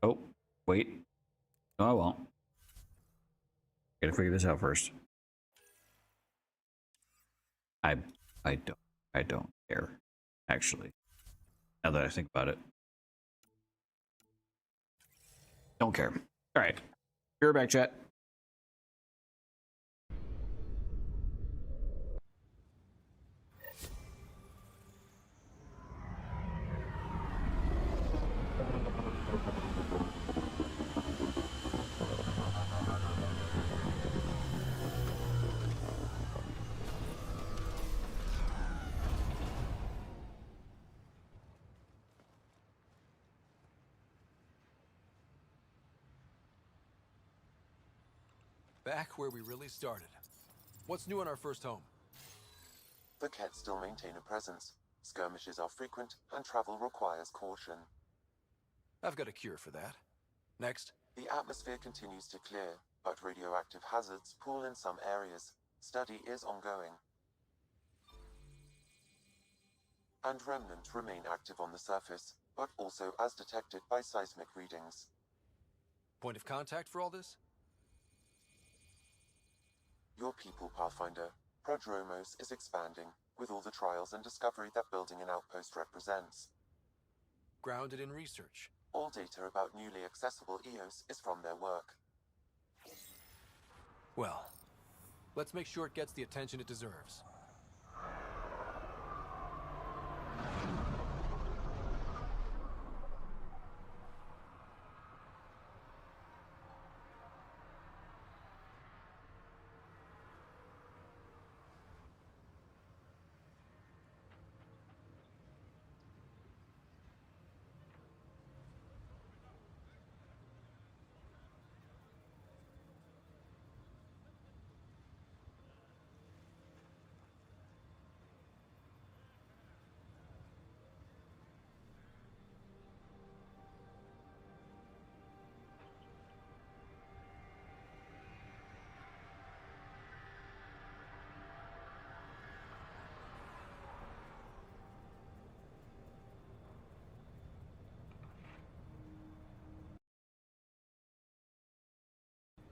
Oh, wait. No, I won't. Gotta figure this out first. I don't care, actually. Now that I think about it. Don't care. Alright. Be right back, chat. Back where we really started. What's new in our first home? The Kett still maintain a presence. Skirmishes are frequent, and travel requires caution. I've got a cure for that. Next. The atmosphere continues to clear, but radioactive hazards pool in some areas. Study is ongoing. And remnants remain active on the surface, but also as detected by seismic readings. Point of contact for all this? Your people, Pathfinder. Prodromos is expanding, with all the trials and discovery that building an outpost represents. Grounded in research. All data about newly accessible Eos is from their work. Well, let's make sure it gets the attention it deserves.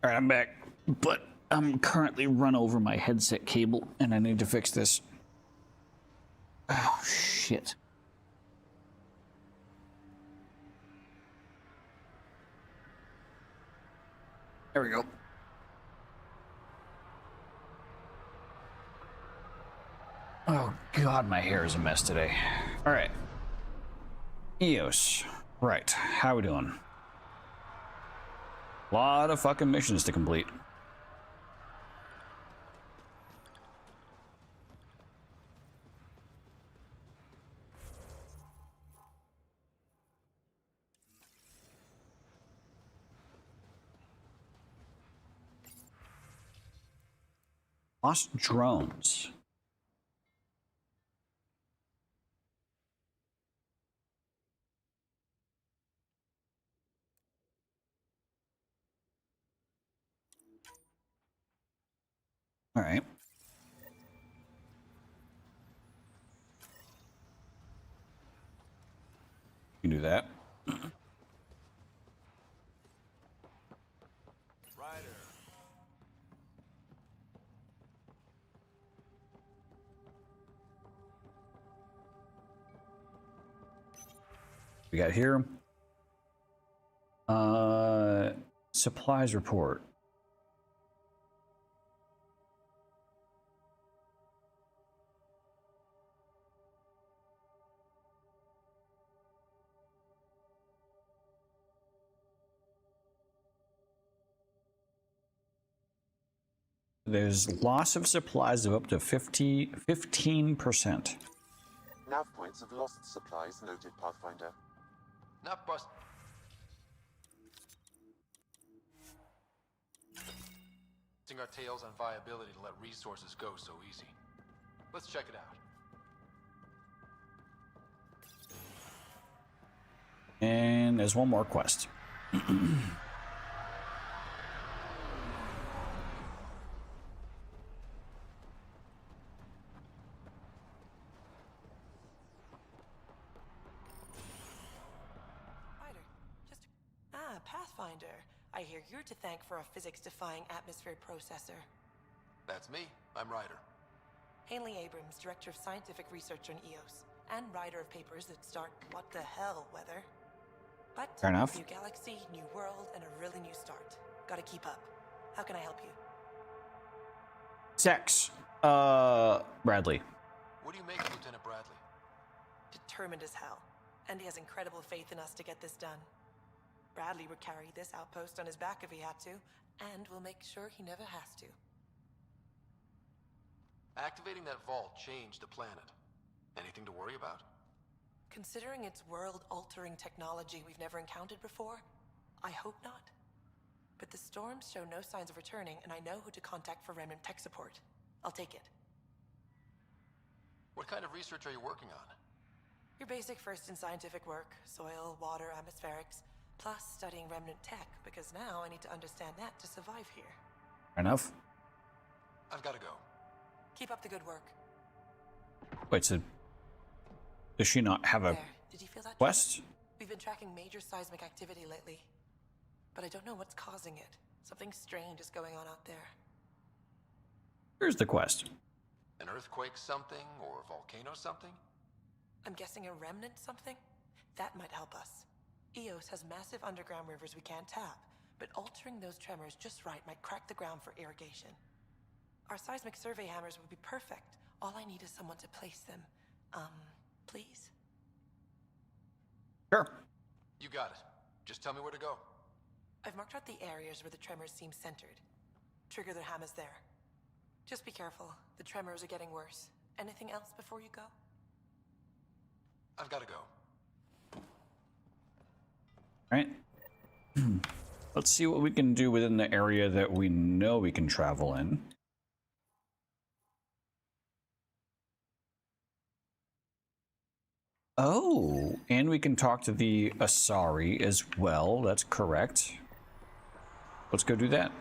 All right, I'm back, but I'm currently run over my headset cable, and I need to fix this. Oh, shit. There we go. Oh, God, my hair is a mess today. All right. Eos. Right, how we doing? A lot of fucking missions to complete. Lost drones. All right. You can do that. We got here. Supplies report. There's loss of supplies of up to 15%. Nav points of lost supplies noted, Pathfinder. Nav bust. Our tails on viability to let resources go so easy. Let's check it out. And there's one more quest. Pathfinder. I hear you're to thank for a physics-defying atmosphere processor. That's me. I'm Ryder. Hanley Abrams, Director of Scientific Research on EOS, and writer of papers that start what the hell weather. But fair enough. New galaxy, new world, and a really new start. Gotta keep up. How can I help you? Sex. Bradley. What do you make of Lieutenant Bradley? Determined as hell. And he has incredible faith in us to get this done. Bradley would carry this outpost on his back if he had to, and we'll make sure he never has to. Activating that vault changed the planet. Anything to worry about? Considering it's world-altering technology we've never encountered before, I hope not. But the storms show no signs of returning, and I know who to contact for Remnant tech support. I'll take it. What kind of research are you working on? Your basic first in scientific work, soil, water, atmospherics, plus studying Remnant tech, because now I need to understand that to survive here. Fair enough. I've got to go. Keep up the good work. Wait, so does she not have a There. Did you feel that quest? We've been tracking major seismic activity lately, but I don't know what's causing it. Something strange is going on out there. Here's the quest. An earthquake something, or a volcano something? I'm guessing a remnant something? That might help us. EOS has massive underground rivers we can't tap, but altering those tremors just right might crack the ground for irrigation. Our seismic survey hammers would be perfect. All I need is someone to place them. Please? Sure. You got it. Just tell me where to go. I've marked out the areas where the tremors seem centered. Trigger the hammers there. Just be careful. The tremors are getting worse. Anything else before you go? I've got to go. All right. Let's see what we can do within the area that we know we can travel in. Oh, and we can talk to the Asari as well. That's correct. Let's go do that.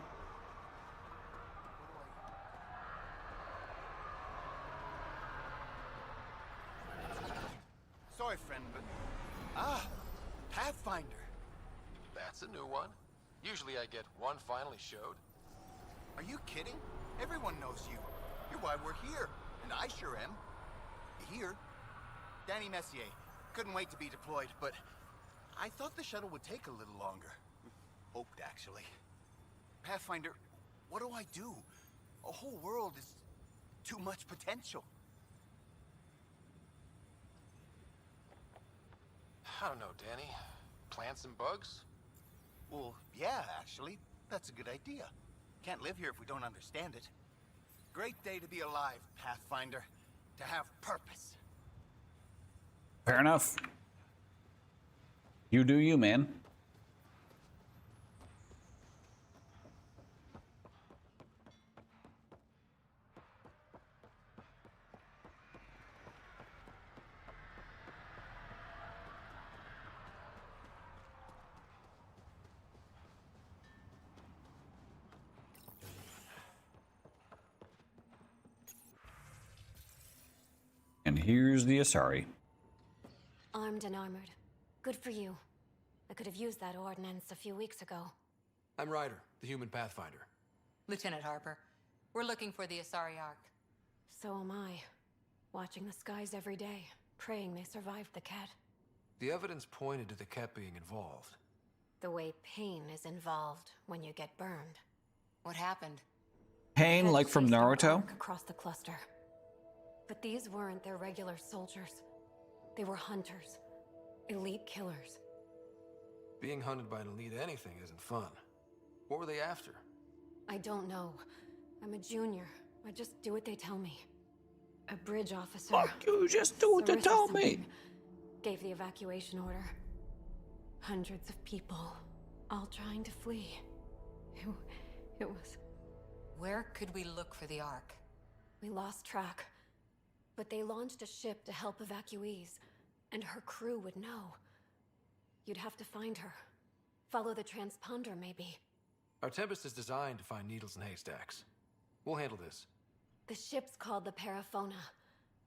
Sorry, friend, but... Pathfinder. That's a new one. Usually I get one finally showed. Are you kidding? Everyone knows you. You're why we're here, and I sure am. Here? Danny Messier. Couldn't wait to be deployed, but I thought the shuttle would take a little longer. Hoped, actually. Pathfinder, what do I do? A whole world is too much potential. I don't know, Danny. Plants and bugs? Well, yeah, actually. That's a good idea. Can't live here if we don't understand it. Great day to be alive, Pathfinder. To have purpose. Fair enough. You do you, man. And here's the Asari. Armed and armored. Good for you. I could have used that ordnance a few weeks ago. I'm Ryder, the human pathfinder. Lieutenant Harper, we're looking for the Asari Ark. So am I. Watching the skies every day, praying they survived the Ket. The evidence pointed to the Ket being involved. The way pain is involved when you get burned. What happened? Pain, like from Naruto? Across the cluster. But these weren't their regular soldiers. They were hunters. Elite killers. Being hunted by an elite anything isn't fun. What were they after? I don't know. I'm a junior. I just do what they tell me. A bridge officer. Fuck you, just do what they tell me. Gave the evacuation order. Hundreds of people, all trying to flee. It was... Where could we look for the Ark? We lost track. But they launched a ship to help evacuees, and her crew would know. You'd have to find her. Follow the transponder, maybe. Our Tempest is designed to find needles in haystacks. We'll handle this. The ship's called the Paraphona.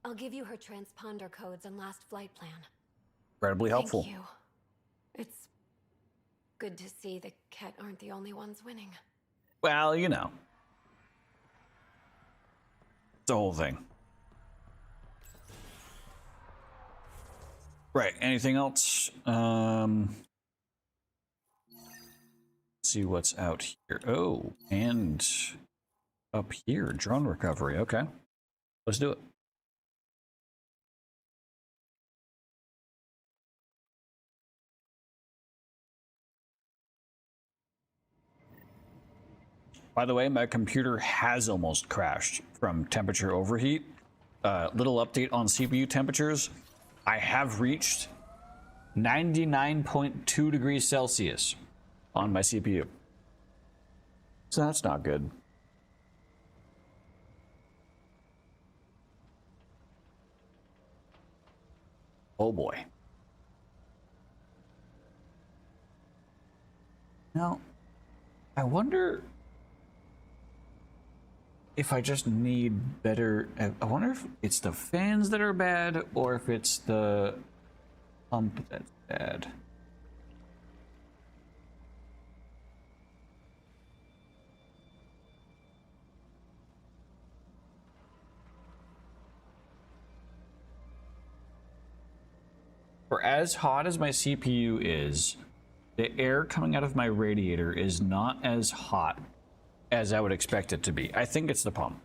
I'll give you her transponder codes and last flight plan. Incredibly helpful. Thank you. It's good to see the Ket aren't the only ones winning. Well, you know. The whole thing. Right, anything else? Let's see what's out here. Oh, and up here, drone recovery. Okay, let's do it. By the way, my computer has almost crashed from temperature overheat. Little update on CPU temperatures. I have reached 99.2 degrees Celsius on my CPU. So that's not good. Oh boy. Now, I wonder if I just need better... I wonder if it's the fans that are bad or if it's the pump that's bad. For as hot as my CPU is, the air coming out of my radiator is not as hot as I would expect it to be. I think it's the pump.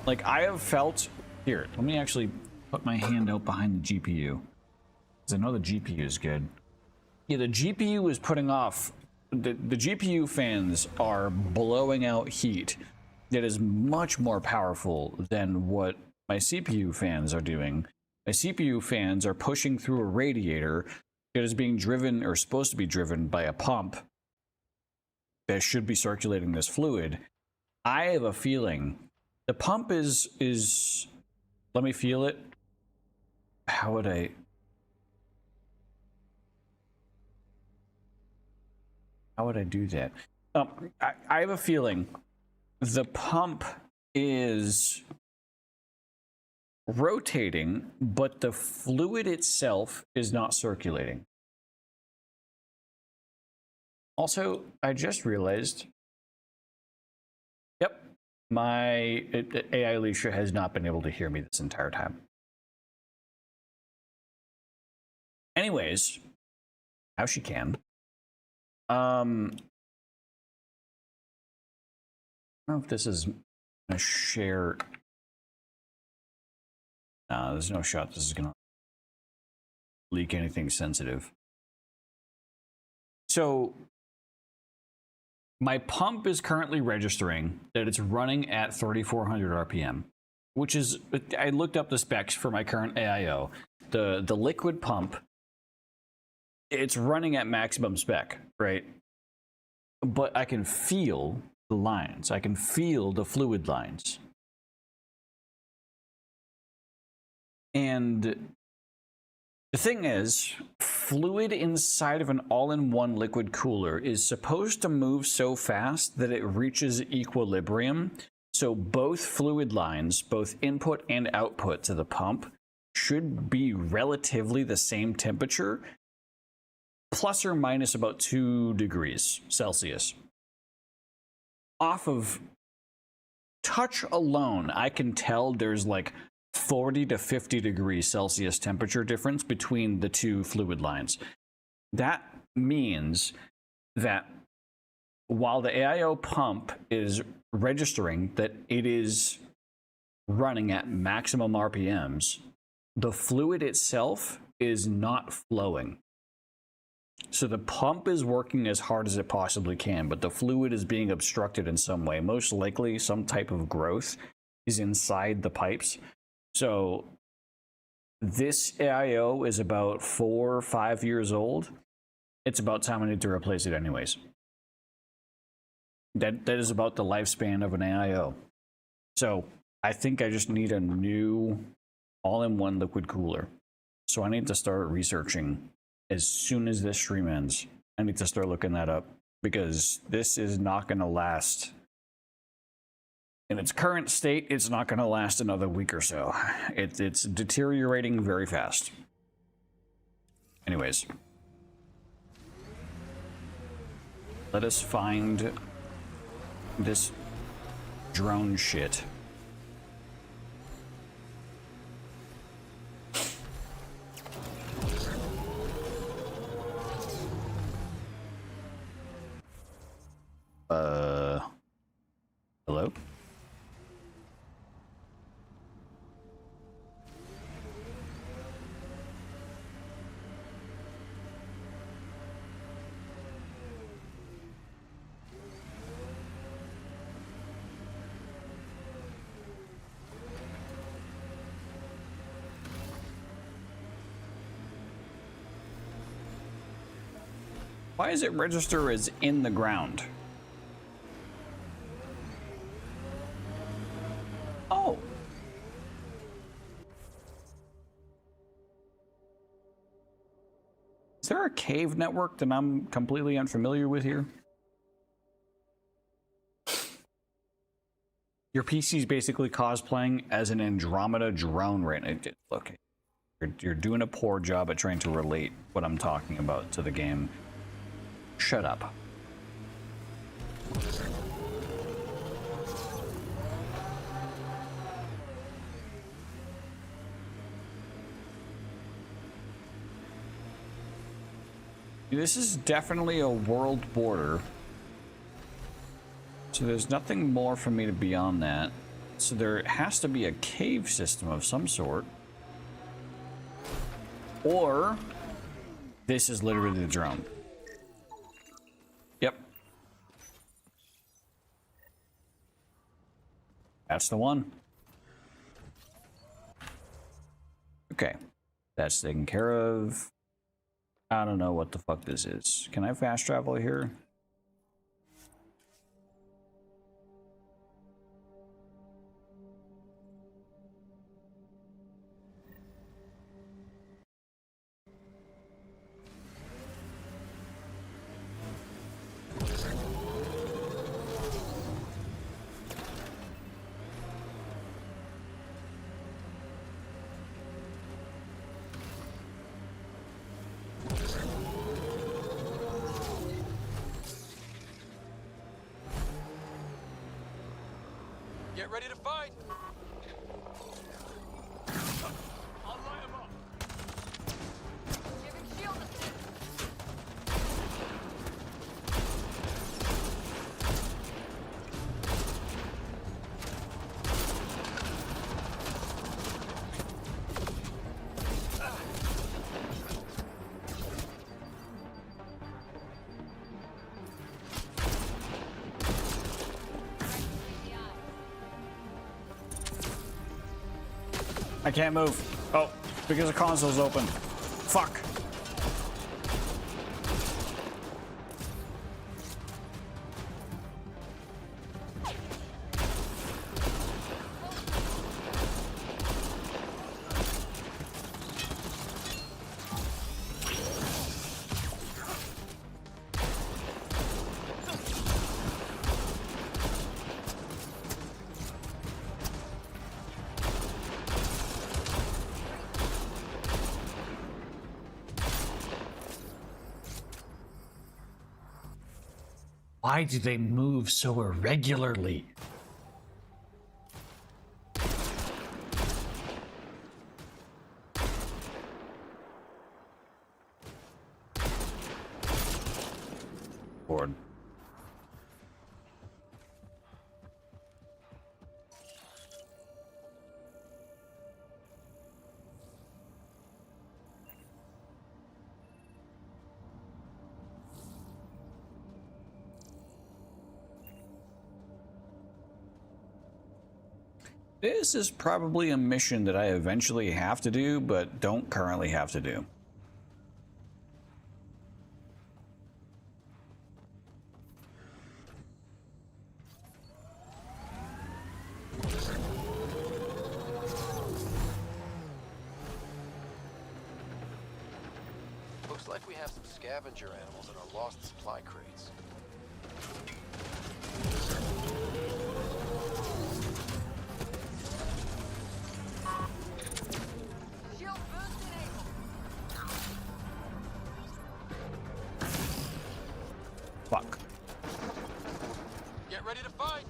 Like, I have felt... Here, let me actually put my hand out behind the GPU. Because I know the GPU is good. Yeah, the GPU is putting off... The GPU fans are blowing out heat that is much more powerful than what my CPU fans are doing. My CPU fans are pushing through a radiator that is being driven, or supposed to be driven, by a pump that should be circulating this fluid. I have a feeling the pump is let me feel it. How would I do that? I have a feeling the pump is rotating, but the fluid itself is not circulating. Also, I just realized, yep, my AI Alicia has not been able to hear me this entire time. Anyways, how she can. I don't know if this is a share. No, there's no shot this is gonna leak anything sensitive. So my pump is currently registering that it's running at 3,400 RPM, which is, I looked up the specs for my current AIO. The liquid pump, it's running at maximum spec, right? But I can feel the lines. I can feel the fluid lines. And the thing is, fluid inside of an all-in-one liquid cooler is supposed to move so fast that it reaches equilibrium. So both fluid lines, both input and output to the pump, should be relatively the same temperature, plus or minus about 2 degrees Celsius. Off of touch alone, I can tell there's like 40 to 50 degrees Celsius temperature difference between the two fluid lines. That means that while the AIO pump is registering that it is running at maximum RPMs, the fluid itself is not flowing. So the pump is working as hard as it possibly can, but the fluid is being obstructed in some way. Most likely some type of growth is inside the pipes. So this AIO is about 4 or 5 years old. It's about time I need to replace it anyways. That is about the lifespan of an AIO. So I think I just need a new all-in-one liquid cooler. So I need to start researching as soon as this stream ends. I need to start looking that up because this is not going to last. In its current state, it's not going to last another week or so. It's deteriorating very fast. Anyways. Let us find this drone shit. Hello? Why does it register as in the ground? Oh. Is there a cave network that I'm completely unfamiliar with here? Your PC's basically cosplaying as an Andromeda drone right now. Look, you're doing a poor job at trying to relate what I'm talking about to the game. Shut up. This is definitely a world border. So there's nothing more for me to beyond that. So there has to be a cave system of some sort. Or this is literally the drone. Yep. That's the one. Okay. That's taken care of. I don't know what the fuck this is. Can I fast travel here? Get ready to fight! I'll light him up! Giving shield assist! I can't move. Oh, because the console's open. Fuck. Why do they move so irregularly? Bored. This is probably a mission that I eventually have to do, but don't currently have to do. Looks like we have some scavenger animals in our lost supply crates. Fuck. Get ready to fight.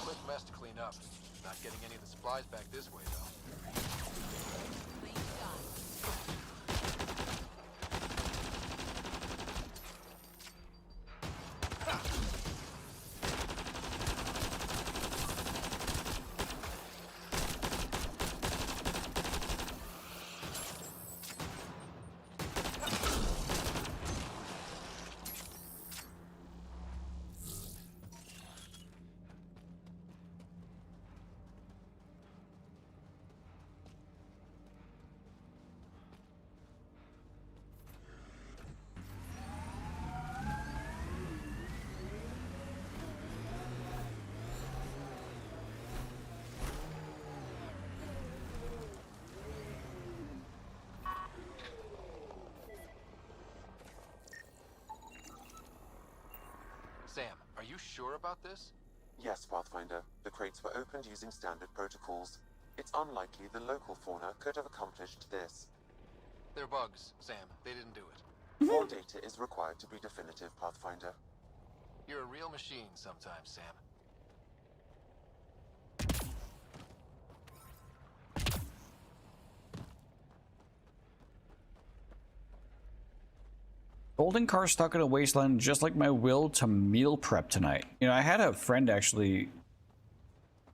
Quick mess to clean up. Not getting any of the supplies back this way, though. Sam, are you sure about this? Yes, Pathfinder. The crates were opened using standard protocols. It's unlikely the local fauna could have accomplished this. They're bugs, Sam. They didn't do it. More data is required to be definitive, Pathfinder. You're a real machine sometimes, Sam. Golden car stuck in a wasteland, just like my will to meal prep tonight. You know, I had a friend actually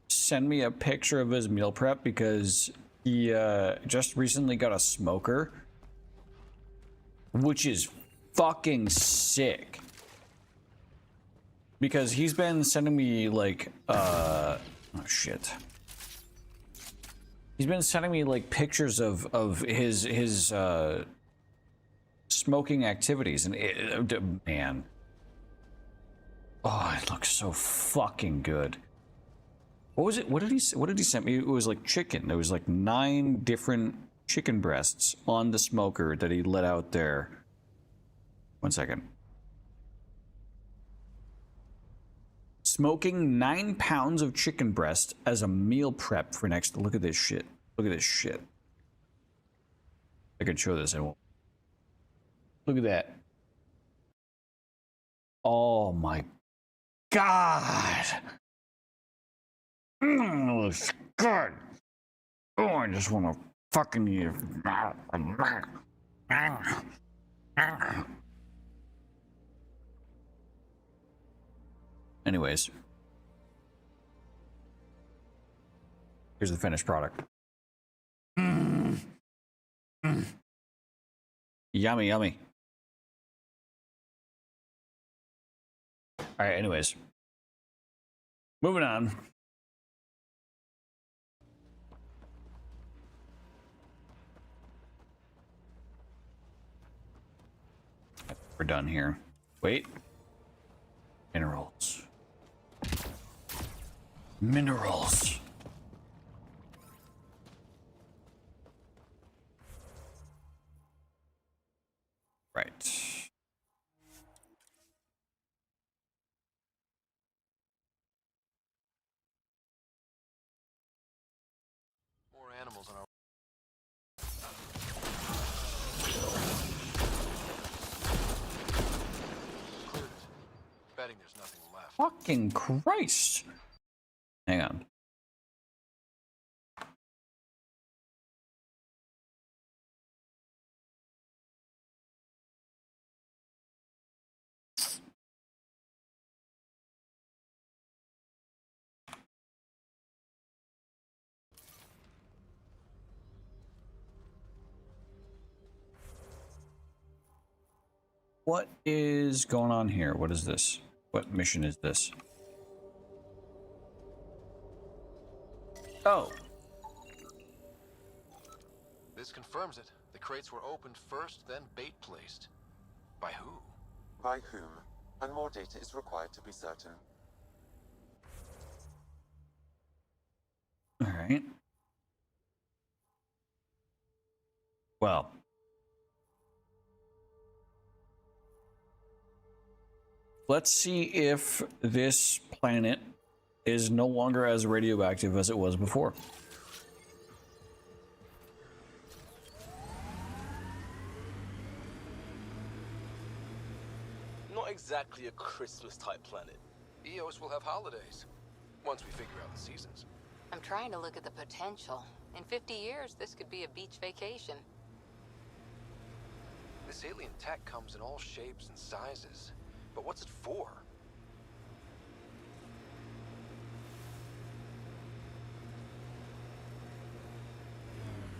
send me a picture of his meal prep because he just recently got a smoker, which is fucking sick. Because he's been sending me like, oh shit. He's been sending me like pictures of his smoking activities, and man, oh, it looks so fucking good. What was it? What did he send me? It was like chicken. There was like 9 different chicken breasts on the smoker that he let out there. 1 second. Smoking 9 pounds of chicken breast as a meal prep for next. Look at this shit. Look at this shit. I can show this. I won't. Look at that. Oh my God. Looks good. Oh, I just want to fucking eat it. Anyways. Here's the finished product. Yummy, yummy. All right, anyways. Moving on. We're done here. Wait. Minerals. Minerals. Right. More animals on our... Cleared it. Betting there's nothing left. Fucking Christ. Hang on. What is going on here? What is this? What mission is this? Oh. This confirms it. The crates were opened first, then bait placed. By who? By whom? And more data is required to be certain. All right. Well. Let's see if this planet is no longer as radioactive as it was before. Not exactly a Christmas-type planet. Eos will have holidays, once we figure out the seasons. I'm trying to look at the potential. In 50 years, this could be a beach vacation. This alien tech comes in all shapes and sizes. But what's it for?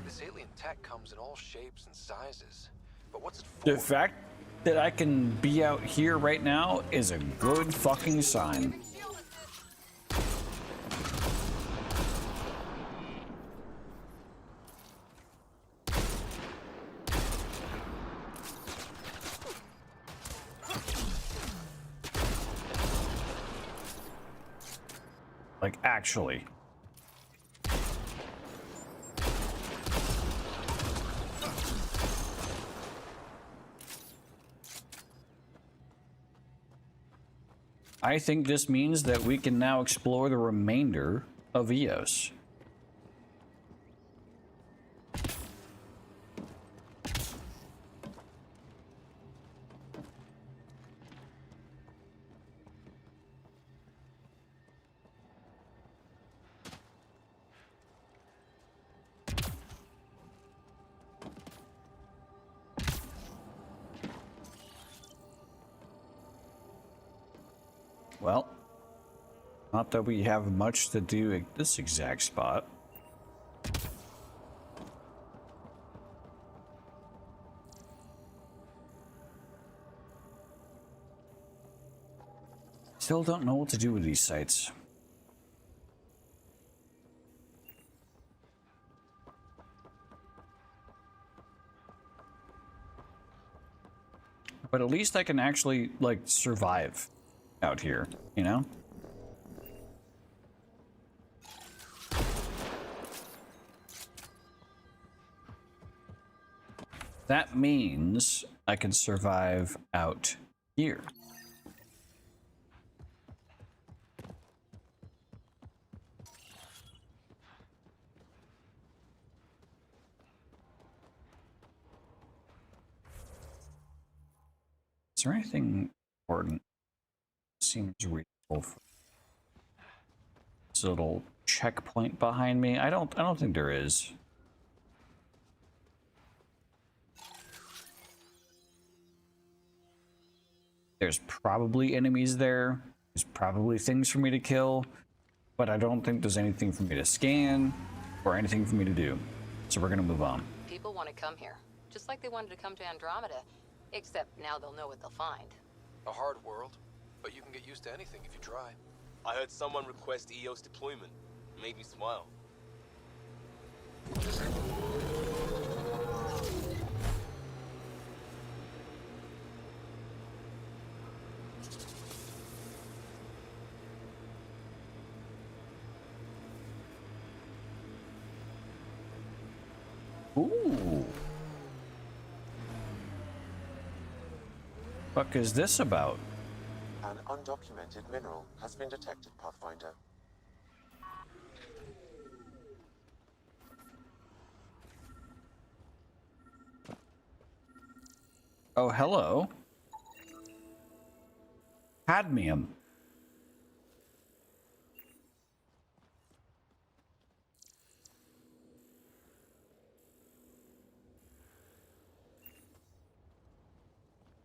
This alien tech comes in all shapes and sizes. But what's it for? The fact that I can be out here right now is a good fucking sign. Like, actually. I think this means that we can now explore the remainder of Eos. Well, not that we have much to do at this exact spot. Still don't know what to do with these sites. But at least I can actually, like, survive out here, you know? That means I can survive out here. Is there anything important? Seems reasonable for this little checkpoint behind me. I don't think there is. There's probably enemies there. There's probably things for me to kill, but I don't think there's anything for me to scan or anything for me to do. So we're gonna move on. People want to come here. just like they wanted to come to Andromeda. Except now they'll know what they'll find. A hard world, but you can get used to anything if you try. I heard someone request EOS deployment. Made me smile. Ooh. Fuck is this about? An undocumented mineral has been detected, Pathfinder. Oh, hello. Cadmium.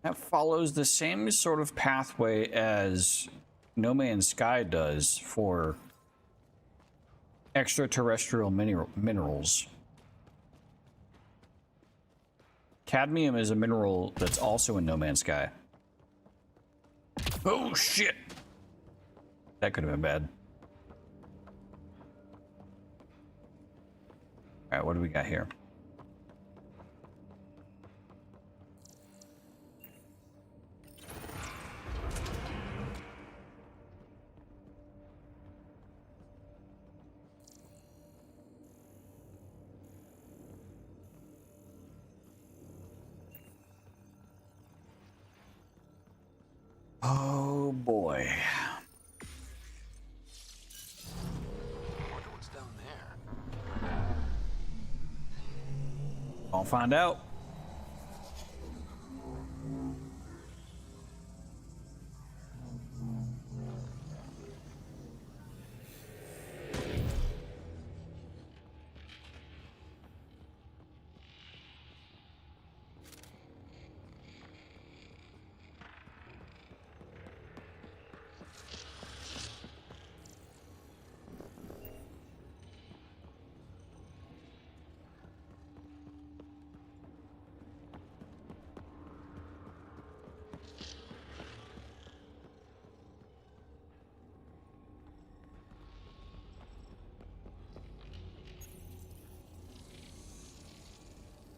That follows the same sort of pathway as No Man's Sky does for extraterrestrial minerals. Cadmium is a mineral that's also in No Man's Sky. Oh shit! That could have been bad. Alright, what do we got here? Oh boy. Wonder what's down there. I'll find out.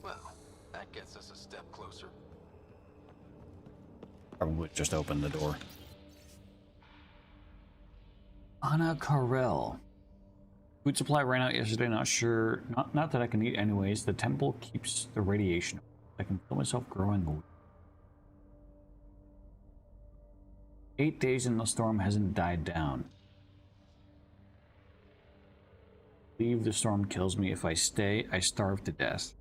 Well, that gets us a step closer. Probably just open the door. Anna Carell. Food supply ran out yesterday, not sure. Not that I can eat anyways. The temple keeps the radiation. I can feel myself growing. 8 days and the storm hasn't died down. Leave, the storm kills me. If I stay, I starve to death.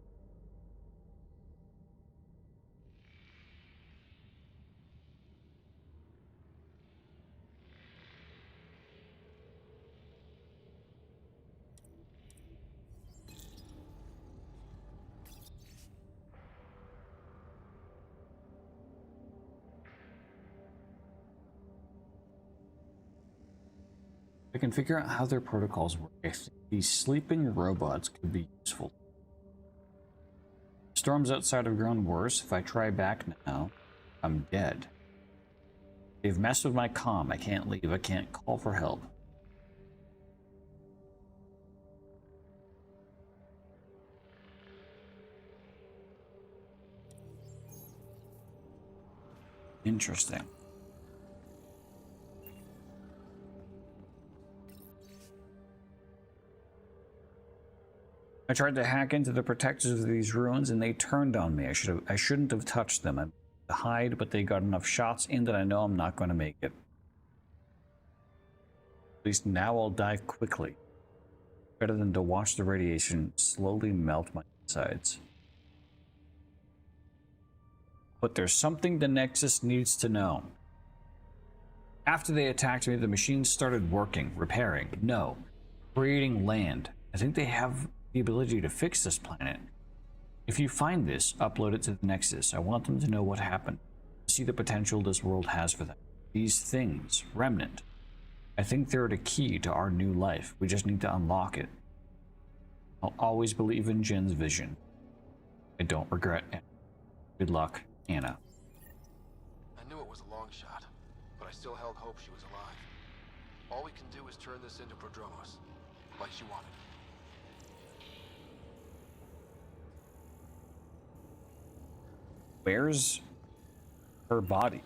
I can figure out how their protocols work. I think these sleeping robots could be useful. Storms outside have grown worse. If I try back now, I'm dead. They've messed with my comm. I can't leave. I can't call for help. Interesting. I tried to hack into the protectors of these ruins and they turned on me. I shouldn't have touched them. I tried to hide, but they got enough shots in that I know I'm not going to make it. At least now I'll die quickly. Better than to watch the radiation slowly melt my insides. But there's something the Nexus needs to know. After they attacked me, the machines started working, repairing, no, creating land. I think they have the ability to fix this planet. If you find this, upload it to the Nexus. I want them to know what happened, see the potential this world has for them. These things, Remnant, I think they're the key to our new life. We just need to unlock it. I'll always believe in Jin's vision. I don't regret it. Good luck, Anna. I knew it was a long shot, but I still held hope she was alive. All we can do is turn this into Prodromos, like she wanted. Where's her body?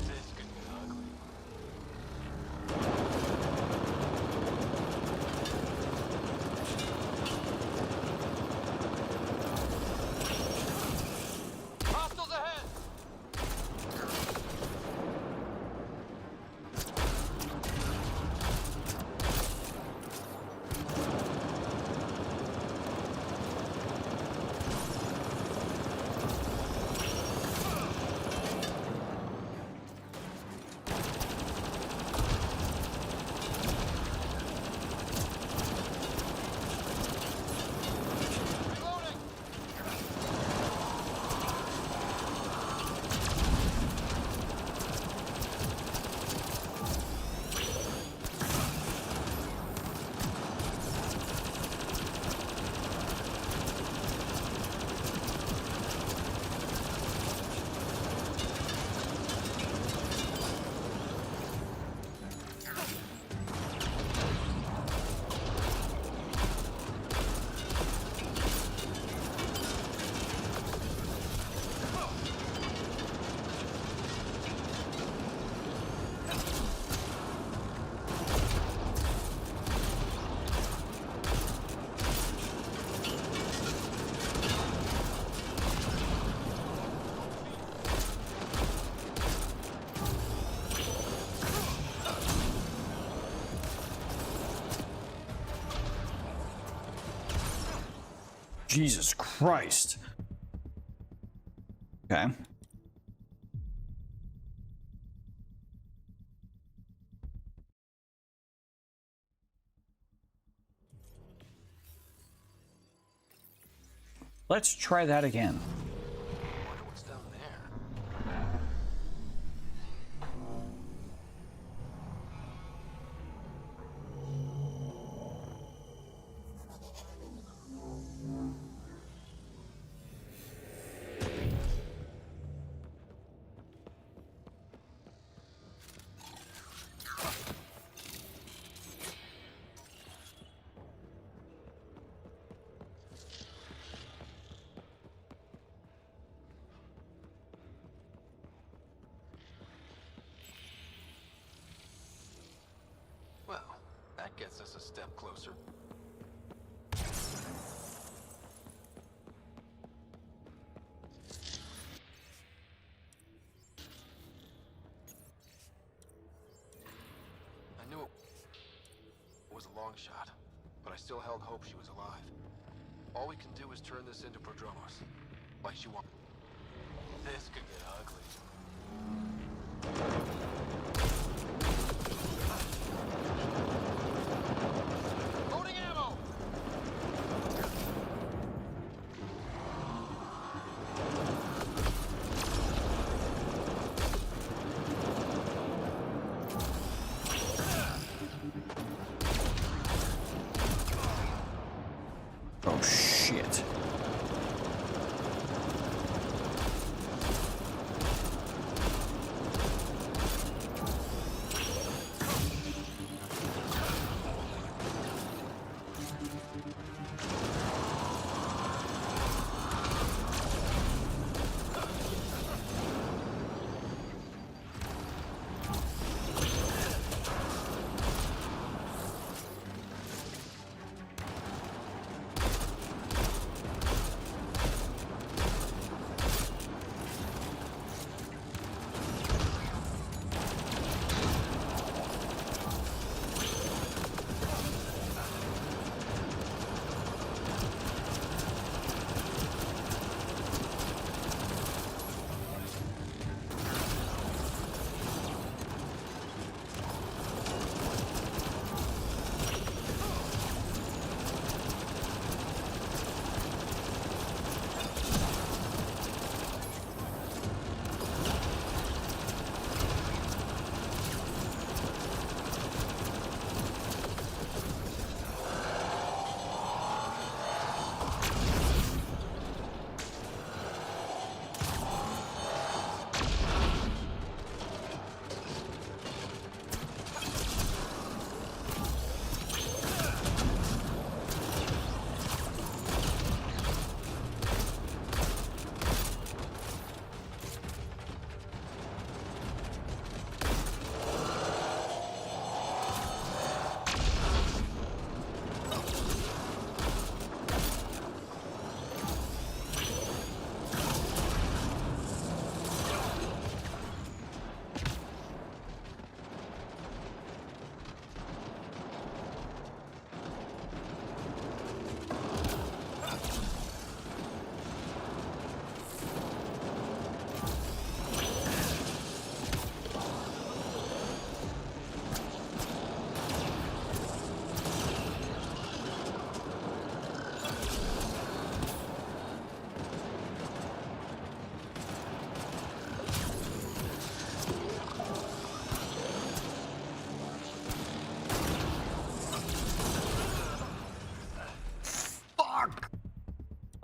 This could get ugly. Hostiles ahead! Jesus Christ. Okay. Let's try that again. Wonder what's down there. Well, that gets us a step closer. I knew it was a long shot, but I still held hope she was alive. All we can do is turn this into Prodromos, like she wanted. This could get ugly. Loading ammo! Oh shit.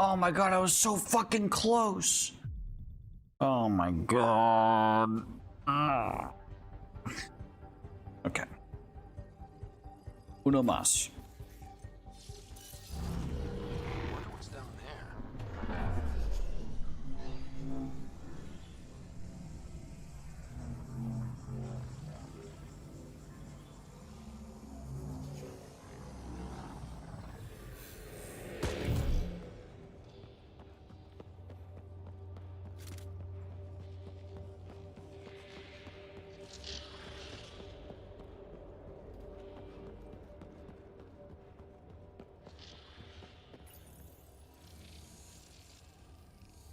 Oh my god, I was so fucking close. Oh my god. Ah. Okay. Uno más. Wonder what's down there.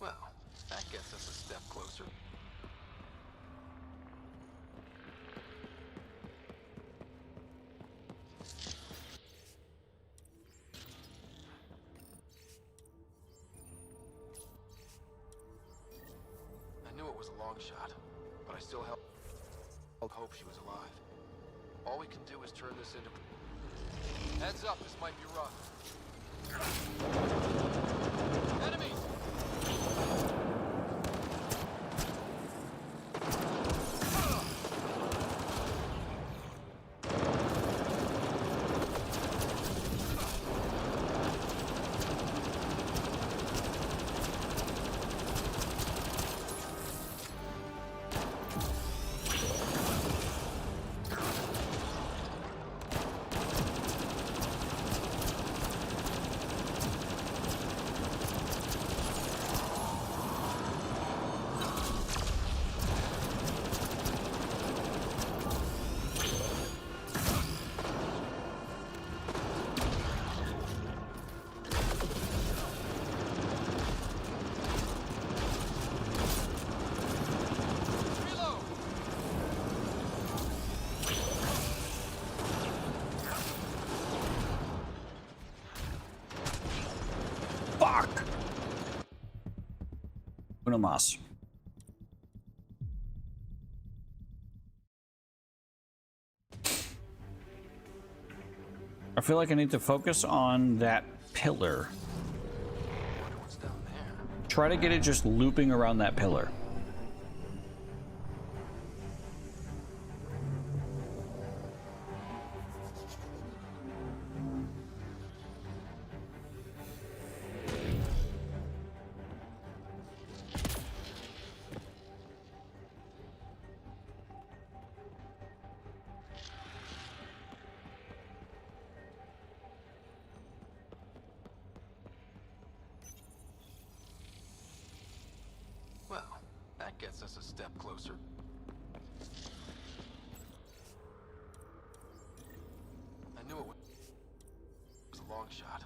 Well, that gets us a step closer. I knew it was a long shot, but I still held hope she was alive. All we can do is turn this into... Heads up, this might be rough. Enemies! Fuck! Uno más. I feel like I need to focus on that pillar. What's down there? Try to get it just looping around that pillar. Well, that gets us a step closer. I knew it was a long shot,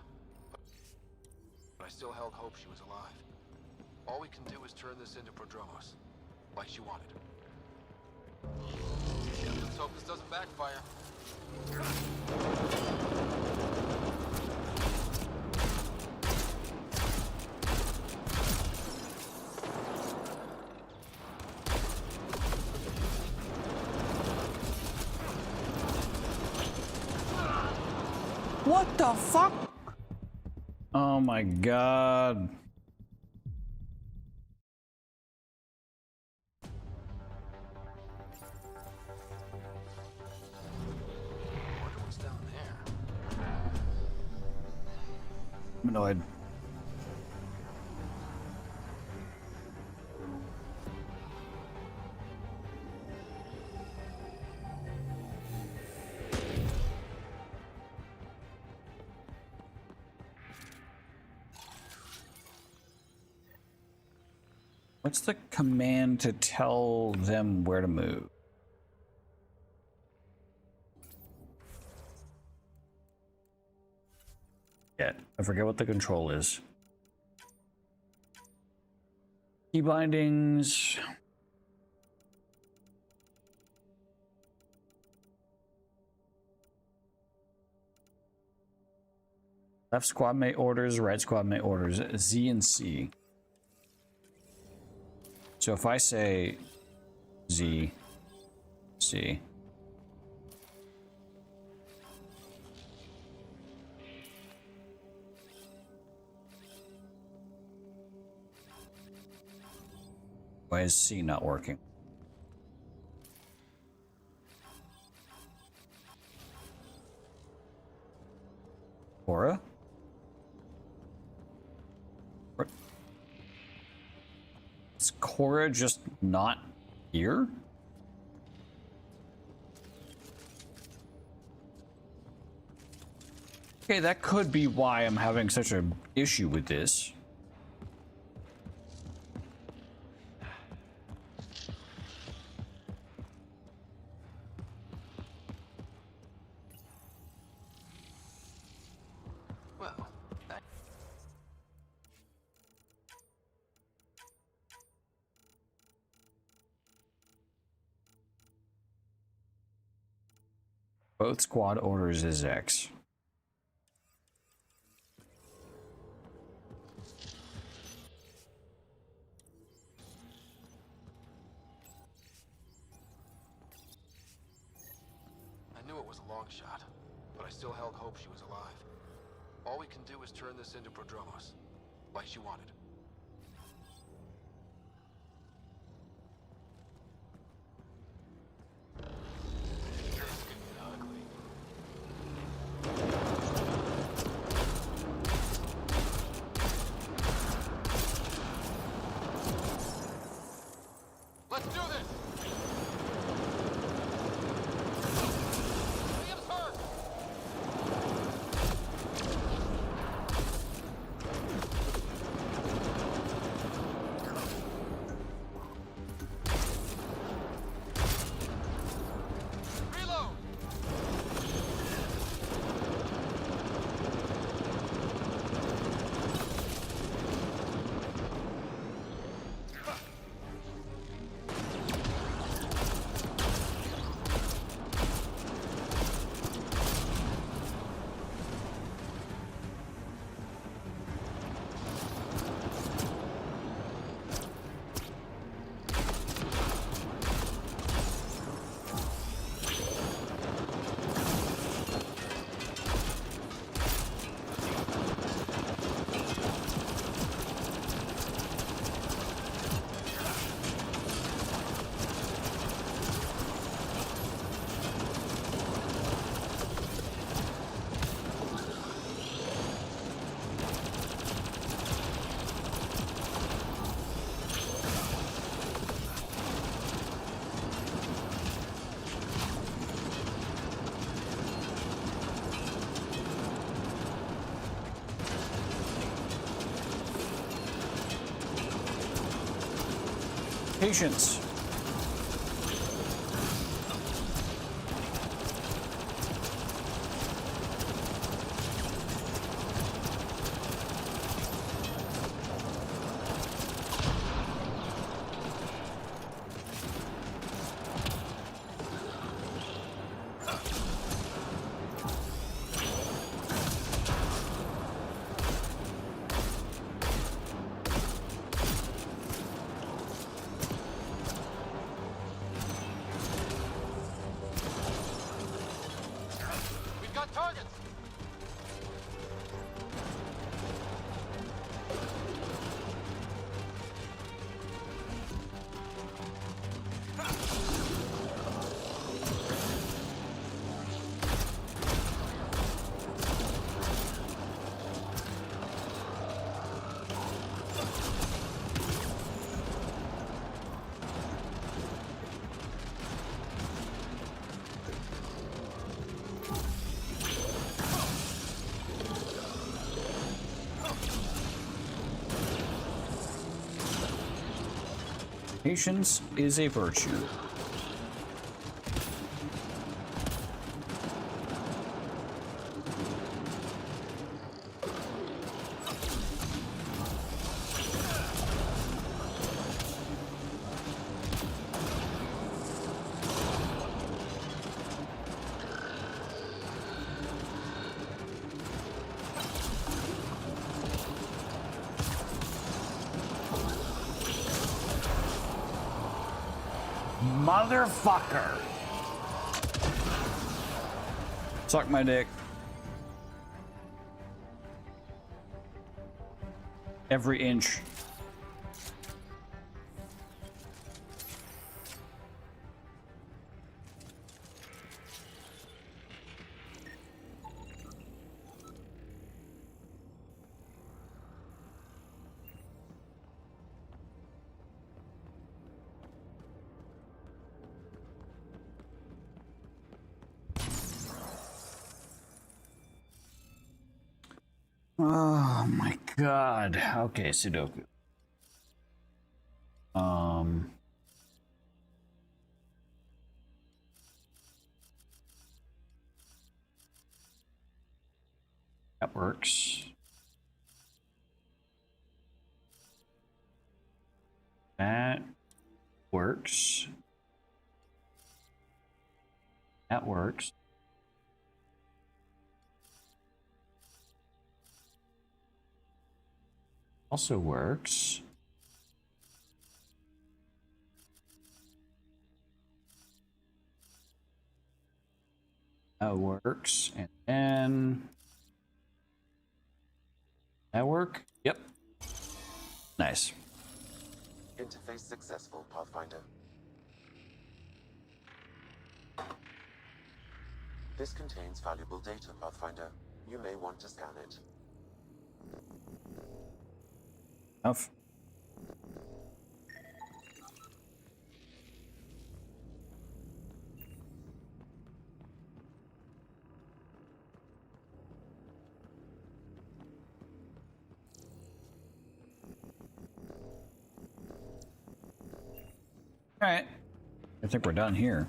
but I still held hope she was alive. All we can do is turn this into Prodromos, like she wanted. Let's hope this doesn't backfire. What the fuck? Oh my god. Wonder what's down there. I'm annoyed. What's the command to tell them where to move? Yeah, I forget what the control is. Key bindings. Left squad mate orders, right squad mate orders, Z and C. So if I say Z, C. Why is C not working? Cora? Is Cora just not here? Okay, that could be why I'm having such an issue with this. Well, Both squad orders is X. I knew it was a long shot, but I still held hope she was alive. All we can do is turn this into Prodromos, like she wanted. This could get ugly. Let's do this! Liam's hurt! Reload! Patience. We've got targets! Patience is a virtue. Motherfucker. Suck my dick. Every inch. Oh my god. Okay, Sudoku. That works. That works. That works. Also works. That works. And then that work? Yep. Nice. Interface successful, Pathfinder. This contains valuable data, Pathfinder. You may want to scan it. Enough. All right. I think we're done here.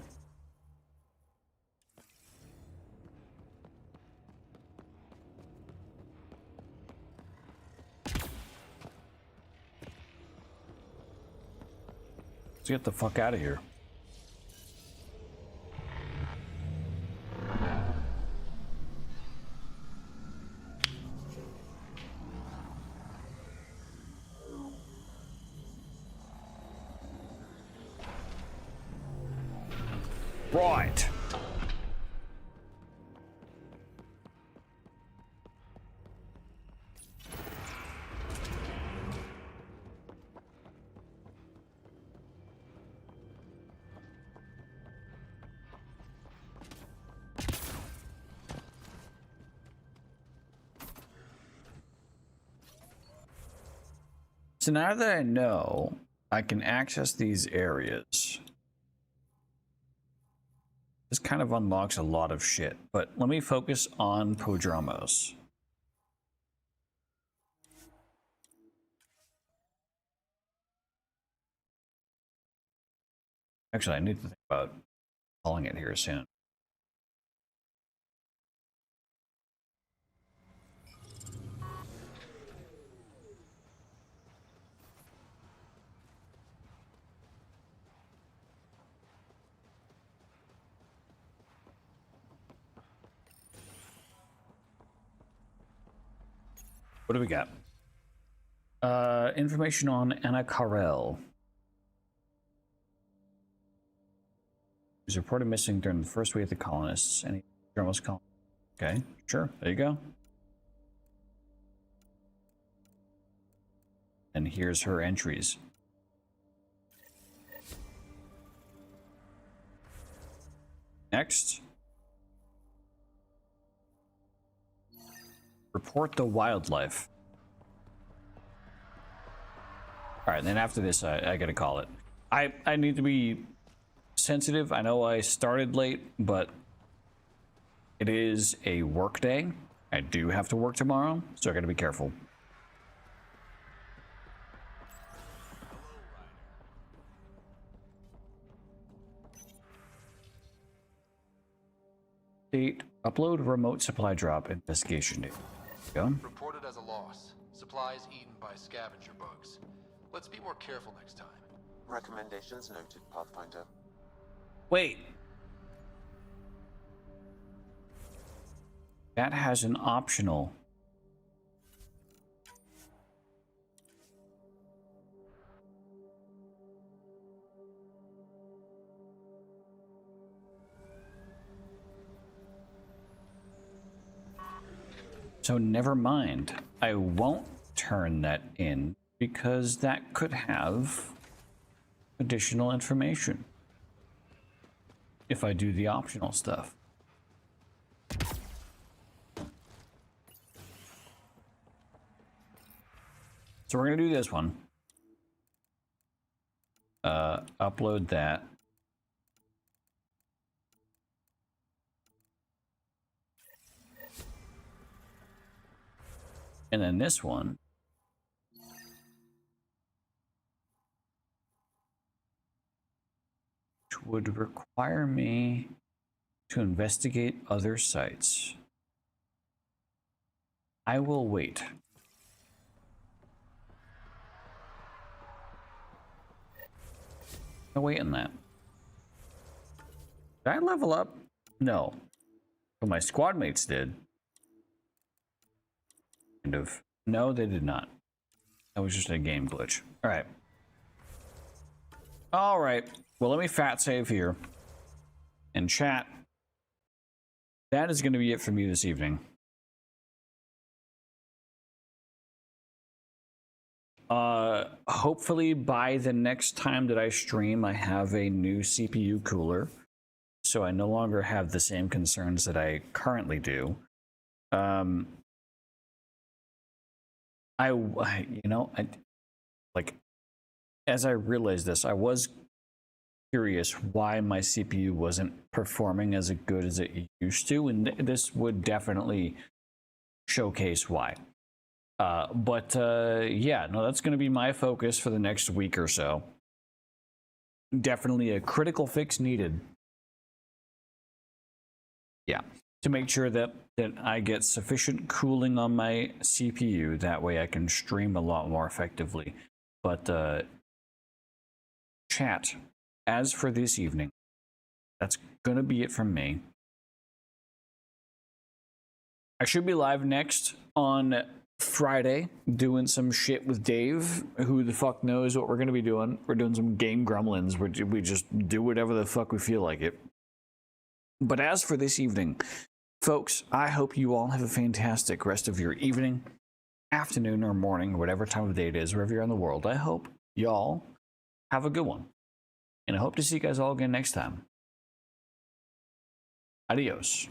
Let's get the fuck out of here. Right. So now that I know I can access these areas, this kind of unlocks a lot of shit. But let me focus on Podromos. Actually, I need to think about calling it here soon. What do we got? Information on Anna Carell. Was reported missing during the first week of the colonists. Any journalists call? Okay, sure. There you go. And here's her entries. Next. Report the wildlife. All right, and then after this, I gotta call it. I need to be sensitive. I know I started late, but it is a work day. I do have to work tomorrow, so I gotta be careful. Date, upload remote supply drop investigation date. Go. Reported as a loss. Supplies eaten by scavenger bugs. Let's be more careful next time. Recommendations noted, Pathfinder. Wait. That has an optional. So never mind. I won't turn that in because that could have additional information if I do the optional stuff. So we're gonna do this one. Upload that. And then this one. Which would require me to investigate other sites. I will wait. I'll wait on that. Did I level up? No. But my squad mates did. Kind of. No, they did not. That was just a game glitch. All right. All right. Well, let me fat save here. And chat. That is going to be it for me this evening. Hopefully by the next time that I stream, I have a new CPU cooler. So I no longer have the same concerns that I currently do. As I realized this, I was curious why my CPU wasn't performing as good as it used to, and this would definitely showcase why. Yeah, no, that's going to be my focus for the next week or so. Definitely a critical fix needed. Yeah, to make sure that I get sufficient cooling on my CPU. That way I can stream a lot more effectively. But chat, as for this evening, that's going to be it from me. I should be live next on Friday doing some shit with Dave. Who the fuck knows what we're going to be doing? We're doing some game gremlins where we just do whatever the fuck we feel like it. But as for this evening, folks, I hope you all have a fantastic rest of your evening, afternoon, or morning, whatever time of day it is, wherever you're in the world. I hope y'all have a good one. And I hope to see you guys all again next time. Adios.